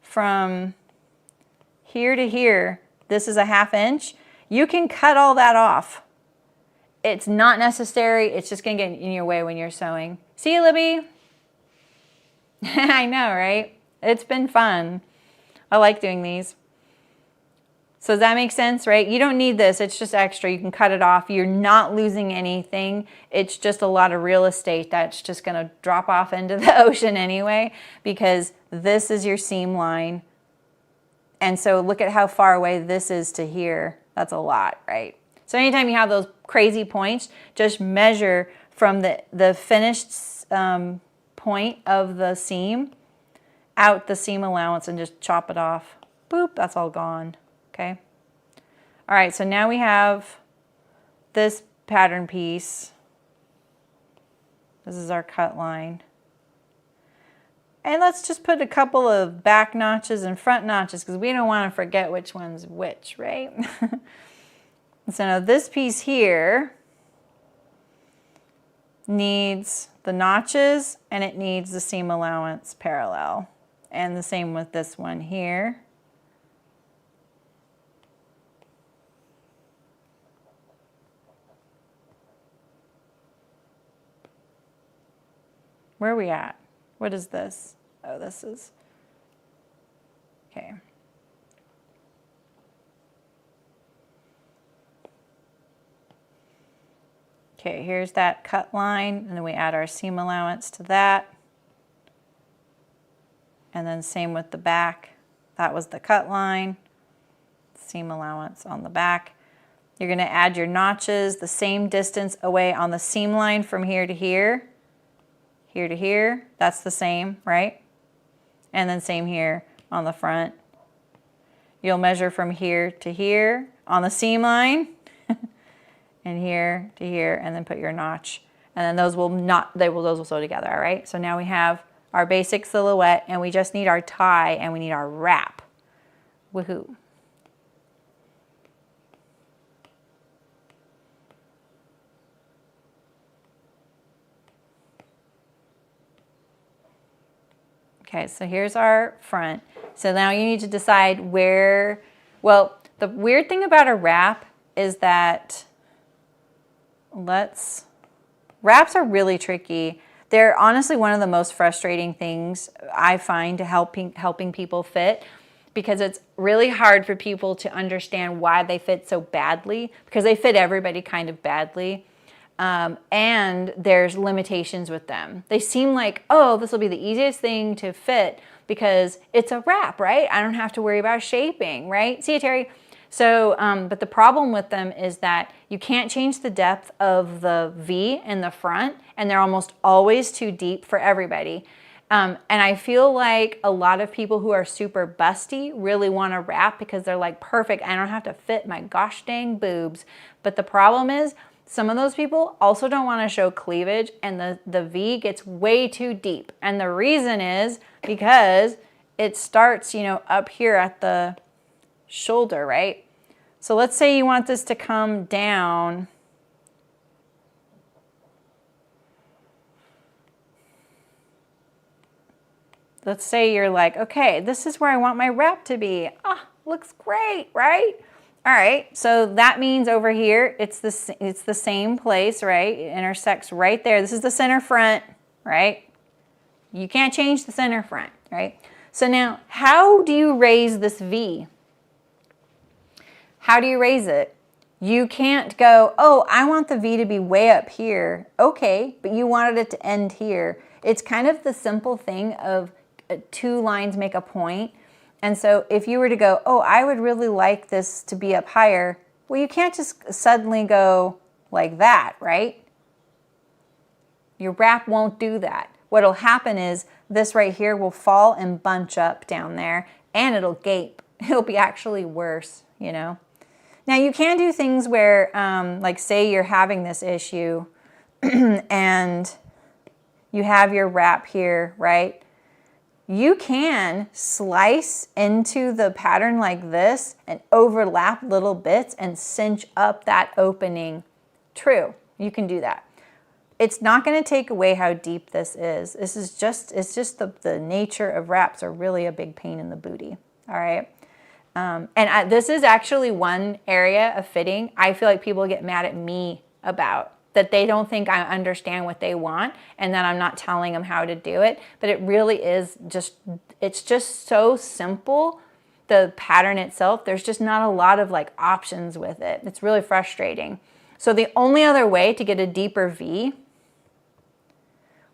from here to here, this is a 1/2 inch. You can cut all that off It's not necessary. It's just going to get in your way when you're sewing. See you, Libby. I know, right? It's been fun. I like doing these. So does that make sense, right? You don't need this. It's just extra. You can cut it off. You're not losing anything. It's just a lot of real estate that's just going to drop off into the ocean anyway, because this is your seam line. And so look at how far away this is to here. That's a lot, right? So anytime you have those crazy points, just measure from the finished point of the seam out the seam allowance and just chop it off. Boop, that's all gone. Okay. All right, so now we have this pattern piece. This is our cut line. And let's just put a couple of back notches and front notches because we don't want to forget which one's which, right? So now this piece here needs the notches and it needs the seam allowance parallel. And the same with this one here. Where are we at? What is this? Oh, this is, okay. Okay, here's that cut line, and then we add our seam allowance to that. And then same with the back. That was the cut line, seam allowance on the back. You're gonna add your notches the same distance away on the seam line from here to here. Here to here, that's the same, right? And then same here on the front. You'll measure from here to here on the seam line, and here to here, and then put your notch. And then those will sew together, all right? So now we have our basic silhouette, and we just need our tie, and we need our wrap. Woohoo. Okay, so here's our front. So now you need to decide where, well, the weird thing about a wrap is that, wraps are really tricky. They're honestly one of the most frustrating things I find to helping people fit, because it's really hard for people to understand why they fit so badly, because they fit everybody kind of badly. And there's limitations with them. They seem like, oh, this will be the easiest thing to fit because it's a wrap, right? I don't have to worry about shaping, right? See you, Terry. So, but the problem with them is that you can't change the depth of the V in the front, and they're almost always too deep for everybody. And I feel like a lot of people who are super busty really want to wrap because they're like, perfect, I don't have to fit my gosh dang boobs. But the problem is, some of those people also don't want to show cleavage, and the V gets way too deep. And the reason is because it starts, you know, up here at the shoulder, right? So let's say you want this to come down. Let's say you're like, okay, this is where I want my wrap to be. Ah, looks great, right? All right, so that means over here, it's the same place, right? It intersects right there. This is the center front, right? You can't change the center front, right? So now, how do you raise this V? How do you raise it? You can't go, oh, I want the V to be way up here. Okay, but you wanted it to end here. It's kind of the simple thing of two lines make a point. And so if you were to go, oh, I would really like this to be up higher, well, you can't just suddenly go like that, right? Your wrap won't do that. What'll happen is this right here will fall and bunch up down there, and it'll gape. It'll be actually worse, you know? Now you can do things where, like say you're having this issue and you have your wrap here, right? You can slice into the pattern like this and overlap little bits and cinch up that opening. True, you can do that. It's not going to take away how deep this is. It's just the nature of wraps are really a big pain in the booty. All right. This is actually one area of fitting. I feel like people get mad at me about, that they don't think I understand what they want and that I'm not telling them how to do it. But it really is just, it's just so simple. The pattern itself, there's just not a lot of like options with it. It's really frustrating. So the only other way to get a deeper V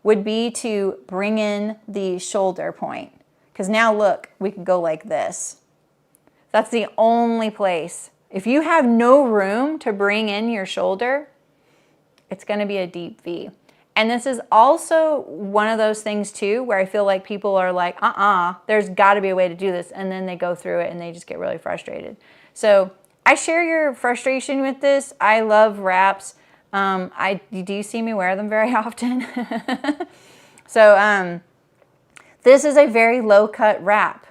would be to bring in the shoulder point. Because now look, we could go like this. That's the only place. If you have no room to bring in your shoulder, it's going to be a deep V. And this is also one of those things too, where I feel like people are like, there's got to be a way to do this. And then they go through it and they just get really frustrated. So I share your frustration with this. I love wraps. Do you see me wear them very often? So this is a very low cut wrap.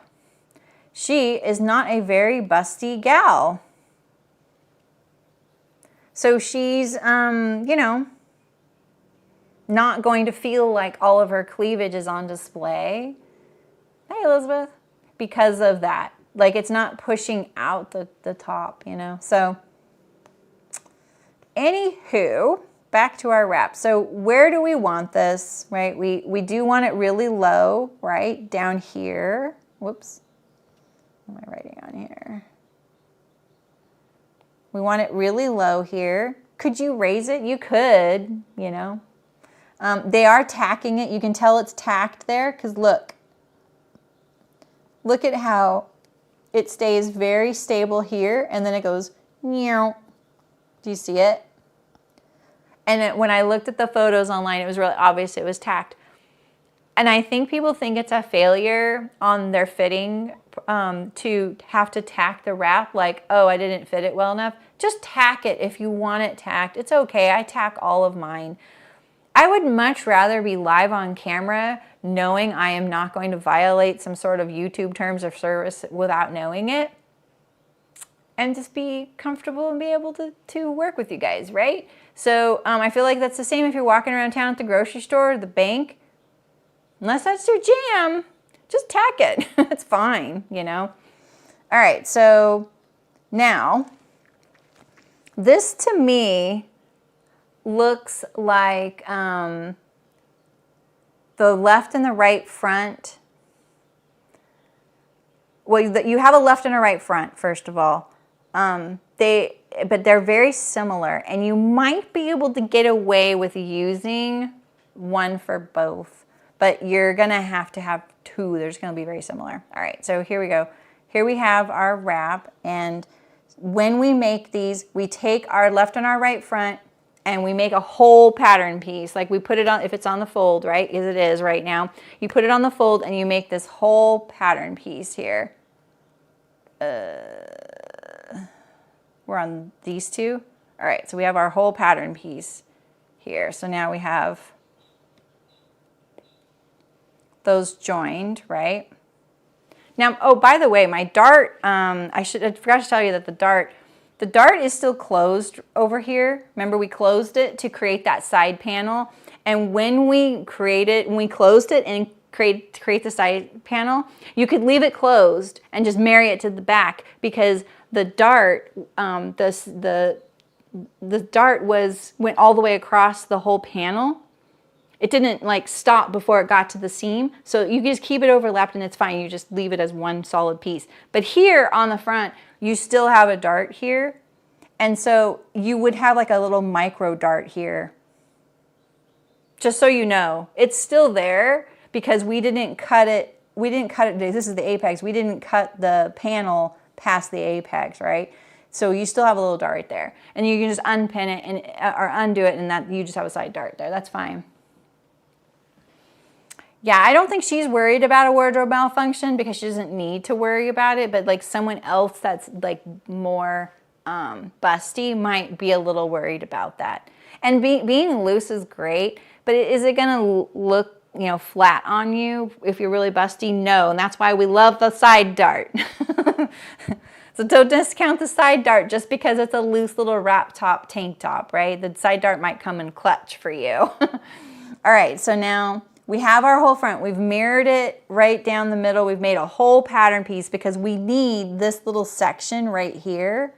She is not a very busty gal. So she's, you know, not going to feel like all of her cleavage is on display. Hey, Elizabeth. Because of that. Like, it's not pushing out the top, you know. So, anywho, back to our wrap. So, where do we want this, right? We do want it really low, right? Down here. Whoops. What am I writing on here? We want it really low here. Could you raise it? You could, you know. They are tacking it. You can tell it's tacked there because look. Look at how it stays very stable here and then it goes, meow. Do you see it? And when I looked at the photos online, it was really obvious it was tacked. And I think people think it's a failure on their fitting to have to tack the wrap, like, oh, I didn't fit it well enough. Just tack it if you want it tacked. It's okay. I tack all of mine. I would much rather be live on camera knowing I am not going to violate some sort of YouTube terms of service without knowing it, and just be comfortable and be able to work with you guys, right? So I feel like that's the same if you're walking around town at the grocery store or the bank. Unless that's your jam, just tack it. It's fine, you know. All right, so now this to me looks like the left and the right front. Well, you have a left and a right front, first of all. But they're very similar, and you might be able to get away with using one for both, but you're gonna have to have two. There's gonna be very similar. All right, so here we go. Here we have our wrap, and when we make these, we take our left and our right front, and we make a whole pattern piece. Like we put it on, if it's on the fold, right, as it is right now, you put it on the fold and you make this whole pattern piece here. We're on these two. All right, so we have our whole pattern piece here. So now we have those joined, right? Now, oh, by the way, my dart, I forgot to tell you that the dart is still closed over here. Remember, we closed it to create that side panel. And when we closed it and create the side panel, you could leave it closed and just marry it to the back, because the dart, the dart went all the way across the whole panel. It didn't like stop before it got to the seam. So you just keep it overlapped and it's fine. You just leave it as one solid piece. But here on the front, you still have a dart here. And so you would have like a little micro dart here. Just so you know, it's still there because we didn't cut it. We didn't cut it. This is the apex. We didn't cut the panel past the apex, right? So you still have a little dart right there. And you can just unpin it or undo it, and that you just have a side dart there. That's fine. Yeah, I don't think she's worried about a wardrobe malfunction because she doesn't need to worry about it, but like someone else that's like more busty might be a little worried about that. And being loose is great, but is it gonna look, you know, flat on you if you're really busty? No, and that's why we love the side dart. So don't discount the side dart just because it's a loose little wrap top tank top, right? The side dart might come in clutch for you. All right, so now we have our whole front. We've mirrored it right down the middle. We've made a whole pattern piece because we need this little section right here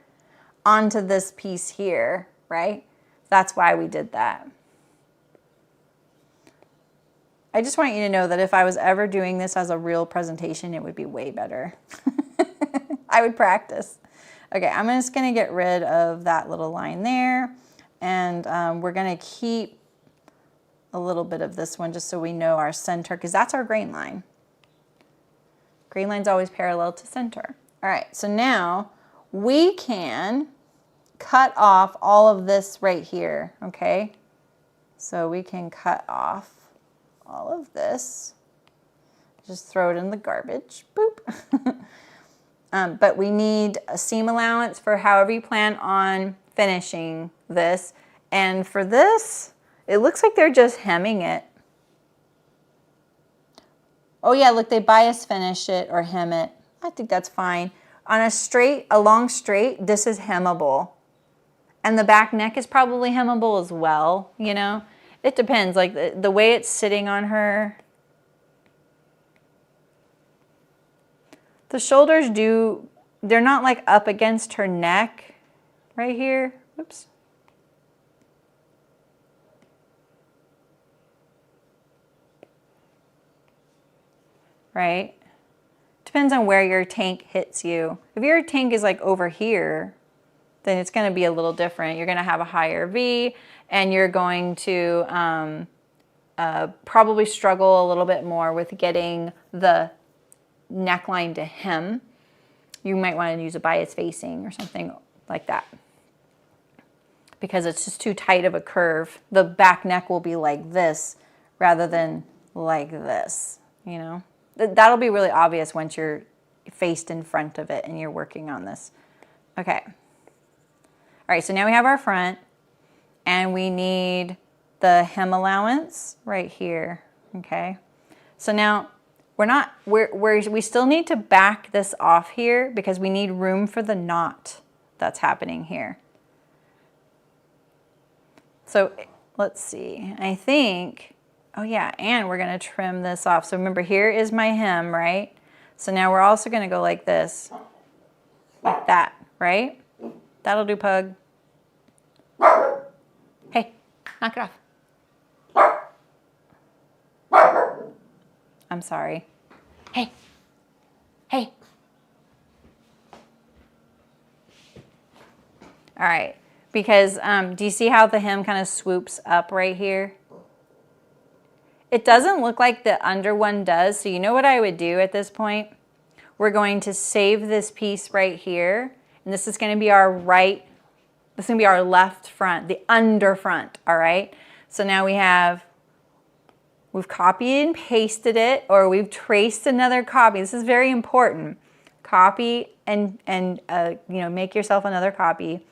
onto this piece here, right? That's why we did that. I just want you to know that if I was ever doing this as a real presentation, it would be way better. I would practice. Okay, I'm just gonna get rid of that little line there, and we're gonna keep a little bit of this one just so we know our center, because that's our grain line. Grain line's always parallel to center. All right, so now we can cut off all of this right here, okay? So we can cut off all of this. Just throw it in the garbage, boop. But we need a seam allowance for however you plan on finishing this. And for this, it looks like they're just hemming it. Oh yeah, look, they bias finish it or hem it. I think that's fine. On a long straight, this is hemmable. And the back neck is probably hemmable as well, you know? It depends, like the way it's sitting on her. The shoulders they're not like up against her neck right here. Oops. Right? Depends on where your tank hits you. If your tank is like over here, then it's going to be a little different. You're going to have a higher V, and you're going to probably struggle a little bit more with getting the neckline to hem. You might want to use a bias facing or something like that, because it's just too tight of a curve. The back neck will be like this rather than like this, you know. That'll be really obvious once you're faced in front of it and you're working on this. Okay. All right, so now we have our front, and we need the hem allowance right here, okay? So now we still need to back this off here because we need room for the knot that's happening here. So let's see, I think, oh yeah, and we're gonna trim this off. So remember, here is my hem, right? So now we're also gonna go like this, like that, right? That'll do, pug. Hey, knock it off. I'm sorry. Hey, hey. All right, because do you see how the hem kind of swoops up right here? It doesn't look like the under one does, so you know what I would do at this point? We're going to save this piece right here, and this is going to be our this is going to be our left front, the under front, all right? So now we've copied and pasted it, or we've traced another copy. This is very important. Copy and you know, make yourself another copy.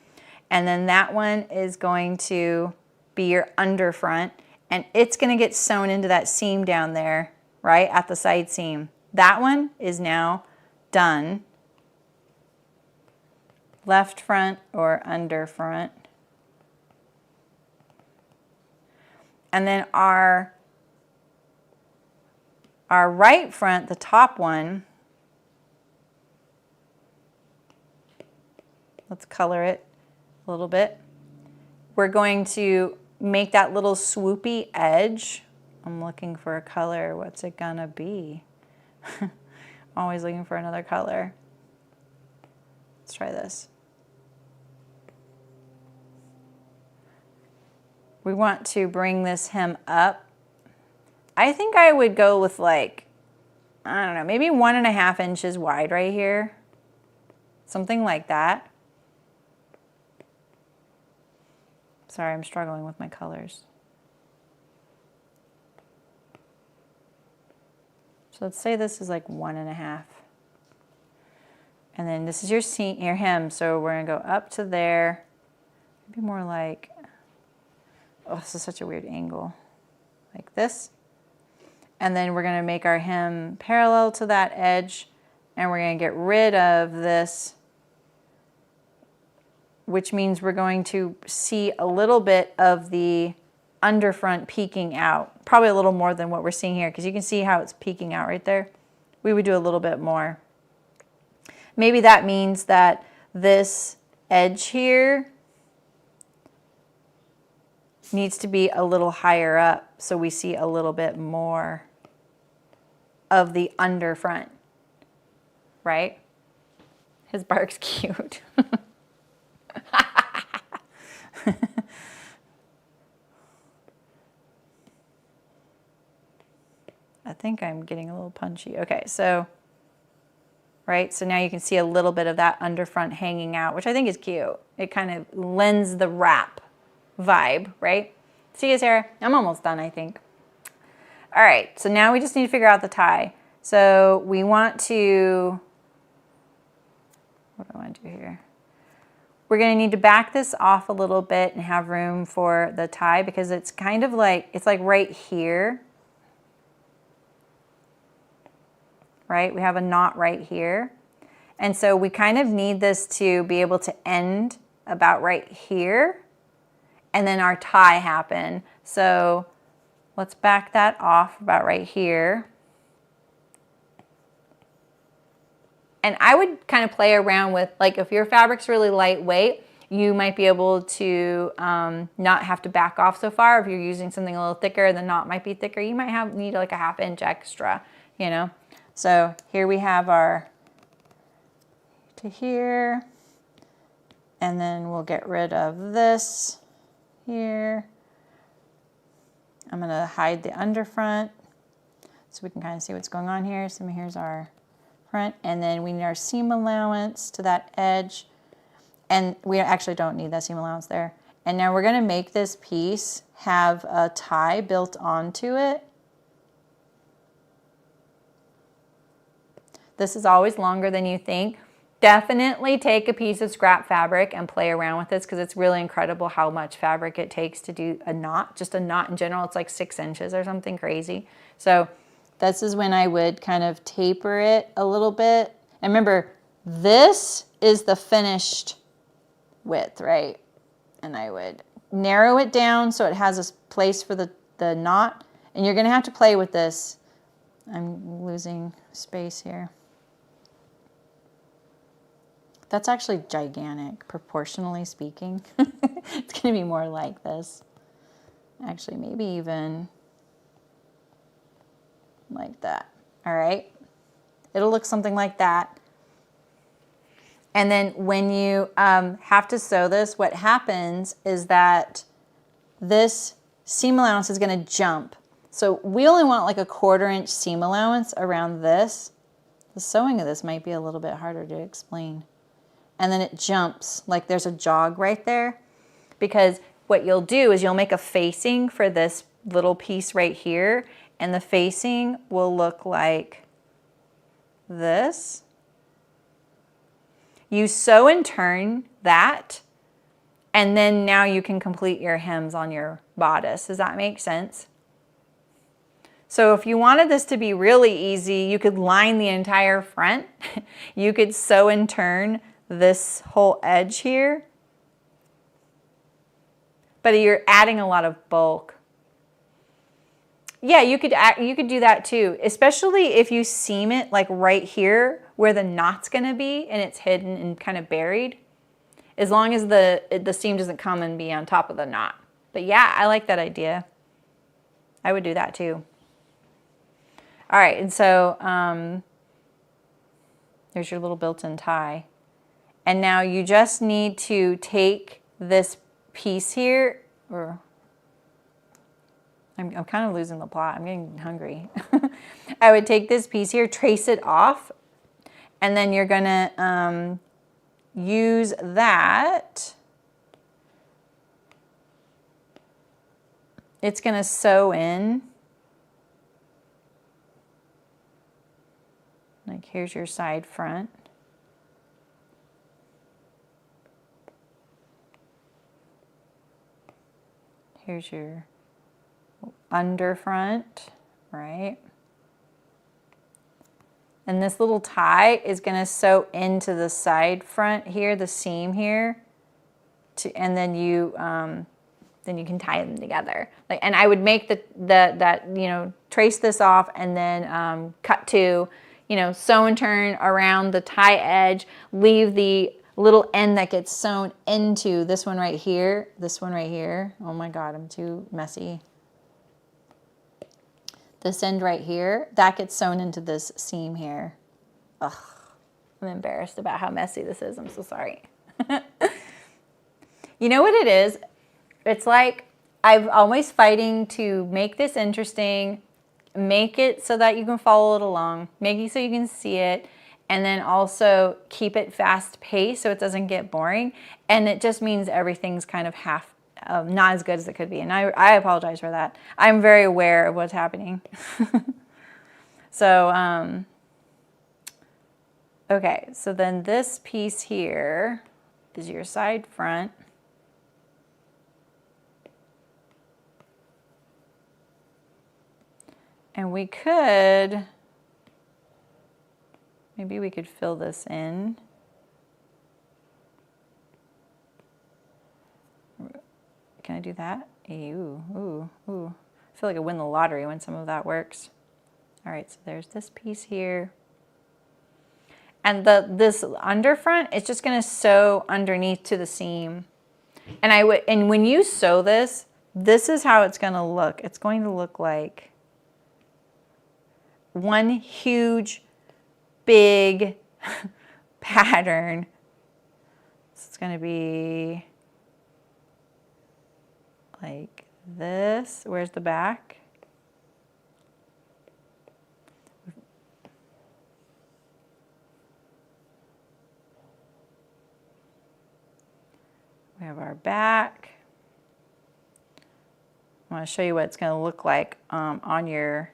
And then that one is going to be your under front, and it's going to get sewn into that seam down there, right, at the side seam. That one is now done. Left front or under front. And then our right front, the top one, let's color it a little bit. We're going to make that little swoopy edge. I'm looking for a color. What's it gonna be? I'm always looking for another color. Let's try this. We want to bring this hem up. I think I would go with like, I don't know, maybe 1.5 inches wide right here. Something like that. Sorry, I'm struggling with my colors. So let's say this is like 1.5. And then this is your hem, so we're gonna go up to there. Maybe more like, oh, this is such a weird angle. Like this. And then we're gonna make our hem parallel to that edge, and we're gonna get rid of this, which means we're going to see a little bit of the underfront peeking out. Probably a little more than what we're seeing here, because you can see how it's peeking out right there. We would do a little bit more. Maybe that means that this edge here needs to be a little higher up so we see a little bit more of the under front, right? His bark's cute. I think I'm getting a little punchy. Okay, so, right, so now you can see a little bit of that under front hanging out, which I think is cute. It kind of lends the wrap vibe, right? See you, Sarah. I'm almost done, I think. All right, so now we just need to figure out the tie. So we want to, what do I want to do here? We're going to need to back this off a little bit and have room for the tie because it's kind of like, it's like right here, right? We have a knot right here. And so we kind of need this to be able to end about right here and then our tie happen. So let's back that off about right here. And I would kind of play around with, like, if your fabric's really lightweight, you might be able to not have to back off so far. If you're using something a little thicker, the knot might be thicker. You might need like a ½ inch extra, you know. So here we have our to here, and then we'll get rid of this here. I'm gonna hide the under front so we can kind of see what's going on here. So here's our front, and then we need our seam allowance to that edge, and we actually don't need that seam allowance there. And now we're going to make this piece have a tie built onto it. This is always longer than you think. Definitely take a piece of scrap fabric and play around with this because it's really incredible how much fabric it takes to do a knot. Just a knot in general, it's like 6 inches or something crazy. So this is when I would kind of taper it a little bit. And remember, this is the finished width, right? And I would narrow it down so it has a place for the knot. And you're gonna have to play with this. I'm losing space here. That's actually gigantic, proportionally speaking. It's gonna be more like this. Actually, maybe even like that. All right, it'll look something like that. And then when you have to sew this, what happens is that this seam allowance is going to jump. So we only want like a 1/4 inch seam allowance around this. The sewing of this might be a little bit harder to explain. And then it jumps, like there's a jog right there, because what you'll do is you'll make a facing for this little piece right here, and the facing will look like this. You sew and turn that, and then now you can complete your hems on your bodice. Does that make sense? So if you wanted this to be really easy, you could line the entire front. You could sew and turn this whole edge here, but you're adding a lot of bulk. Yeah, you could do that too, especially if you seam it like right here where the knot's gonna be and it's hidden and kind of buried, as long as the seam doesn't come and be on top of the knot. But yeah, I like that idea. I would do that too. All right, and so there's your little built-in tie. And now you just need to take this piece here, or I'm kind of losing the plot. I'm getting hungry. I would take this piece here, trace it off, and then you're gonna use that. It's gonna sew in. Like here's your side front. Here's your under front, right? And this little tie is going to sew into the side front here, the seam here, and then you can tie them together. Like, and I would make trace this off and then cut to, sew and turn around the tie edge, leave the little end that gets sewn into this one right here, this one right here. Oh my God, I'm too messy. This end right here, that gets sewn into this seam here. Ugh, I'm embarrassed about how messy this is. I'm so sorry. You know what it is? It's like I'm always fighting to make this interesting, make it so that you can follow it along, make it so you can see it, and then also keep it fast paced so it doesn't get boring. And it just means everything's kind of half, not as good as it could be. And I apologize for that. I'm very aware of what's happening. So, okay, so then this piece here is your side front. And we could, maybe we could fill this in. Can I do that? Ooh, ooh, ooh. I feel like I win the lottery when some of that works. All right, so there's this piece here. And this underfront, it's just gonna sew underneath to the seam. And when you sew this, this is how it's gonna look. It's going to look like one huge, big pattern. So it's gonna be like this. Where's the back? We have our back. I want to show you what it's going to look like on your,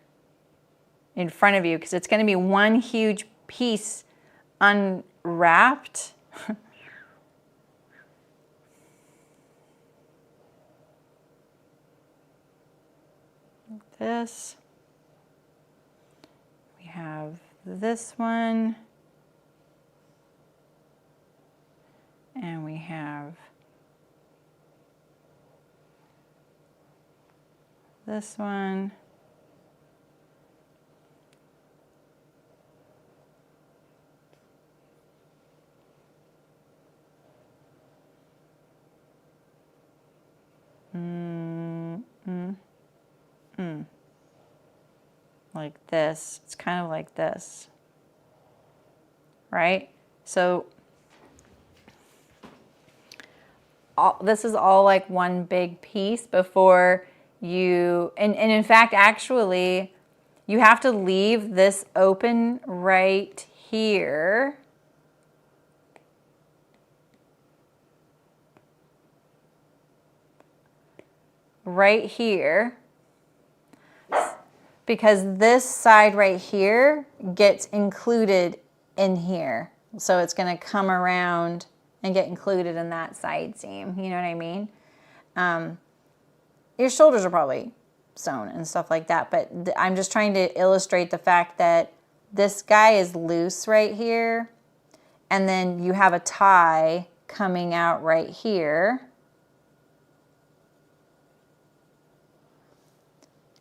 in front of you, because it's going to be one huge piece unwrapped. Like this. We have this one. And we have this one. Like this. It's kind of like this, right? So this is all like one big piece before you, and in fact, actually, you have to leave this open right here. Right here. Because this side right here gets included in here. So it's going to come around and get included in that side seam. You know what I mean? Your shoulders are probably sewn and stuff like that, but I'm just trying to illustrate the fact that this guy is loose right here, and then you have a tie coming out right here.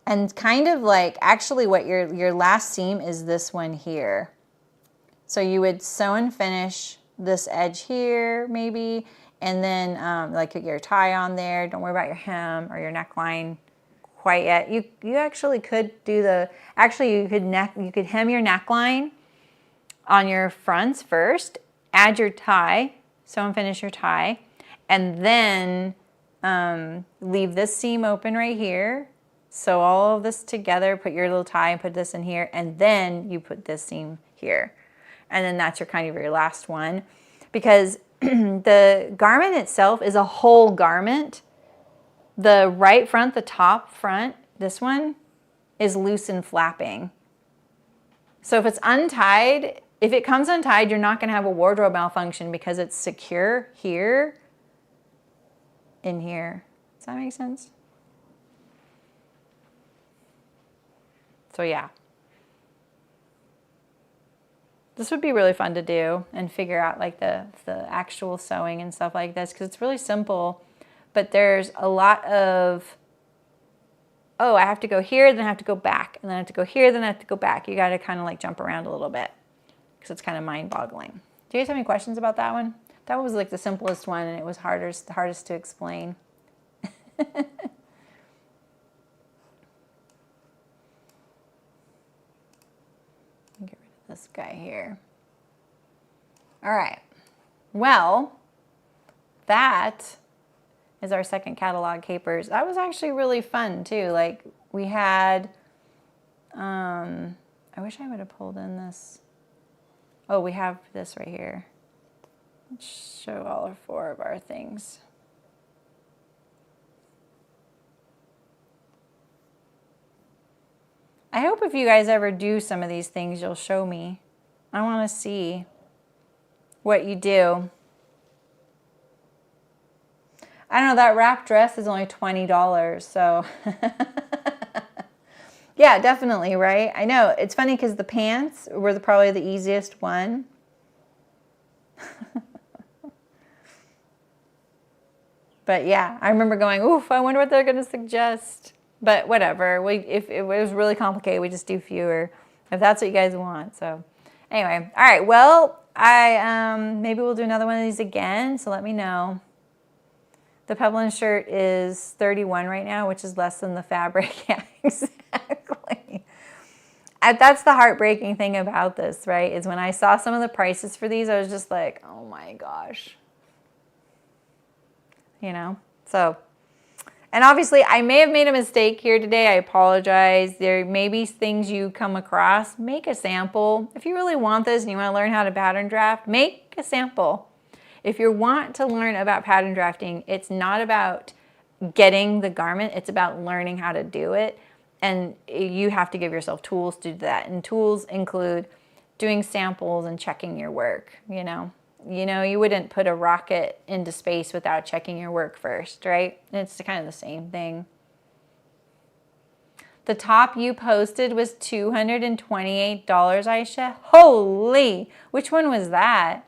And kind of like, actually what your last seam is this one here. So you would sew and finish this edge here maybe, and then like your tie on there. Don't worry about your hem or your neckline quite yet. You actually could do the, actually you could hem your neckline on your fronts first, add your tie, sew and finish your tie, and then leave this seam open right here. Sew all of this together, put your little tie and put this in here, and then you put this seam here. And then that's your kind of your last one. Because the garment itself is a whole garment. The right front, the top front, this one is loose and flapping. So if it's untied, if it comes untied, you're not gonna have a wardrobe malfunction because it's secure here, in here. Does that make sense? So yeah, this would be really fun to do and figure out like the actual sewing and stuff like this, because it's really simple, but there's a lot of, oh, I have to go here, then I have to go back, and then I have to go here, then I have to go back. You got to kind of like jump around a little bit because it's kind of mind-boggling. Do you guys have any questions about that one? That was like the simplest one, and it was hardest to explain. Get rid of this guy here. All right. Well, that is our second catalog capers. That was actually really fun too. Like we had, I wish I would have pulled in this. Oh, we have this right here. Let's show all 4 of our things. I hope if you guys ever do some of these things, you'll show me. I want to see what you do. I don't know, that wrap dress is only $20, so. Yeah, definitely, right? I know, it's funny because the pants were probably the easiest one. But yeah, I remember going, oof, I wonder what they're going to suggest. But whatever, if it was really complicated, we just do fewer, if that's what you guys want. So anyway, all right, well, maybe we'll do another one of these again, so let me know. The Peplum shirt is $31 right now, which is less than the fabric. Yeah, exactly. That's the heartbreaking thing about this, right, is when I saw some of the prices for these, I was just like, oh my gosh. You know, so, and obviously I may have made a mistake here today. I apologize. There may be things you come across. Make a sample. If you really want this and you want to learn how to pattern draft, make a sample. If you want to learn about pattern drafting, it's not about getting the garment. It's about learning how to do it. And you have to give yourself tools to do that. And tools include doing samples and checking your work, you know. You wouldn't put a rocket into space without checking your work first, right? It's kind of the same thing. The top you posted was $228, Aisha. Holy! Which one was that?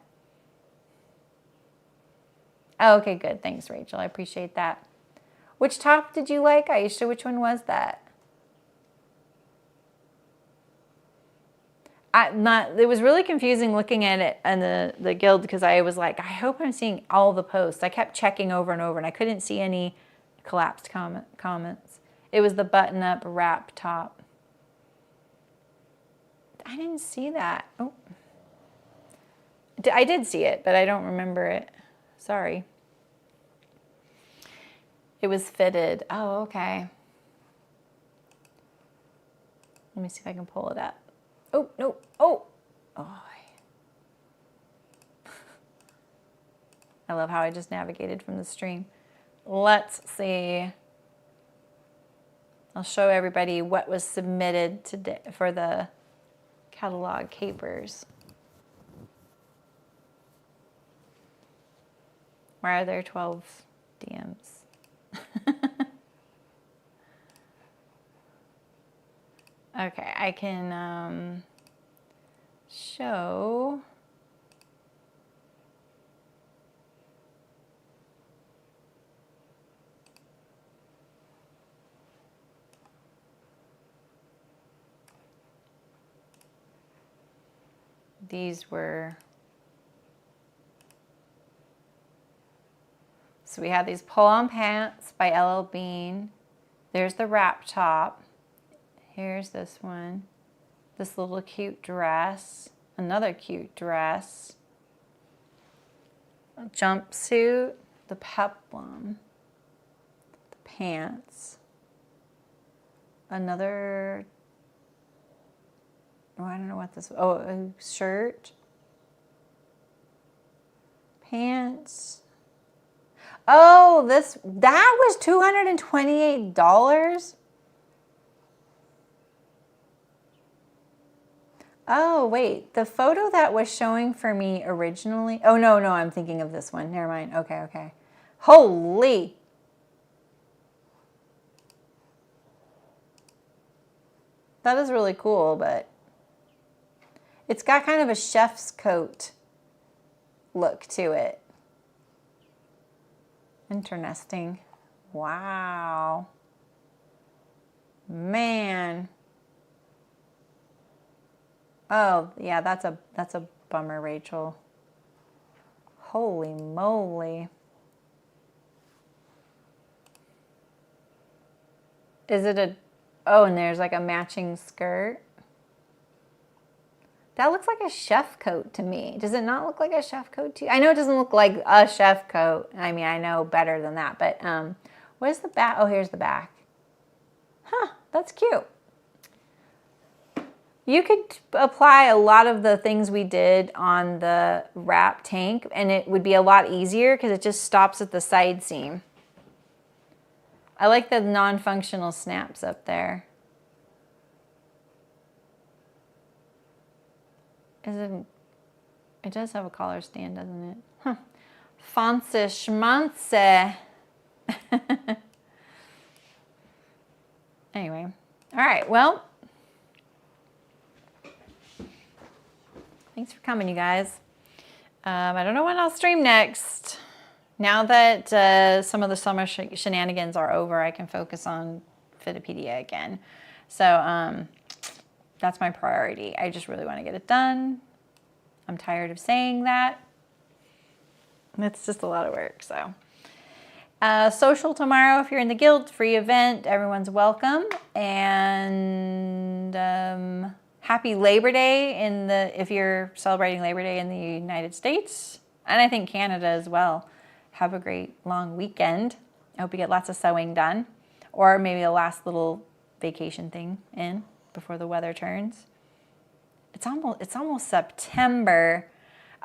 Oh, okay, good. Thanks, Rachel. I appreciate that. Which top did you like, Aisha? Which one was that? It was really confusing looking at it in the guild because I was like, I hope I'm seeing all the posts. I kept checking over and over and I couldn't see any collapsed comments. It was the button-up wrap top. I didn't see that. Oh, I did see it, but I don't remember it. Sorry. It was fitted. Oh, okay. Let me see if I can pull it up. Oh, no. Oh. Oh. I love how I just navigated from the stream. Let's see. I'll show everybody what was submitted today for the catalog capers. Why are there 12 DMs? Okay, I can show. These were, so we had these pull-on pants by LL Bean. There's the wrap top. Here's this one. This little cute dress. Another cute dress. A jumpsuit. The Peplum. The pants. Another, oh, I don't know what this, oh, a shirt. Pants. Oh, that was $228? Oh, wait, the photo that was showing for me originally, oh, no, I'm thinking of this one. Never mind. Okay. Holy. That is really cool, but it's got kind of a chef's coat look to it. Interesting. Wow. Man. Oh, yeah, that's a bummer, Rachel. Holy moly. Is it a, oh, and there's like a matching skirt. That looks like a chef coat to me. Does it not look like a chef coat to you? I know it doesn't look like a chef coat. I mean, I know better than that, but where's the back? Oh, here's the back. Huh, that's cute. You could apply a lot of the things we did on the wrap tank, and it would be a lot easier because it just stops at the side seam. I like the non-functional snaps up there. It does have a collar stand, doesn't it? Huh. Fancy schmancy. Anyway, all right, well, thanks for coming, you guys. I don't know when I'll stream next. Now that some of the summer shenanigans are over, I can focus on Fittopedia again. So that's my priority. I just really want to get it done. I'm tired of saying that. It's just a lot of work, so. Social tomorrow if you're in the guild, free event, everyone's welcome. And happy Labor Day if you're celebrating Labor Day in the United States. And I think Canada as well. Have a great long weekend. I hope you get lots of sewing done. Or maybe a last little vacation thing in before the weather turns. It's almost September.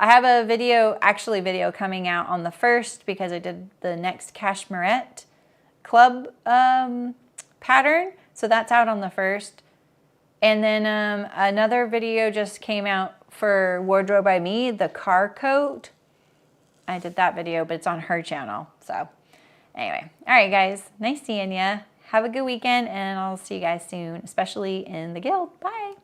I have a video coming out on the 1st because I did the next Cashmerette Club pattern. So that's out on the 1st. And then another video just came out for Wardrobe by Me, the car coat. I did that video, but it's on her channel. So anyway, all right, guys, nice seeing ya. Have a good weekend, and I'll see you guys soon, especially in the guild. Bye.